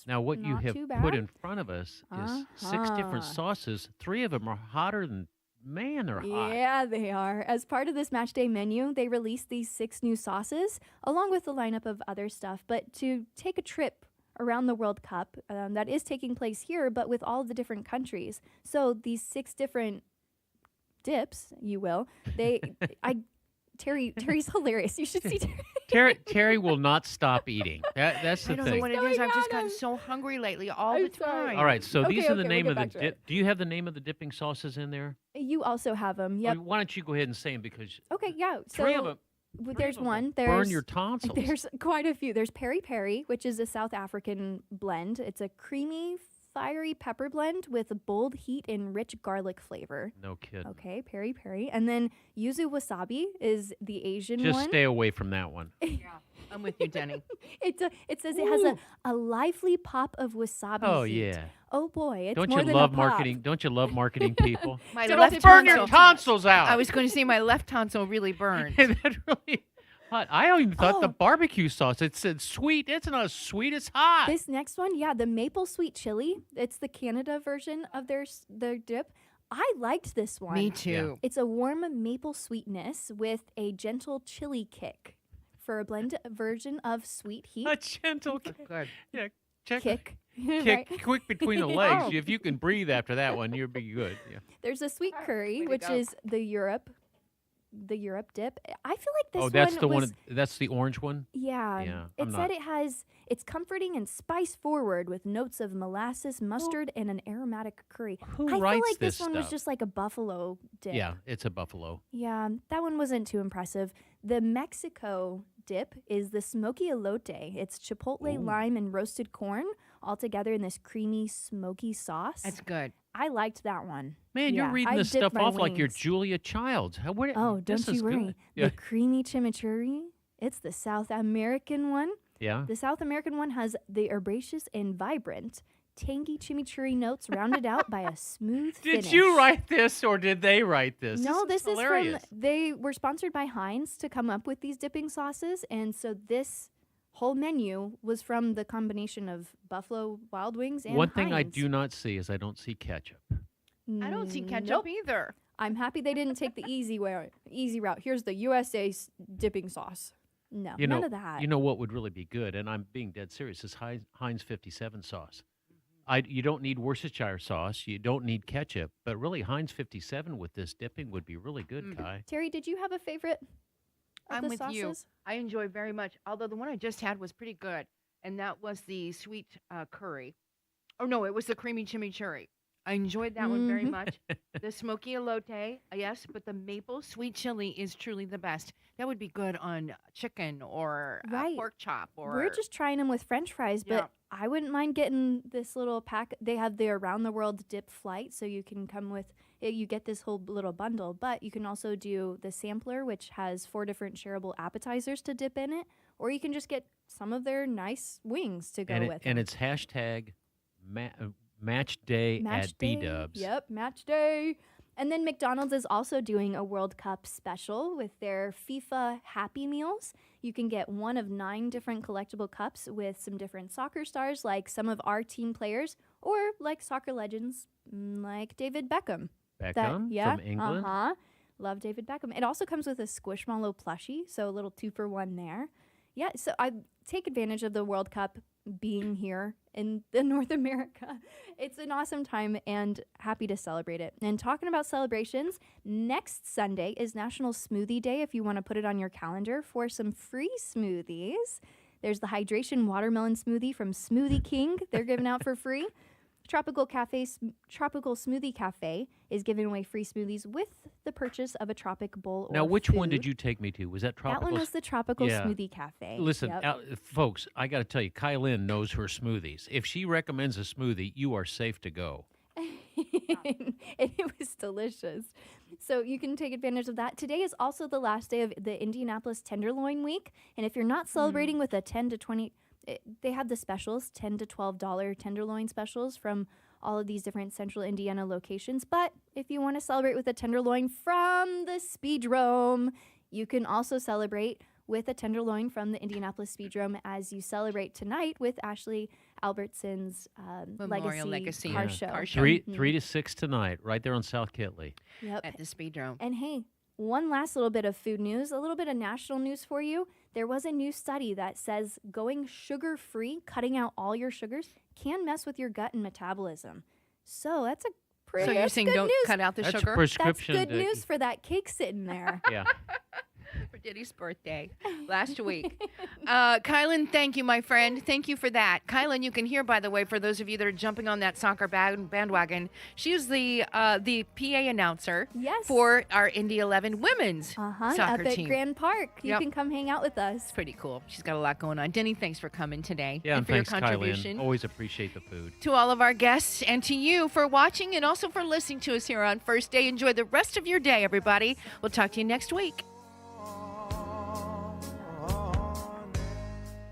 Now, what Not you have too bad. put in front of us is 6 different sauces. 3 of them are hotter than, man, they're hot. Yeah, they are. As part of this match day menu, they released these 6 new sauces, along with a lineup of other stuff. But to take a trip around the World Cup, that is taking place here, but with all of the different countries. So these 6 different dips, you will, Terry's hilarious. You should see Terry will not stop eating. That's the I don't thing. know what it is. I've just gotten so hungry lately all the time. All right, so these are the okay, name we'll of the get back to dip. Do you have the name of the dipping sauces in there? You also have them. Yep. Why don't you go ahead and say them because Okay, yeah. So three of them. There's one. Burn your tonsils. There's quite a few. There's Peri Peri, which is a South African blend. It's a creamy, fiery pepper blend with a bold heat and rich garlic flavor. No kidding. Okay, Peri Peri. And then Yuzu Wasabi is the Asian Just one. stay away from that one. I'm with you, Denny. It says it has a lively pop of wasabi Oh heat. yeah. Oh boy, it's Don't more you than love a pop. marketing? Don't you love marketing people? My It'll left burn your tonsil. tonsils out. I was going to say my left tonsil really burned. That really hot. I even thought the barbecue sauce. It said sweet. It's not sweet. It's hot. This next one, yeah, the maple sweet chili. It's the Canada version of their dip. I liked this one. Me too. Yeah. It's a warm maple sweetness with a gentle chili kick for a blend version of sweet heat. A gentle kick. Good. Yeah. Check. Kick. Kick quick between the legs. Oh. If you can breathe after that one, you'll be good. Yeah. There's a sweet curry, which go. is the Europe dip. I feel like this that's one the was, one. That's the orange one. Yeah. Yeah, It said it's comforting and spice forward with notes of molasses, mustard, and an aromatic curry. Who I feel writes like this one was stuff? just like a buffalo dip. Yeah, it's a buffalo. Yeah, that one wasn't too impressive. The Mexico dip is the smoky elote. It's chipotle, lime, and roasted corn all together in this creamy, smoky sauce. That's good. I liked that one. Man, Yeah, you're reading I this dipped stuff my off like you're wings. Julia Childs. Oh, this don't is you worry. good. Yeah. The creamy chimichurri, it's the South American one. Yeah. The South American one has the herbaceous and vibrant, tangy chimichurri notes rounded out by a smooth finish. Did you write this or did they write this? No, this is hilarious. from, they were sponsored by Heinz to come up with these dipping sauces. And so this whole menu was from the combination of Buffalo Wild Wings and One thing I Heinz. do not see is I don't see ketchup. I don't see ketchup Nope. either. I'm happy they didn't take the easy route. Here's the USA dipping sauce. No, You know, none of that. You know what would really be good, and I'm being dead serious, is Heinz 57 sauce. You don't need Worcestershire sauce. You don't need ketchup. But really, Heinz 57 with this dipping would be really good, Kai. Terry, did you have a favorite of I'm the with sauces? you. I enjoy very much, although the one I just had was pretty good, and that was the sweet curry. Oh, no, it was the creamy chimichurri. I enjoyed that one very much. The smoky elote, yes, but the maple sweet chili is truly the best. That would be good on chicken or pork chop. Or We're just trying them with French fries, but Yeah. I wouldn't mind getting this little pack. They have the around the world dip flight, so you can come with. You get this whole little bundle, but you can also do the sampler, which has 4 different shareable appetizers to dip in it, or you can just get some of their nice wings to go with. And it's hashtag match day Match at day. B-Dubs. Yep, match day. And then McDonald's is also doing a World Cup special with their FIFA Happy Meals. You can get one of 9 different collectible cups with some different soccer stars, like some of our team players, or like soccer legends like David Beckham. Beckham from England? Uh-huh. Love David Beckham. It also comes with a Squishmallow plushie, so a little 2-for-1 there. Yeah, so I take advantage of the World Cup being here in the North America. It's an awesome time and happy to celebrate it. And talking about celebrations, next Sunday is National Smoothie Day if you want to put it on your calendar for some free smoothies. There's the Hydration Watermelon Smoothie from Smoothie King. They're giving out for free. Tropical Smoothie Cafe is giving away free smoothies with the purchase of a Tropic Bowl Now, or which one did food. you take me to? Was that Tropical? That one was the Tropical Yeah. Smoothie Cafe. Listen, Yep. folks, I got to tell you, Kielynn knows her smoothies. If she recommends a smoothie, you are safe to go. And it was delicious. So you can take advantage of that. Today is also the last day of the Indianapolis Tenderloin Week. And if you're not celebrating with a 10 to 20, they have the specials, $10 to $12 tenderloin specials from all of these different central Indiana locations. But if you want to celebrate with a tenderloin from the Speedrome, you can also celebrate with a tenderloin from the Indianapolis Speedrome as you celebrate tonight with Ashlea Albertson's Memorial Legacy Legacy Car yeah. Show. Car show. 3 to 6 tonight, right there on South Kitley. Yep. At the Speedrome. And hey, one last little bit of food news, a little bit of national news for you. There was a new study that says going sugar-free, cutting out all your sugars, can mess with your gut and metabolism. So that's a pretty So you're saying good don't news. cut out the That's a sugar? prescription. That's good news for that cake sitting there. Yeah. for Denny's birthday last week. Kielynn, thank you, my friend. Thank you for that. Kielynn, you can hear, by the way, for those of you that are jumping on that soccer bandwagon, she is the PA announcer for our Indy 11 women's soccer up at team. Grand Park. You can come hang out with us. It's pretty cool. She's got a lot going on. Denny, thanks for coming today Yeah, and for thanks, your contribution. Kielynn. Always appreciate the food. To all of our guests and to you for watching and also for listening to us here on First Day. Enjoy the rest of your day, everybody. We'll talk to you next week.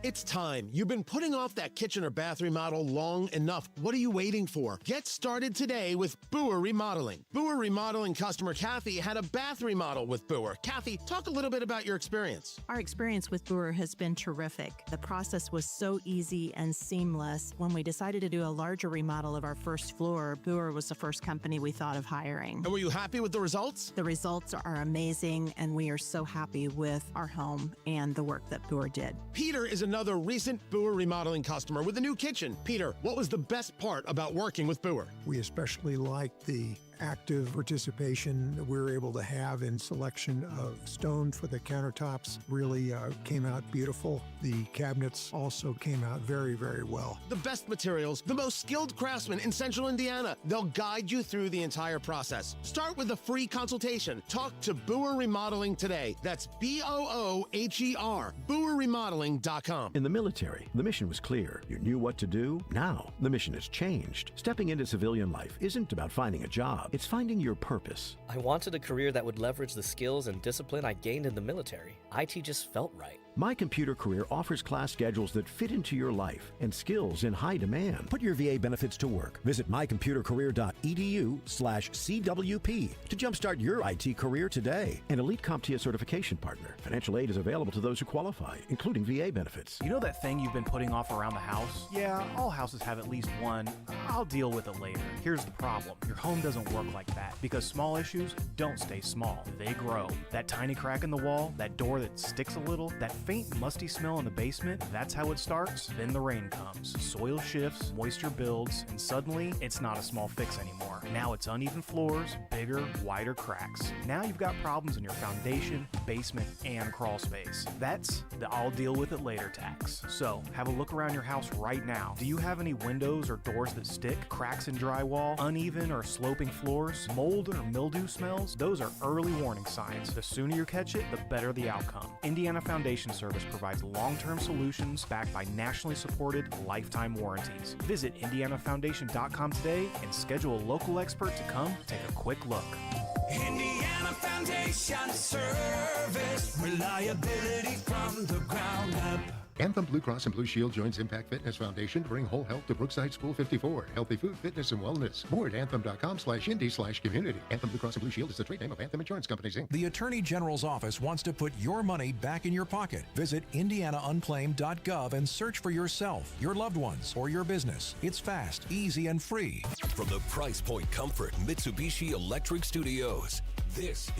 It's time. You've been putting off that kitchen or bath remodel long enough. What are you waiting for? Get started today with Boer Remodeling. Boer Remodeling customer Kathy had a bath remodel with Boer. Kathy, talk a little bit about your experience. Our experience with Boer has been terrific. The process was so easy and seamless. When we decided to do a larger remodel of our first floor, Boer was the first company we thought of hiring. And were you happy with the results? The results are amazing, and we are so happy with our home and the work that Boer did. Peter is another recent Boer Remodeling customer with a new kitchen. Peter, what was the best part about working with Boer? We especially liked the active participation that we were able to have in selection of stone for the countertops. Really came out beautiful. The cabinets also came out very, very well. The best materials, the most skilled craftsmen in Central Indiana. They'll guide you through the entire process. Start with a free consultation. Talk to Boer Remodeling today. That's BOOHER, BoerRemodeling.com. In the military, the mission was clear. You knew what to do. Now, the mission has changed. Stepping into civilian life isn't about finding a job. It's finding your purpose. I wanted a career that would leverage the skills and discipline I gained in the military. IT just felt right. My Computer Career offers class schedules that fit into your life and skills in high demand. Put your VA benefits to work. Visit mycomputercareer.edu/CWP to jumpstart your IT career today. An elite CompTIA certification partner. Financial aid is available to those who qualify, including VA benefits. You know that thing you've been putting off around the house? Yeah, all houses have at least one. I'll deal with it later. Here's the problem. Your home doesn't work like that because small issues don't stay small. They grow. That tiny crack in the wall, that door that sticks a little, that faint musty smell in the basement, that's how it starts. Then the rain comes. Soil shifts, moisture builds, and suddenly it's not a small fix anymore. Now it's uneven floors, bigger, wider cracks. Now you've got problems in your foundation, basement, and crawl space. That's the I'll deal with it later tax. So have a look around your house right now. Do you have any windows or doors that stick, cracks in drywall, uneven or sloping floors, mold or mildew smells? Those are early warning signs. The sooner you catch it, the better the outcome. Indiana Foundation Service provides long-term solutions backed by nationally supported lifetime warranties. Visit IndianaFoundation.com today and schedule a local expert to come take a quick look. Indiana Foundation Service, reliability from the ground up. Anthem Blue Cross and Blue Shield joins Impact Fitness Foundation to bring whole health to Brookside School 54. Healthy food, fitness, and wellness. More at anthem.com/indy/community. Anthem Blue Cross and Blue Shield is the trade name of Anthem Insurance Companies, Inc. The Attorney General's office wants to put your money back in your pocket. Visit indianaunclaimed.gov and search for yourself, your loved ones, or your business. It's fast, easy, and free. From the Price Point Comfort Mitsubishi Electric Studios, this